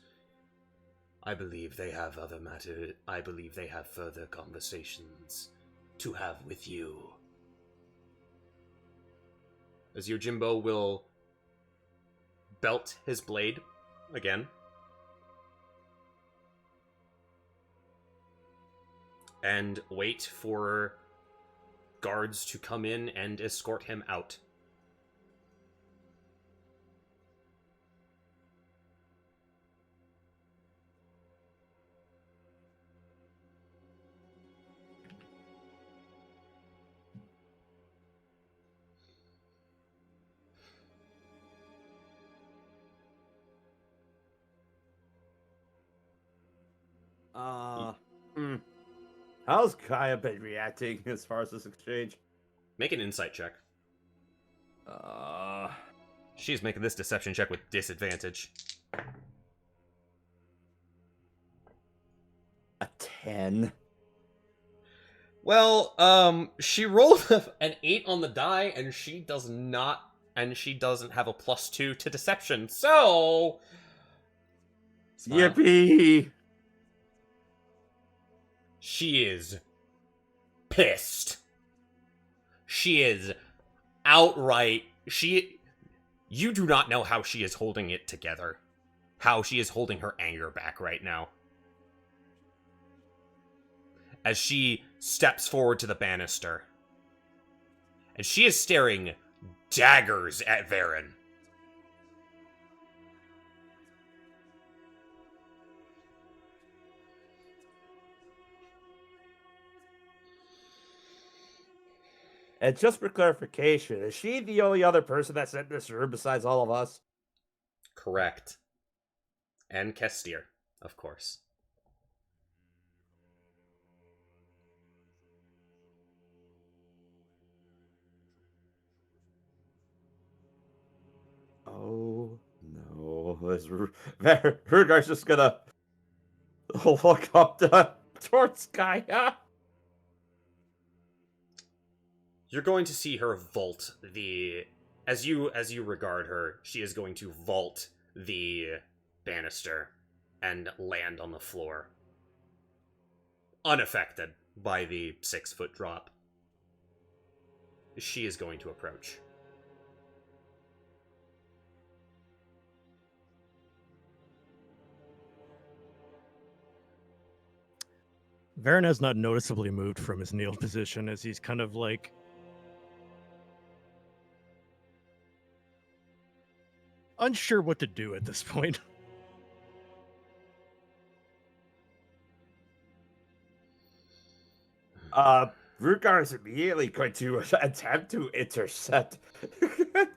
I believe they have further conversations to have with you. As Yojimbo will belt his blade again. And wait for guards to come in and escort him out. How's Kaya been reacting as far as this exchange? Make an insight check. She's making this deception check with disadvantage. A 10. Well, she rolled an 8 on the die, and she doesn't have a +2 to deception, so... Smile. Yippee! She is pissed. She is outright... You do not know how she is holding it together. How she is holding her anger back right now. As she steps forward to the banister. And she is staring daggers at Varen. And just for clarification, is she the only other person that's in this room besides all of us? Correct. And Kestir, of course. Oh, no. Rugar's just gonna look up towards Kaya. You're going to see her vault as you regard her, she is going to vault the banister and land on the floor. Unaffected by the 6-foot drop. She is going to approach. Varen has not noticeably moved from his kneel position as he's kind of like unsure what to do at this point. Rugar is immediately going to attempt to intercept.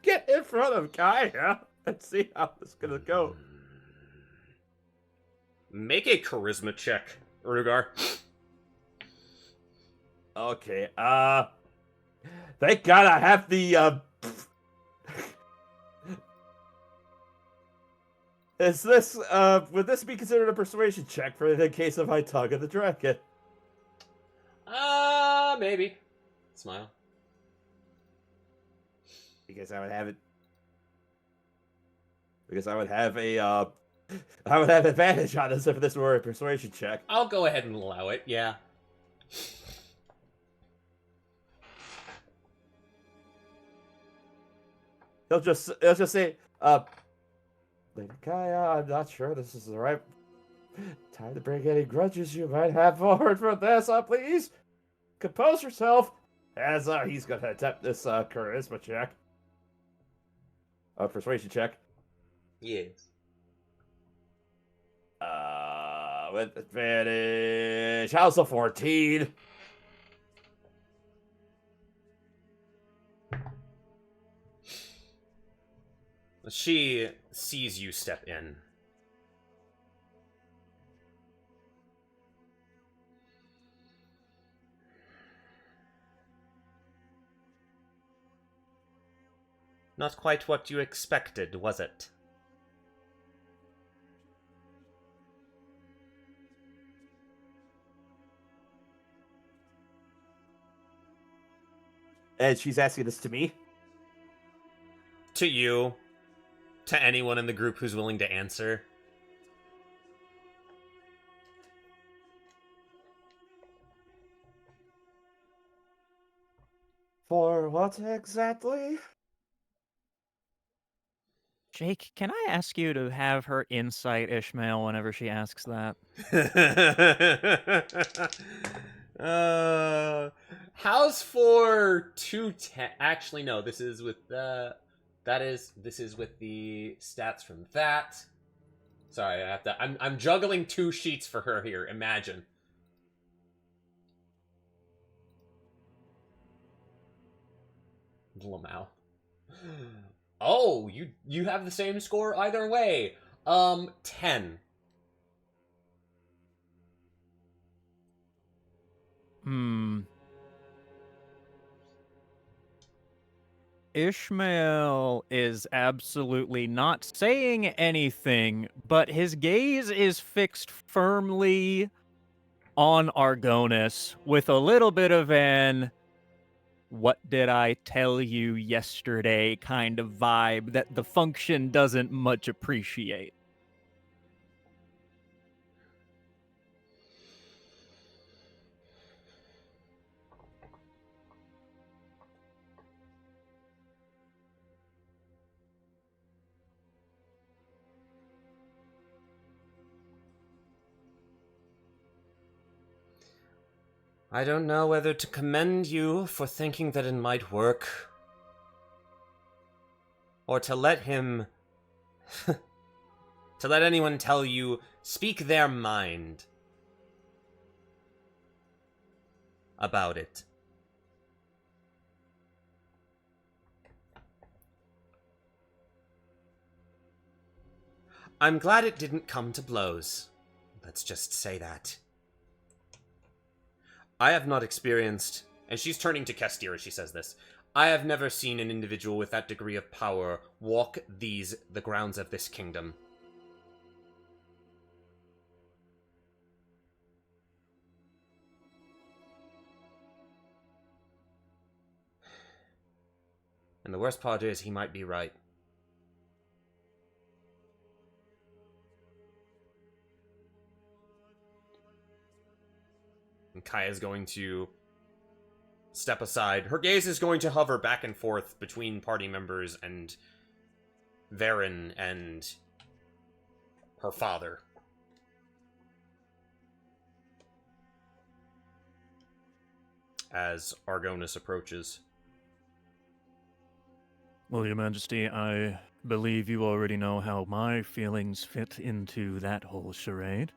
Get in front of Kaya and see how this is gonna go. Make a charisma check, Rugar. Okay, thank God I have the, would this be considered a persuasion check for the case of I tug of the dragon? Maybe. Smile. Because I would have it. Because I would have I would have advantage on this if this were a persuasion check. I'll go ahead and allow it, yeah. He'll just say, Lady Kaya, I'm not sure this is the right Time to bring any grudges you might have forward for this, please. Compose yourself. As he's gonna attempt this charisma check. Persuasion check. Yes. With advantage. How's a 14? She sees you step in. Not quite what you expected, was it? And she's asking this to me? To you. To anyone in the group who's willing to answer. For what exactly? Jake, can I ask you to have her insight Ishmael whenever she asks that? How's for 210? Actually, no. This is with the. This is with the stats from that. Sorry, I have to. I'm juggling 2 sheets for her here. Imagine. Lamau. Oh, you have the same score either way. 10. Ishmael is absolutely not saying anything, but his gaze is fixed firmly on Argonis with a little bit of an "what did I tell you yesterday" kind of vibe that the function doesn't much appreciate. I don't know whether to commend you for thinking that it might work, or to let him... to let anyone tell you, speak their mind about it. I'm glad it didn't come to blows. Let's just say that. I have not experienced, and she's turning to Kestir as she says this, I have never seen an individual with that degree of power walk the grounds of this kingdom. And the worst part is, he might be right. And Kaya's going to step aside. Her gaze is going to hover back and forth between party members and Varen and her father. As Argonis approaches. Well, Your Majesty, I believe you already know how my feelings fit into that whole charade.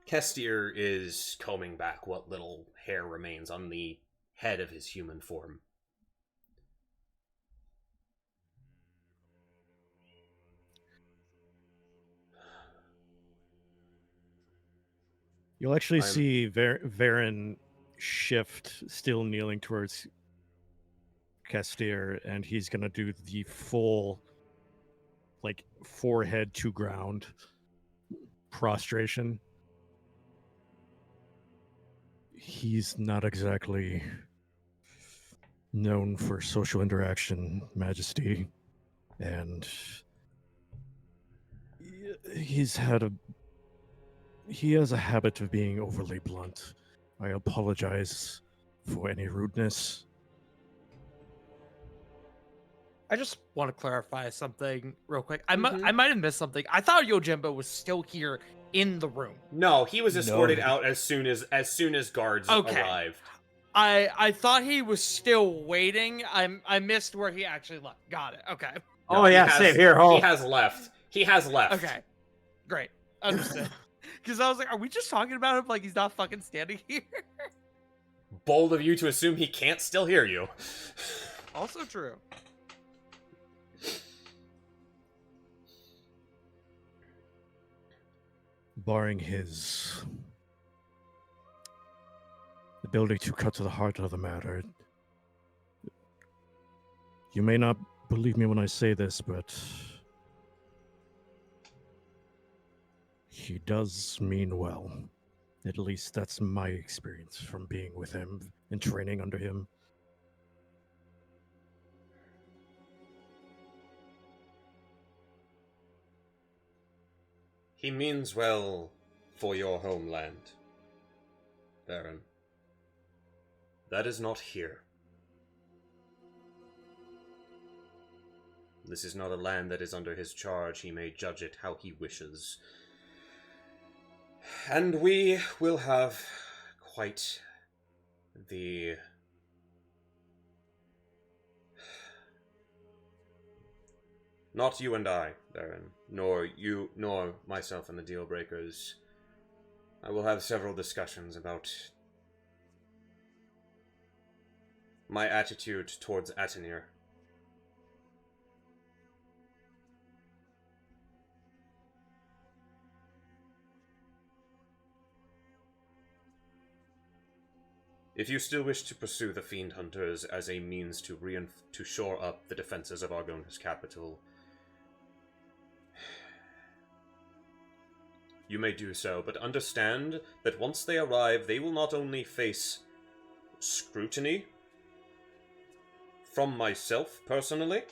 Kestir is combing back what little hair remains on the head of his human form. You'll actually see Varen shift, still kneeling towards Kestir, and he's going to do the full, like, forehead to ground prostration. He's not exactly known for social interaction, Majesty, and He has a habit of being overly blunt. I apologize for any rudeness. I just want to clarify something real quick. I Mhm. might have missed something. I thought Yojimbo was still here in the room. No, he was escorted No. out as soon as guards Okay. arrived. I thought he was still waiting. I missed where he actually left. Got it. Okay. Oh, he yeah, has- same here, Ho. He has left. He has left. Okay. Great. Understood. Because I was like, are we just talking about him like he's not fucking standing here? Bold of you to assume he can't still hear you. Also true. Barring his ability to cut to the heart of the matter, you may not believe me when I say this, but he does mean well. At least that's my experience from being with him and training under him. He means well for your homeland, Baron. That is not here. This is not a land that is under his charge. He may judge it how he wishes. And we will have quite the... Not you and I, Baron, nor you, nor myself and the Dealbreakers. I will have several discussions about my attitude towards Atenir. If you still wish to pursue the Fiend Hunters as a means to shore up the defenses of Argona's capital, you may do so, but understand that once they arrive, they will not only face scrutiny from myself personally,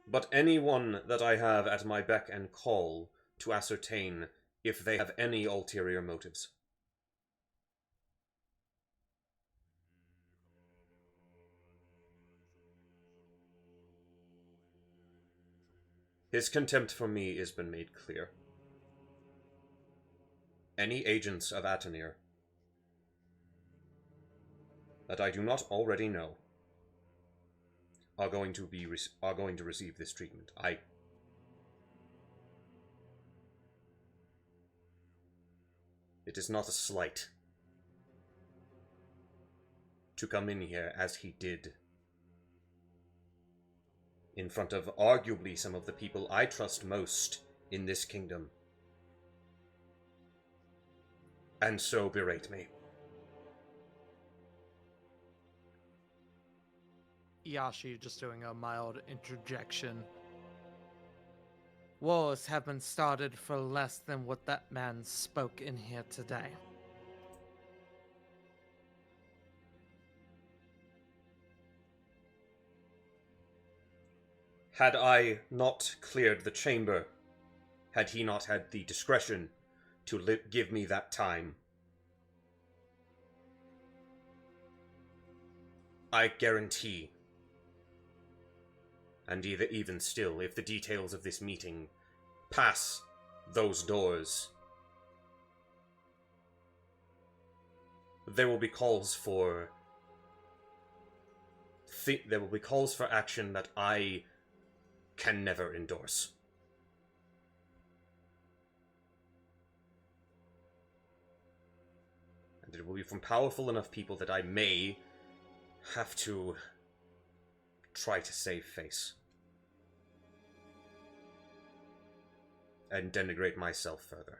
but anyone that I have at my beck and call to ascertain if they have any ulterior motives. His contempt for me has been made clear. Any agents of Atenir that I do not already know are going to receive this treatment. It is not a slight to come in here as he did in front of arguably some of the people I trust most in this kingdom, and so berate me. Yashi just doing a mild interjection. Wars have been started for less than what that man spoke in here today. Had I not cleared the chamber, had he not had the discretion to give me that time, I guarantee, and even still, if the details of this meeting pass those doors, there will be calls for action that I can never endorse. And it will be from powerful enough people that I may have to try to save face. And denigrate myself further.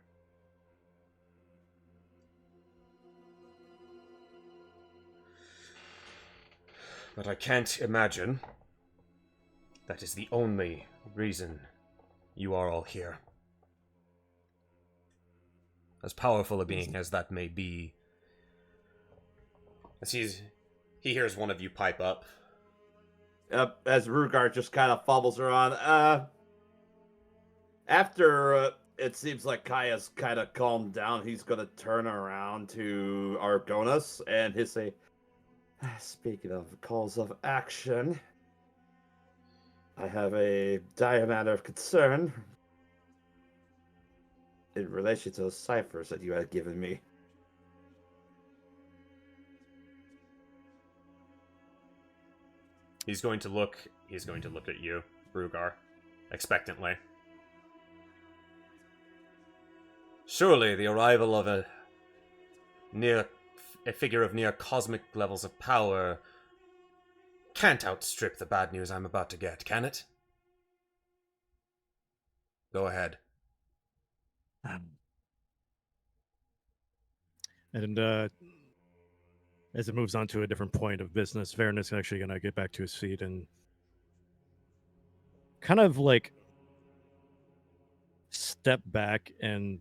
But I can't imagine that is the only reason you are all here. As powerful a being as that may be, as he hears one of you pipe up. As Rugar just kind of fumbles around. After it seems like Kaya's kind of calmed down, he's gonna turn around to Argonas and he'll say, "Speaking of calls of action, I have a dire matter of concern in relation to those ciphers that you had given me." He's going to look at you, Brugar, expectantly. Surely the arrival of a figure of near cosmic levels of power can't outstrip the bad news I'm about to get, can it? Go ahead. And as it moves on to a different point of business, Varen is actually going to get back to his feet and kind of like step back and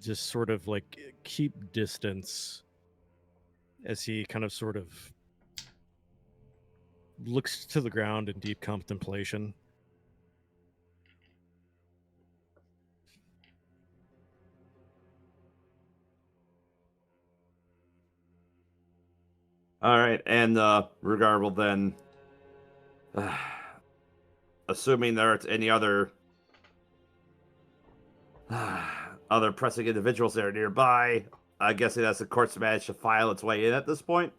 just sort of like keep distance as he kind of sort of looks to the ground in deep contemplation. All right, and Rugar will then, assuming there aren't any other other pressing individuals that are nearby, I guess that's the court's managed to file its way in at this point.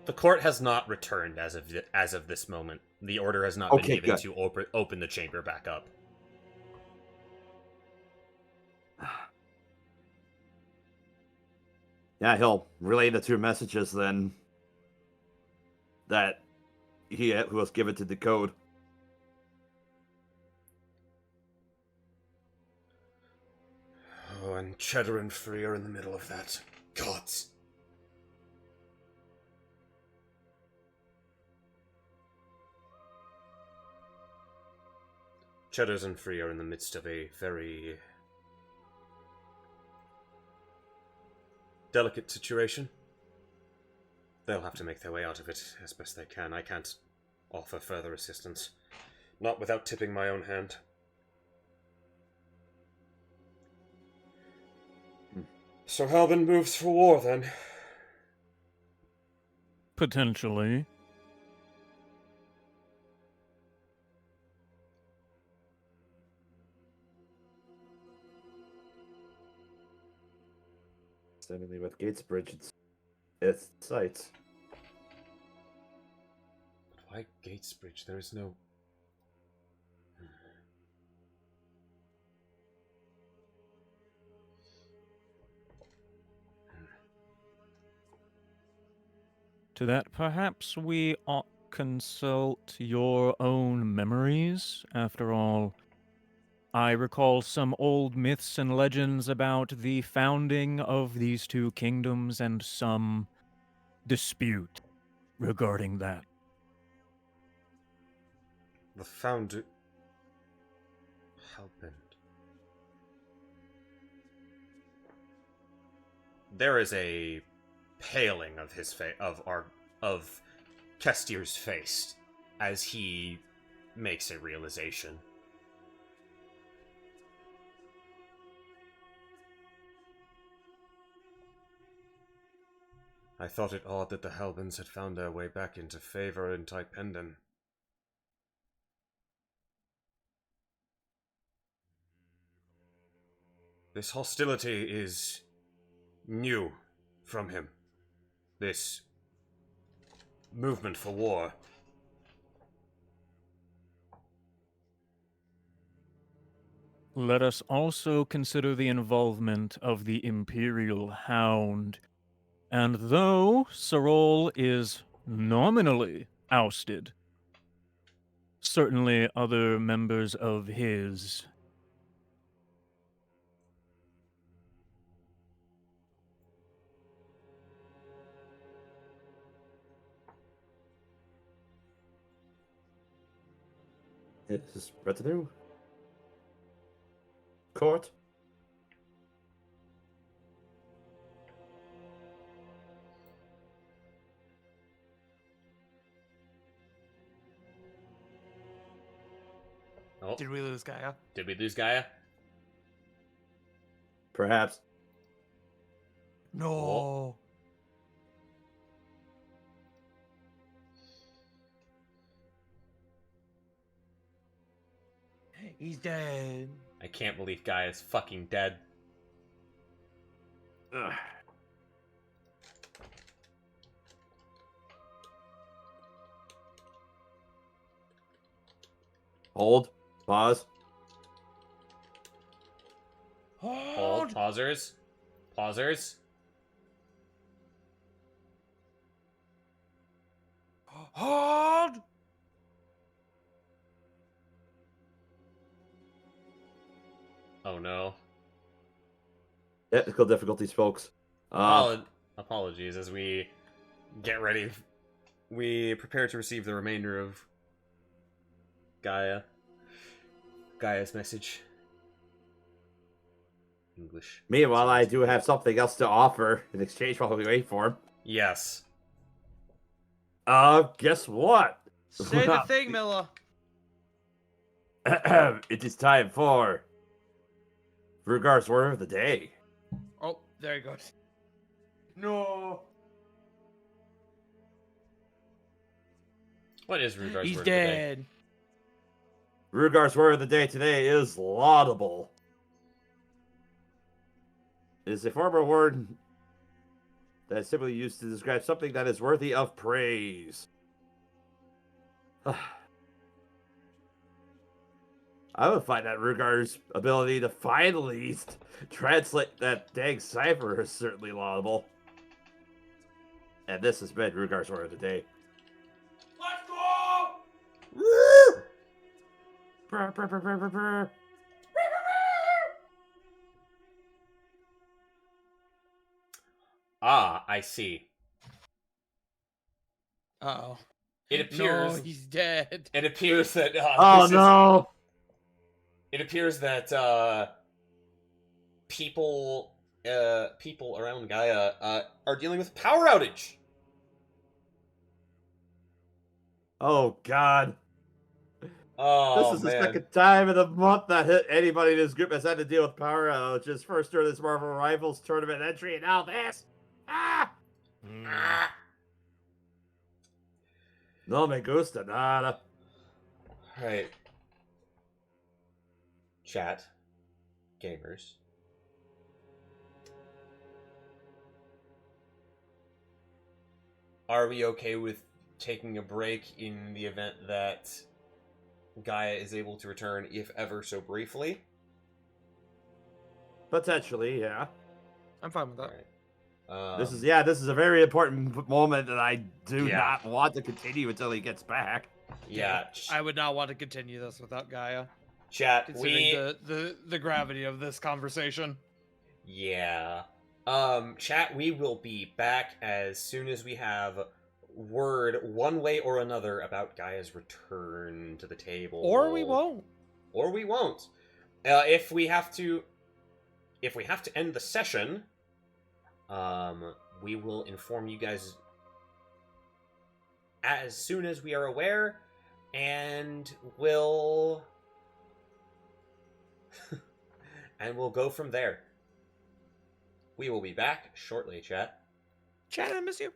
The court has not returned as of this moment. The order has not been given Good. to open the chamber back up. Yeah, he'll relay the two messages then that he was given to decode. Oh, and Cheddar and Free are in the middle of that. Gods. Cheddars and Free are in the midst of a very delicate situation. They'll have to make their way out of it as best they can. I can't offer further assistance. Not without tipping my own hand. So Halbin moves for war, then? Potentially. Seemingly with Gatesbridge, it's sights. But why Gatesbridge? There is no... To that, perhaps we ought consult your own memories. After all, I recall some old myths and legends about the founding of these two kingdoms and some dispute regarding that. The founder... Halbin. There is a paling of his face, of Kestir's face, as he makes a realization. I thought it odd that the Halbins had found their way back into favor in Taipenden. This hostility is new from him. This movement for war. Let us also consider the involvement of the Imperial Hound. And though Sorol is nominally ousted, certainly other members of his His retinue? Court? Oh, Did we lose Gaia? Did we lose Gaia? Perhaps. No. He's dead. I can't believe Gaia's fucking dead. Ugh. Hold. Pause. Hold. Pausers. Pausers. Hold. Oh no. Technical difficulties, folks. Apologies as we get ready. We prepare to receive the remainder of Gaia's message. English. Meanwhile, I do have something else to offer in exchange while we wait for him. Yes. Guess what? Say the thing, Milla. It is time for Rugar's word of the day. Oh, there he goes. No. What is Rugar's He's word of the day? dead. Rugar's word of the day today is laudable. It is a formal word that is typically used to describe something that is worthy of praise. I would find that Rugar's ability to finally translate that dang cipher is certainly laudable. And this has been Rugar's word of the day. Let's go! Brr, brr, brr, brr, brr, brr. Ah, I see. Uh-oh. It appears. No, he's dead. It appears that. Oh this is- no! It appears that people around Gaia are dealing with a power outage. Oh god. Oh, This is the man. second time in the month that anybody in this group has had to deal with power outages. First during this Marvel Rivals tournament entry, and now this. Ah! Ah. No me gusta nada. Right. Chat. Gamers. Are we okay with taking a break in the event that Gaia is able to return, if ever so briefly? Potentially, yeah. I'm fine with that. Right. This is a very important moment that I do Yeah. not want to continue until he gets back. Yeah. I would not want to continue this without Gaia, Chat, considering the gravity of this conversation. Yeah. Chat, we will be back as soon as we have word one way or another about Gaia's return to the table. Or we won't. Or we won't. If we have to end the session, we will inform you guys as soon as we are aware, and we'll go from there. We will be back shortly, chat. Chat, I miss you.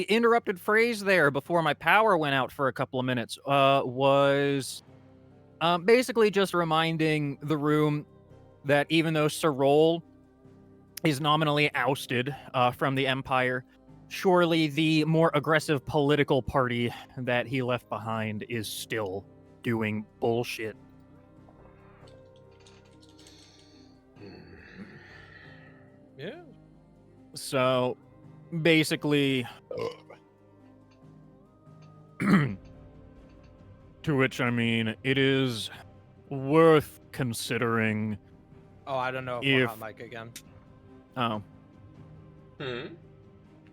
interrupted phrase there before my power went out for a couple of minutes was basically just reminding the room that even though Sirol is nominally ousted from the Empire, surely the more aggressive political party that he left behind is still doing bullshit. Yeah. So, basically, to which I mean, it is worth considering. Oh, I don't know if we're If- hot mic again. Oh,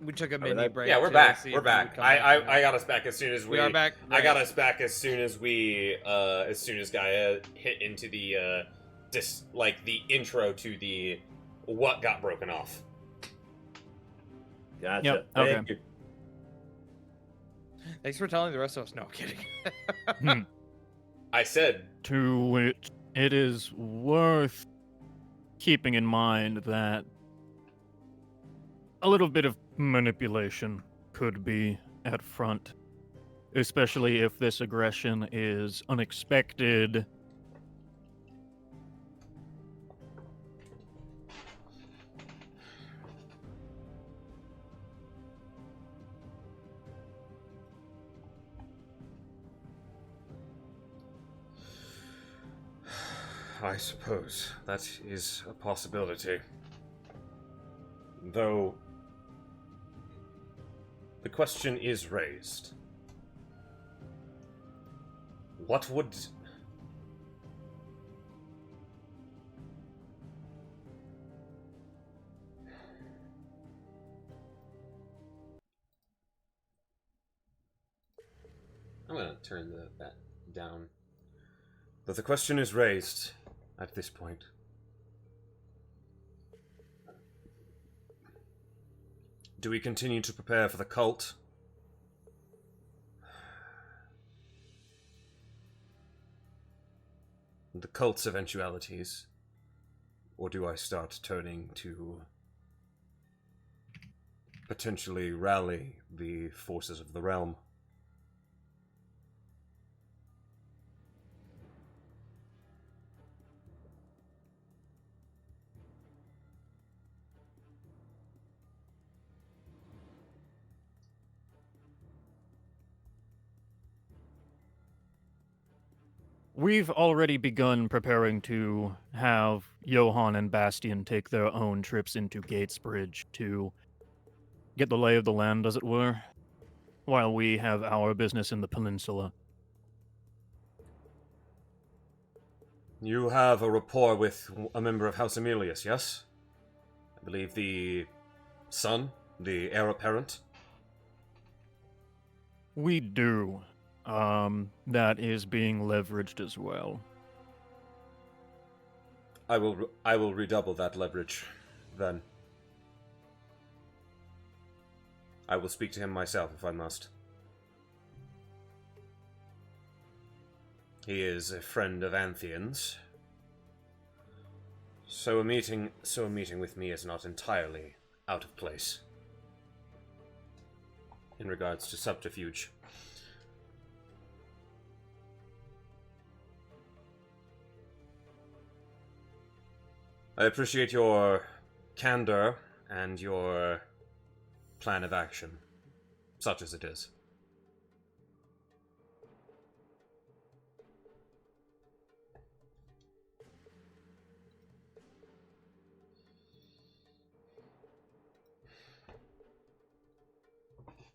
We took a I mean, mini I- break. Yeah, we're to back. see We're if we would back. come back or not. I got us back as soon as We are back. I got Right. us back as soon as Gaia hit into the the intro to the what got broken off. Gotcha. Yep, Thank okay. you. Thanks for telling the rest of us. No, I'm kidding. I said to which it is worth keeping in mind that a little bit of manipulation could be at front, especially if this aggression is unexpected. I suppose that is a possibility. Though the question is raised. What would I'm gonna turn that down. But the question is raised at this point. Do we continue to prepare for the cult? The cult's eventualities? Or do I start turning to potentially rally the forces of the realm? We've already begun preparing to have Johann and Bastian take their own trips into Gatesbridge to get the lay of the land, as it were, while we have our business in the peninsula. You have a rapport with a member of House Emilius, yes? I believe the son, the heir apparent. We do. That is being leveraged as well. I will redouble that leverage, then. I will speak to him myself if I must. He is a friend of Antheon's, so a meeting with me is not entirely out of place in regards to subterfuge. I appreciate your candor and your plan of action, such as it is.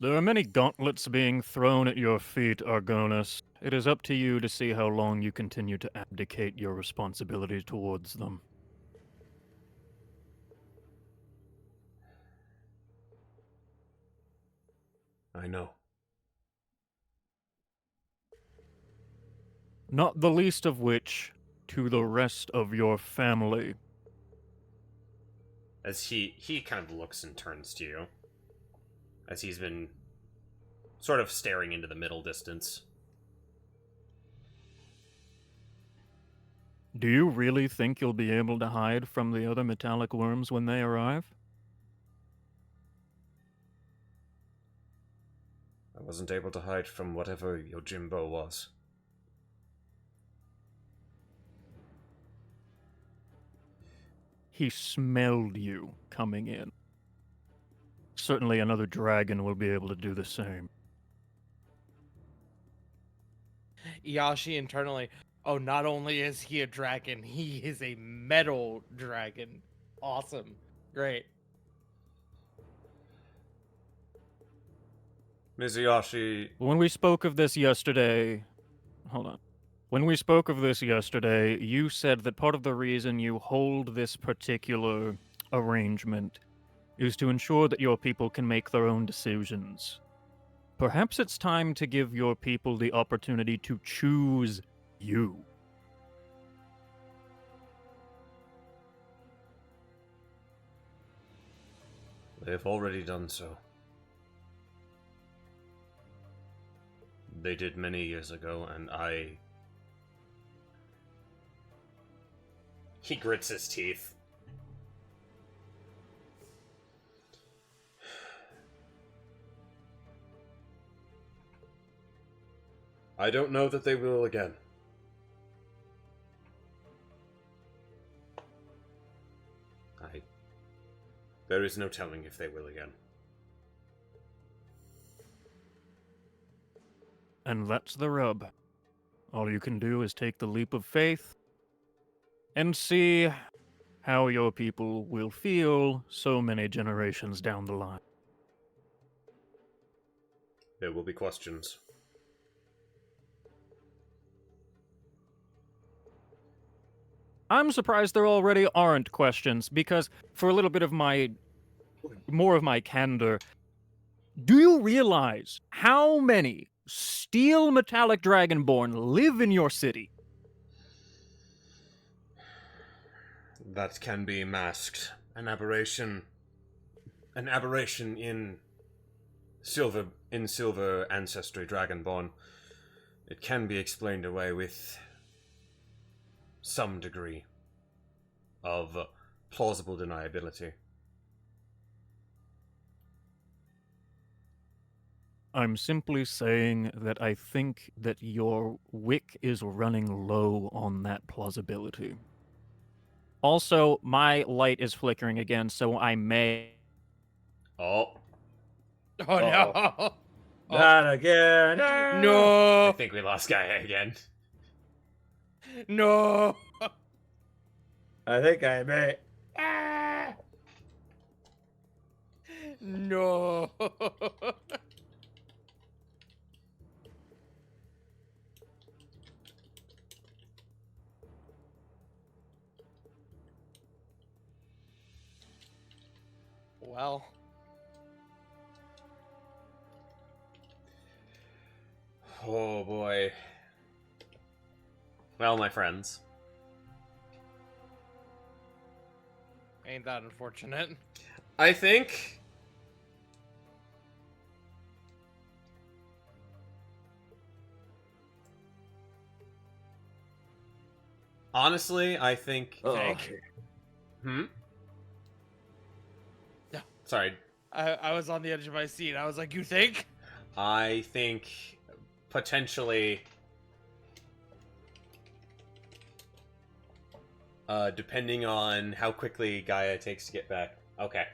There are many gauntlets being thrown at your feet, Argonus. It is up to you to see how long you continue to abdicate your responsibility towards them. I know. Not the least of which to the rest of your family. As he kind of looks and turns to you, as he's been sort of staring into the middle distance. Do you really think you'll be able to hide from the other metallic worms when they arrive? I wasn't able to hide from whatever Yojimbo was. He smelled you coming in. Certainly another dragon will be able to do the same. Yashi internally, oh, not only is he a dragon, he is a metal dragon. Awesome. Great. Mizuyashi, When we spoke of this yesterday, hold on. When we spoke of this yesterday, you said that part of the reason you hold this particular arrangement is to ensure that your people can make their own decisions. Perhaps it's time to give your people the opportunity to choose you. they've already done so. They did many years ago, and He grits his teeth. I don't know that they will again. There is no telling if they will again. And that's the rub. All you can do is take the leap of faith and see how your people will feel so many generations down the line. There will be questions. I'm surprised there already aren't questions, because for a little bit of more of my candor, do you realize how many steel metallic dragonborn live in your city? That can be masked. An aberration in silver ancestry dragonborn. It can be explained away with some degree of plausible deniability. I'm simply saying that I think that your wick is running low on that plausibility. Also, my light is flickering again, so I may... Oh, Oh no. Not again. I No. think we lost Gaia again. No. I think I may. No. Well. Oh boy. Well, my friends. Ain't that unfortunate? I think... Honestly, I think... Oh. Hmm? No. Sorry. I was on the edge of my seat. I was like, you think? I think potentially... depending on how quickly Gaia takes to get back. Okay.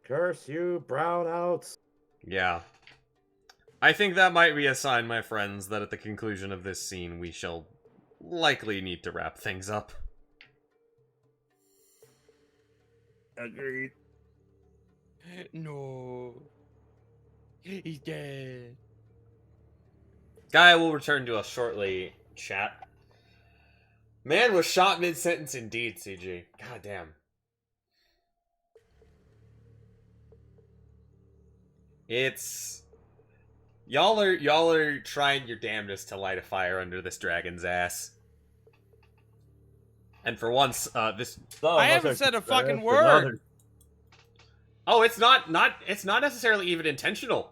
Curse you, brownouts. Yeah. I think that might be a sign, my friends, that at the conclusion of this scene we shall likely need to wrap things up. Agreed. No. He's dead. Gaia will return to us shortly, chat. Man was shot mid-sentence indeed, CG. God damn. It's... Y'all are trying your damnedest to light a fire under this dragon's ass. And for once, this... I haven't said a fucking word. Oh, it's not necessarily even intentional.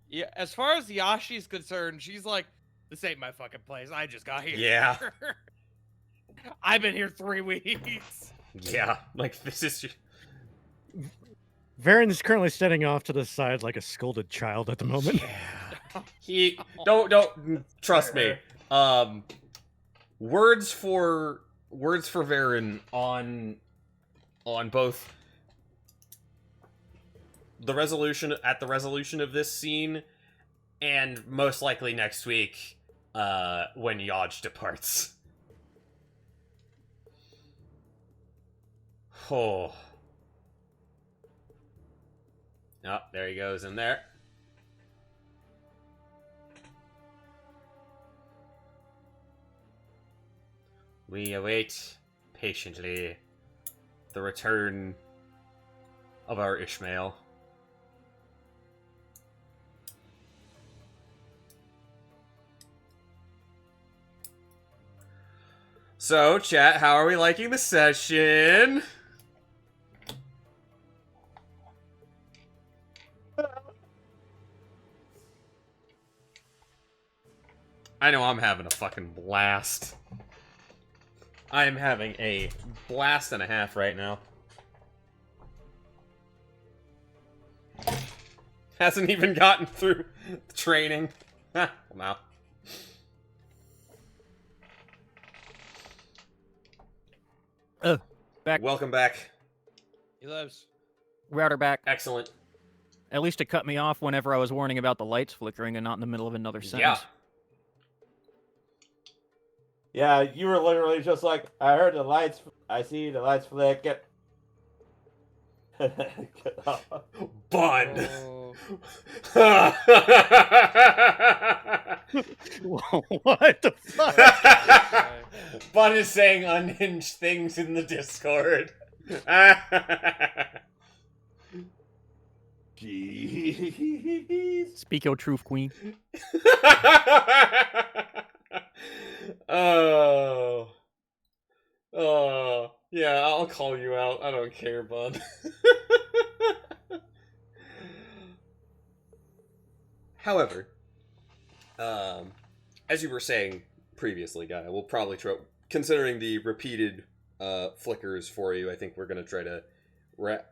Yeah, as far as Yashi's concerned, she's like, This ain't my fucking place. I just got here. Yeah. I've been here 3 weeks. Yeah, like this is. Varen is currently standing off to the side like a scolded child at the moment. Yeah. He don't trust me. Words for Varen on both the resolution of this scene and most likely next week when Yaj departs. Oh. Oh, there he goes in there. We await patiently the return of our Ishmael. So, chat, how are we liking the session? I know I'm having a fucking blast. I am having a blast and a half right now. Hasn't even gotten through the training. Wow. Back. Welcome back. He lives. Router back. Excellent. At least it cut me off whenever I was warning about the lights flickering and not in the middle of another sentence. Yeah. Yeah, you were literally just like, I heard the lights, I see the lights flicker. Bun. Oh. What the fuck? Bun is saying unhinged things in the Discord. Jeez. Speak your truth, queen. Oh. Oh. Yeah, I'll call you out. I don't care, bud. However, as you were saying previously, Guy, we'll probably try, considering the repeated flickers for you, I think we're going to try to wrap,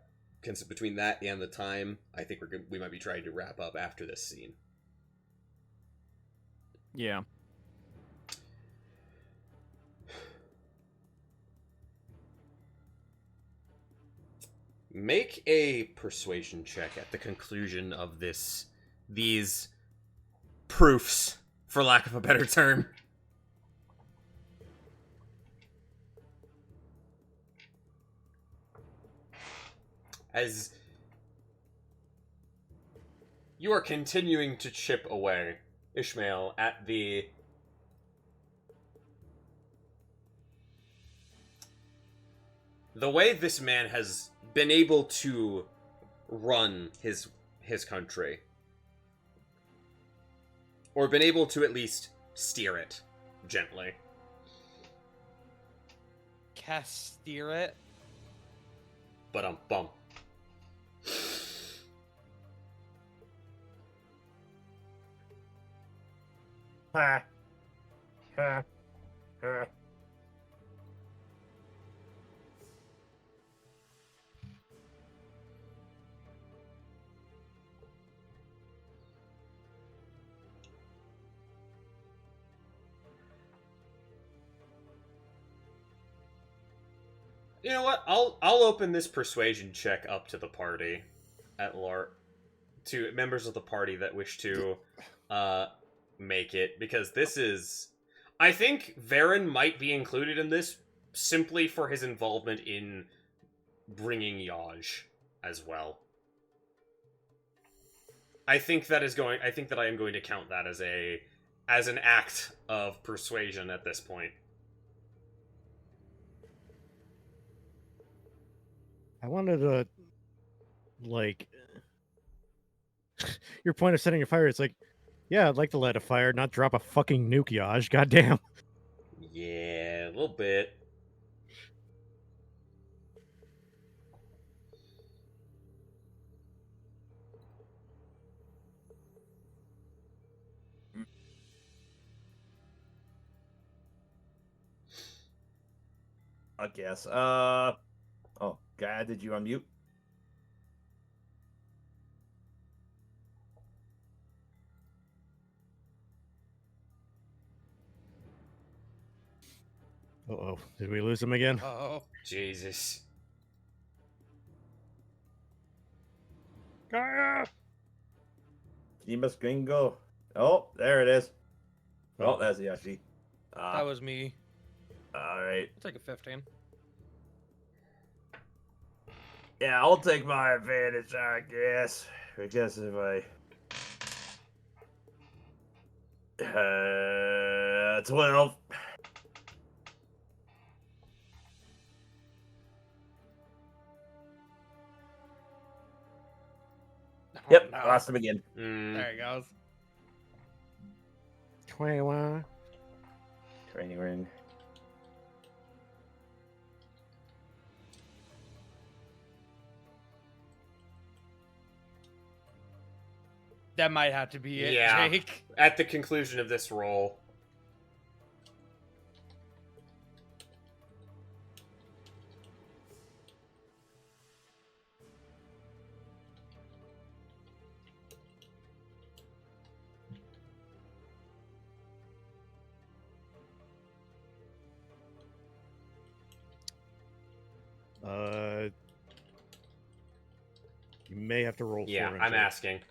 between that and the time, I think we might be trying to wrap up after this scene. Yeah. Make a persuasion check at the conclusion of these proofs, for lack of a better term. As you are continuing to chip away, Ishmael, at the way this man has been able to run his country, or been able to at least steer it gently. Steer it. But bum. You know what? I'll open this persuasion check up to the party at large, to members of the party that wish to make it, because this is, I think Varen might be included in this simply for his involvement in bringing Yaj as well. I think that I am going to count that as an act of persuasion at this point. I wanted to, like, your point of setting a fire, it's like, yeah, I'd like to light a fire, not drop a fucking nuke, Yaj, goddamn. Yeah, a little bit. I guess. Oh, God, did you unmute? Uh-oh. Did we lose him again? Oh, Jesus. Gaia! Jimas Gringo. Oh, there it is. Oh, Oh. that's Yoshi. that was me. All right. I'll take a 15. Yeah, I'll take my advantage, I guess. I guess if I... 12. Yep, Oh, no. lost him again. There he goes. 21. Training ring. That might have to be it, Yeah. Jake. At the conclusion of this roll. You may have to roll Yeah, for I'm asking.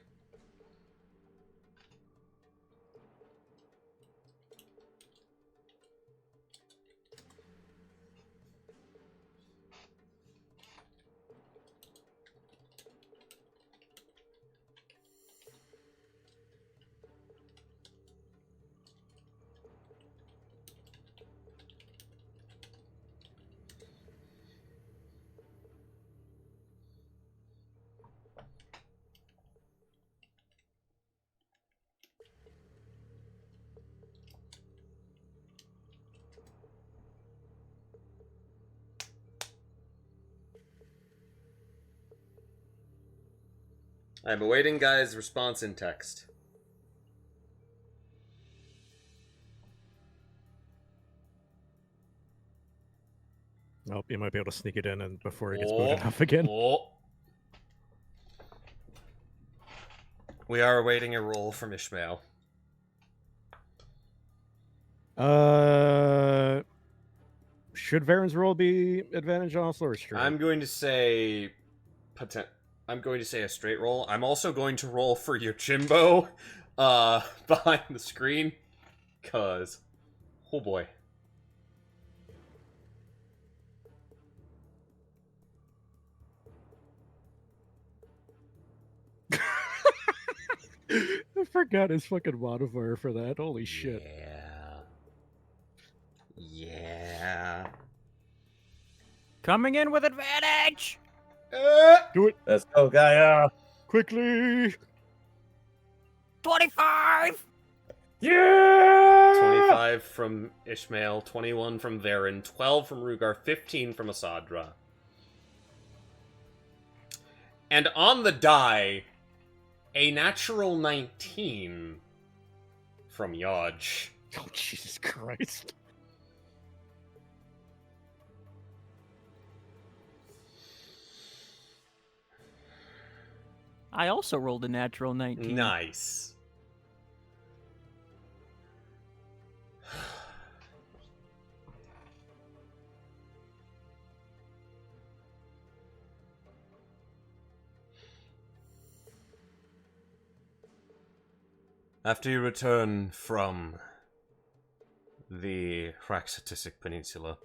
I'm awaiting Guy's response in text. Nope, you might be able to sneak it in and before it gets booted up again. Oh. We are awaiting a roll from Ishmael. Should Varen's roll be advantage also or straight? I'm going to say I'm going to say a straight roll. I'm also going to roll for your Jimbo behind the screen. Cause oh boy. I forgot his fucking modifier for that. Holy shit. Yeah. Coming in with advantage! Do it Let's go, Gaia. quickly! 25! Yeah! 25 from Ishmael, 21 from Varen, 12 from Rugar, 15 from Asadra. And on the die, a natural 19 from Yodge. Oh, Jesus Christ. I also rolled a natural 19. Nice. After you return from the Hraxatisik Peninsula,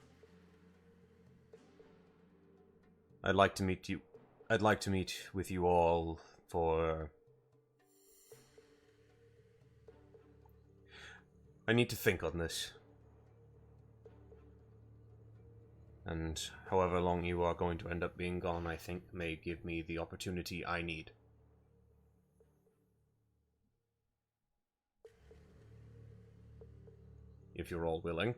I'd like to meet with you all for... I need to think on this. And however long you are going to end up being gone, I think may give me the opportunity I need. If you're all willing.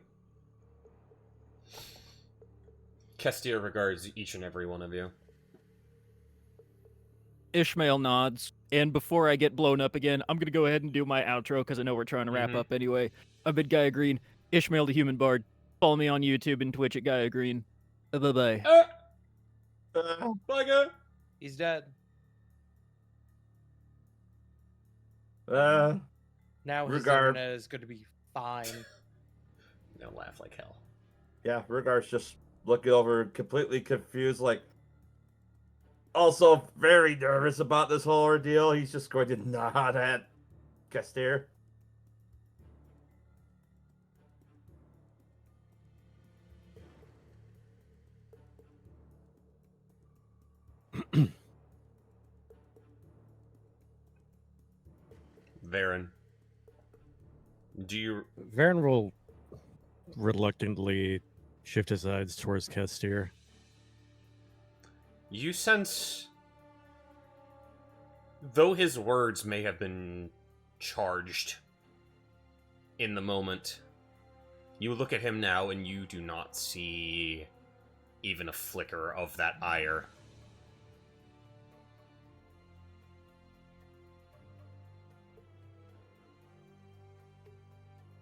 Kestia regards each and every one of you. Ishmael nods, and before I get blown up again, I'm gonna go ahead and do my outro because I know we're trying to wrap up anyway. I've been Gaia Green, Ishmael the Human Bard. Follow me on YouTube and Twitch at Gaia Green. Bye-bye. Bye, guy. He's dead. Now his Rugar. internet is going to be fine. They'll laugh like hell. Yeah, Rugar's just looking over, completely confused, like, also very nervous about this whole ordeal. He's just going to nod at Castir. Varen. Do you... Varen will reluctantly shift his eyes towards Castir. You sense... Though his words may have been charged in the moment, you look at him now and you do not see even a flicker of that ire.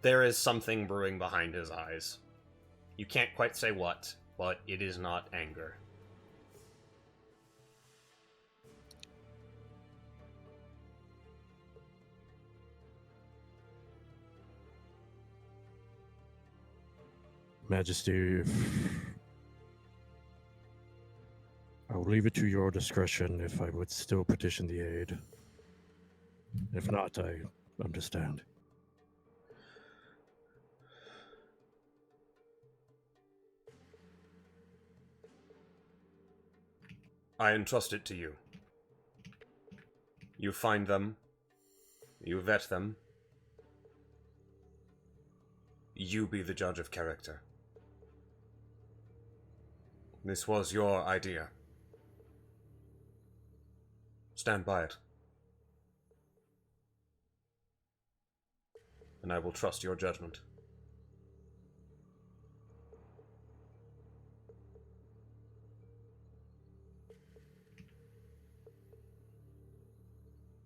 There is something brewing behind his eyes. You can't quite say what, but it is not anger. Majesty, I will leave it to your discretion if I would still petition the aid. If not, I understand. I entrust it to you. You find them. You vet them. You be the judge of character. This was your idea. Stand by it. And I will trust your judgment.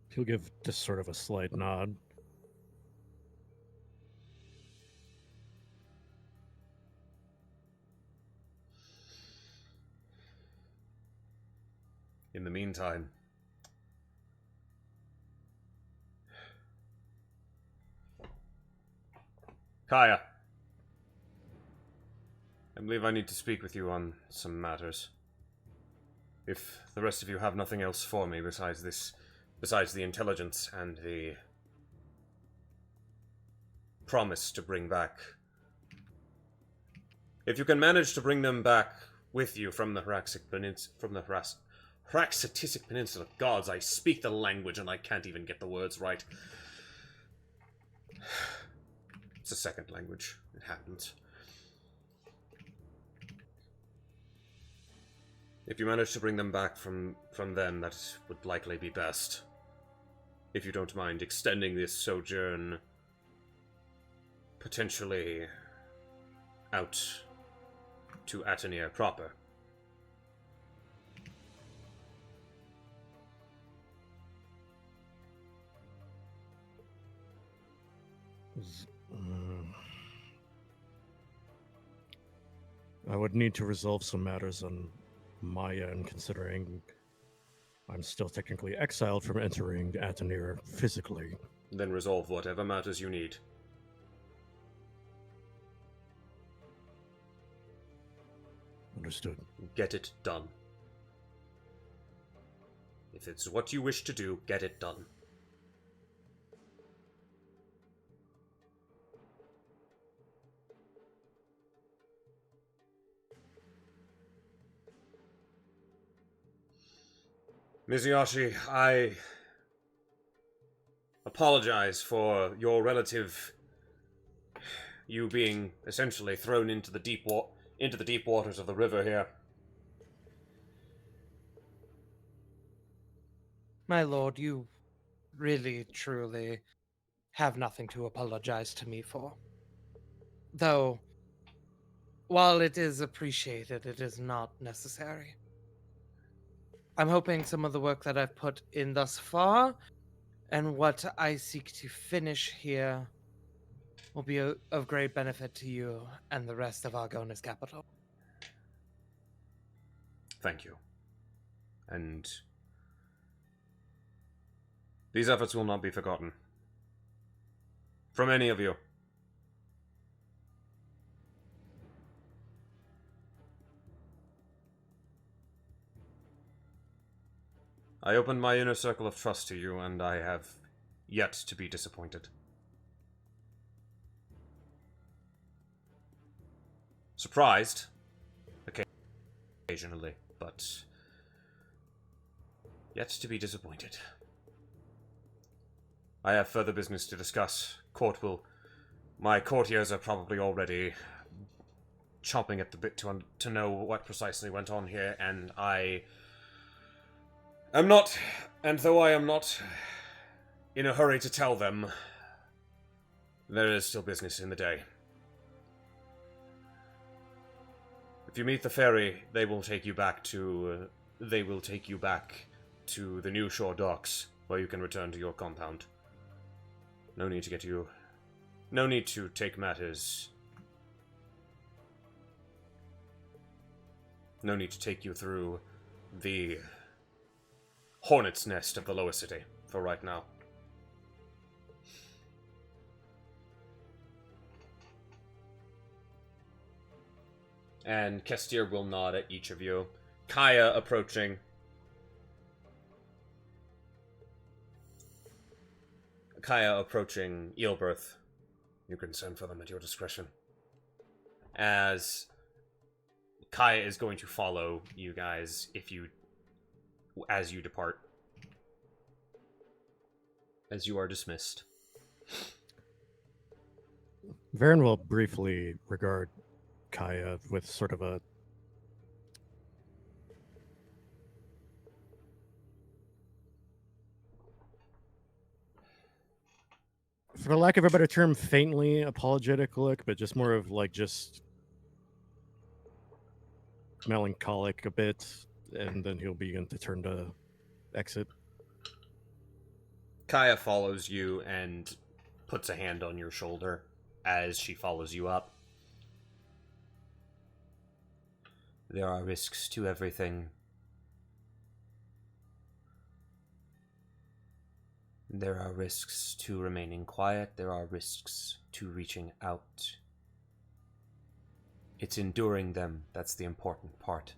He'll give just sort of a slight nod. In the meantime, Kaya, I believe I need to speak with you on some matters. If the rest of you have nothing else for me besides the intelligence and the promise to bring back. If you can manage to bring them back with you from the Hraxitisic Peninsula. Gods, I speak the language and I can't even get the words right. It's a second language. It happens. If you manage to bring them back from then, that would likely be best. If you don't mind extending this sojourn potentially out to Atenir proper. I would need to resolve some matters on my end, considering I'm still technically exiled from entering Atenir physically. Then resolve whatever matters you need. Understood. Get it done. If it's what you wish to do, get it done. Mizuyashi, I apologize for your relative, you being essentially thrown into the deep waters of the river here. My lord, you really, truly have nothing to apologize to me for. Though, while it is appreciated, it is not necessary. I'm hoping some of the work that I've put in thus far, and what I seek to finish here, will be of great benefit to you and the rest of Argona's capital. thank you. And these efforts will not be forgotten. From any of you. I opened my inner circle of trust to you, and I have yet to be disappointed. Surprised, occasionally, but yet to be disappointed. I have further business to discuss. My courtiers are probably already chomping at the bit to know what precisely went on here, and though I am not in a hurry to tell them, there is still business in the day. If you meet the ferry, they will take you back to the New Shore docks, where you can return to your compound. No need to take matters. No need to take you through the hornet's nest of the lower city for right now. And Kestir will nod at each of you. Kaya approaching. Eelberth. You can send for them at your discretion. As Kaya is going to follow you guys as you depart. As you are dismissed. Varen will briefly regard Kaya with sort of a for lack of a better term, faintly apologetic look, but just more of like just melancholic a bit, and then he'll begin to turn to exit. Kaya follows you and puts a hand on your shoulder as she follows you up. There are risks to everything. There are risks to remaining quiet. There are risks to reaching out. It's enduring them that's the important part.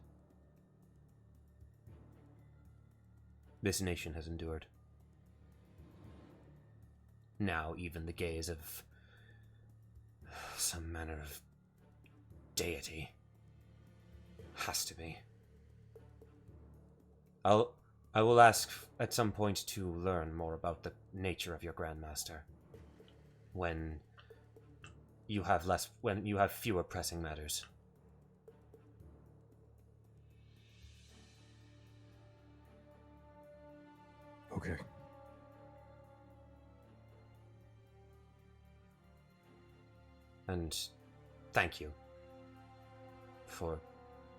This nation has endured. Now even the gaze of some manner of deity has to be. I will ask at some point to learn more about the nature of your Grandmaster when you have fewer pressing matters. Okay. And thank you for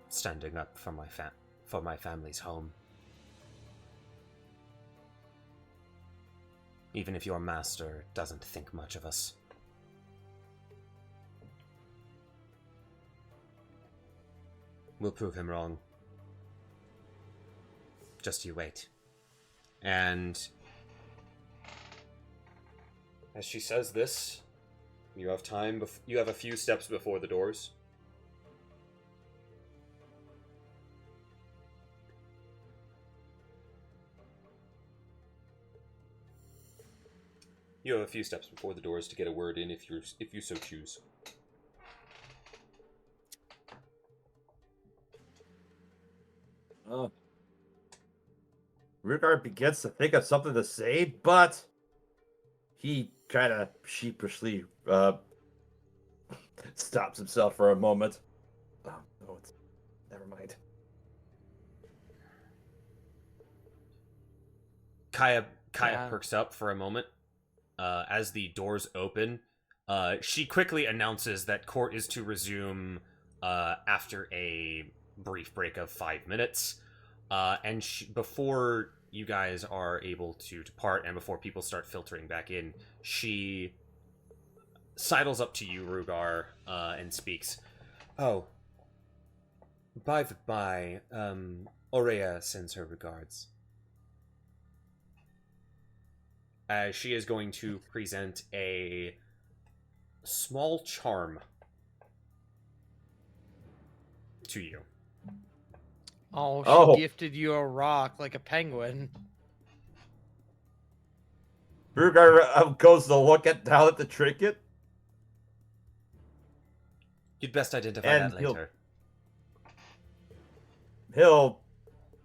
standing up for my family's home. Even if your master doesn't think much of us. We'll prove him wrong. Just you wait. And as she says this, you have time. You have a few steps before the doors. You have a few steps before the doors to get a word in if you so choose. Rugard begins to think of something to say, but he kind of sheepishly stops himself for a moment. Oh, no, never mind. Kaya perks up for a moment. As the doors open, she quickly announces that court is to resume after a brief break of 5 minutes. And before you guys are able to depart and before people start filtering back in, she sidles up to you, Rugar, and speaks. Oh, By the by, Aurea sends her regards. She is going to present a small charm to you. Oh, she Oh. gifted you a rock like a penguin. Rugar goes to look down at the trinket. You'd best identify And that later. He'll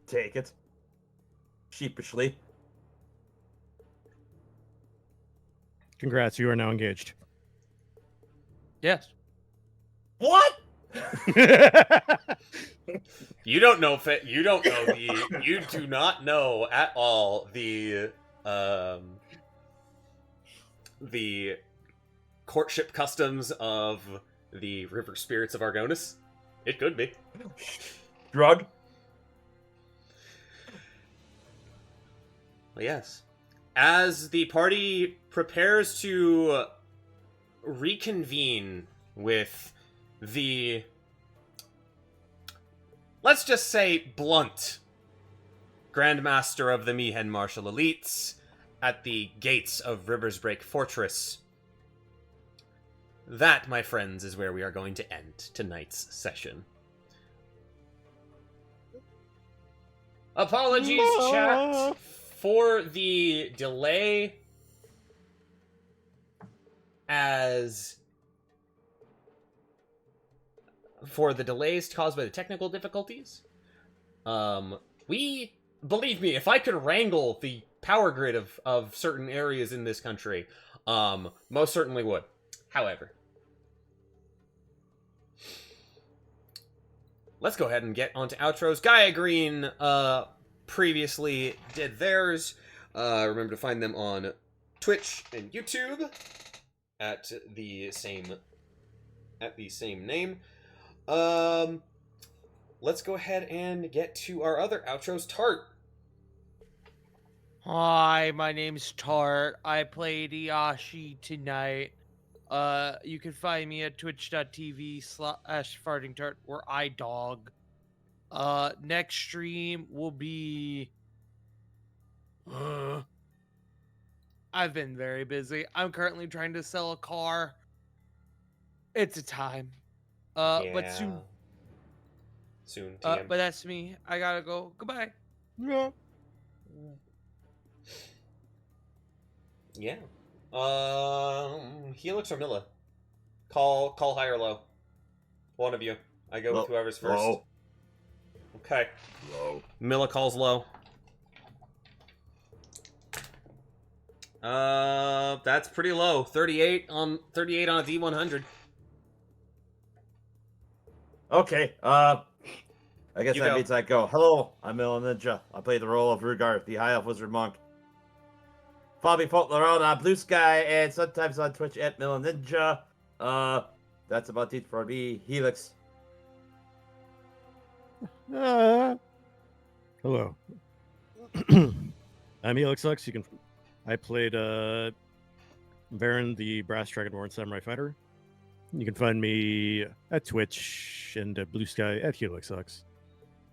take it. Sheepishly. Congrats, you are now engaged. Yes. What? You don't know you don't know you do not know at all the courtship customs of the river spirits of Argonis. It could be. Drug? Well, yes. As the party prepares to reconvene with the, let's just say, blunt Grandmaster of the Mihen Martial Elites at the gates of Riversbreak Fortress, that, my friends, is where we are going to end tonight's session. Apologies, chat, for the delay, for the delays caused by the technical difficulties. Believe me, if I could wrangle the power grid of certain areas in this country, most certainly would. However, let's go ahead and get onto outros. Gaia Green previously did theirs. Remember to find them on Twitch and YouTube at the same name. Let's go ahead and get to our other outros. Tart. Hi, my name's Tart. I played Iashi tonight. You can find me at twitch.tv/fartingtart, where I dog. Next stream will be... I've been very busy. I'm currently trying to sell a car. It's a time. But soon. Soon, TM. But that's me. I gotta go. Goodbye. Yeah. Yeah. Helix or Milla? Call high or low. One of you. I go with whoever's first. Low. Okay. Low. Milla calls low. That's pretty low. 38 on a D100. Okay, I guess You that go. means I go. Hello, I'm Milan Ninja. I play the role of Rugar, the High Elf Wizard Monk. Follow me floating around on Blue Sky and sometimes on Twitch at Milan Ninja. That's about it for me, Helix. Hello. I'm Helix Lux. I played Baron, the Brass Dragonborn Samurai Fighter. You can find me at Twitch and Blue Sky at Helix Lux,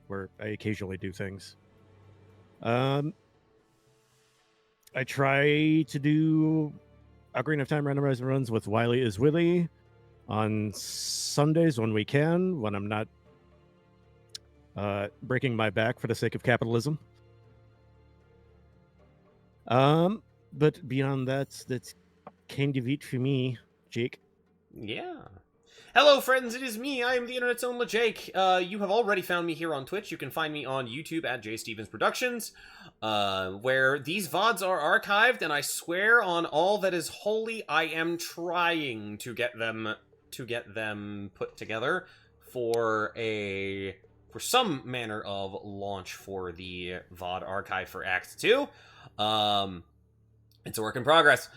where I occasionally do things. I try to do Ocarina of Time randomized runs with Wily is Willy on Sundays when we can, when I'm not breaking my back for the sake of capitalism. But beyond that, that's kind of it for me, Jake. Yeah. Hello, friends. It is me. I am the internet's own LeJake. You have already found me here on Twitch. You can find me on YouTube at J Stevens Productions, where these VODs are archived, and I swear on all that is holy, I am trying to get them put together for some manner of launch for the VOD archive for Act 2. It's a work in progress.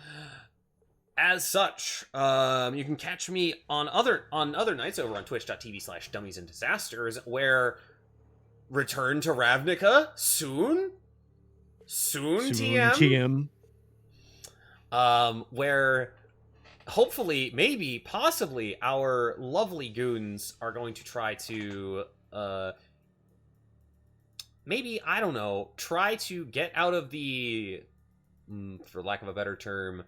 As such, you can catch me on other nights over on twitch.tv/dummiesandisasters, where Return to Ravnica soon TM. Where hopefully, maybe, possibly, our lovely goons are going to try to maybe, I don't know, try to get out of the, for lack of a better term,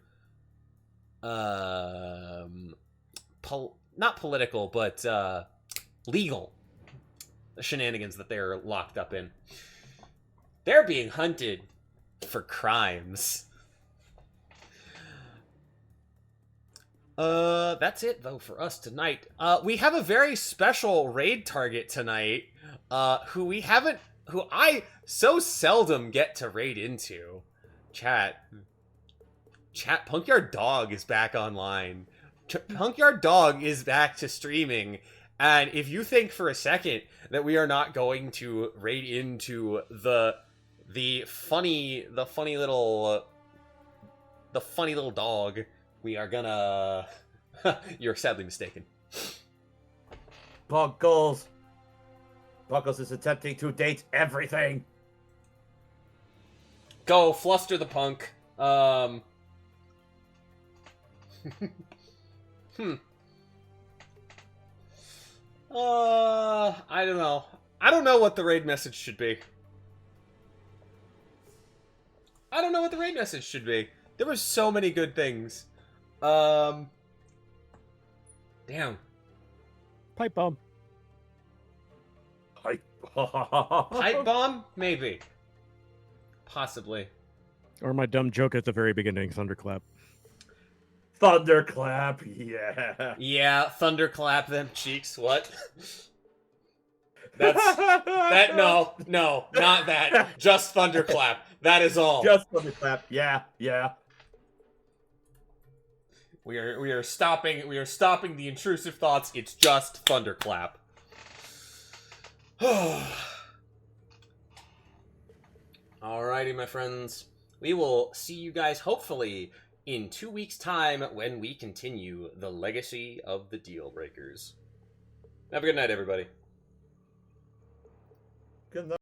not political, but legal shenanigans that they're locked up in. They're being hunted for crimes. That's it though for us tonight. We have a very special raid target tonight, who I so seldom get to raid into. Chat, Punkyard Dog is back online. Punkyard Dog is back to streaming, and if you think for a second that we are not going to raid into the funny little dog, we are gonna. You're sadly mistaken. Buckles is attempting to date everything. Go fluster the punk. I don't know. I don't know what the raid message should be. There were so many good things. Damn. Pipe bomb. Pipe Bomb? Maybe. Possibly. Or my dumb joke at the very beginning, thunderclap. Thunderclap, yeah. Yeah, thunderclap them cheeks. What? No, not that. Just thunderclap. That is all. Just thunderclap, yeah. We are stopping the intrusive thoughts. It's just thunderclap. Alrighty, my friends. We will see you guys hopefully in 2 weeks' time when we continue the legacy of the Dealbreakers. Have a good night, everybody. Good night.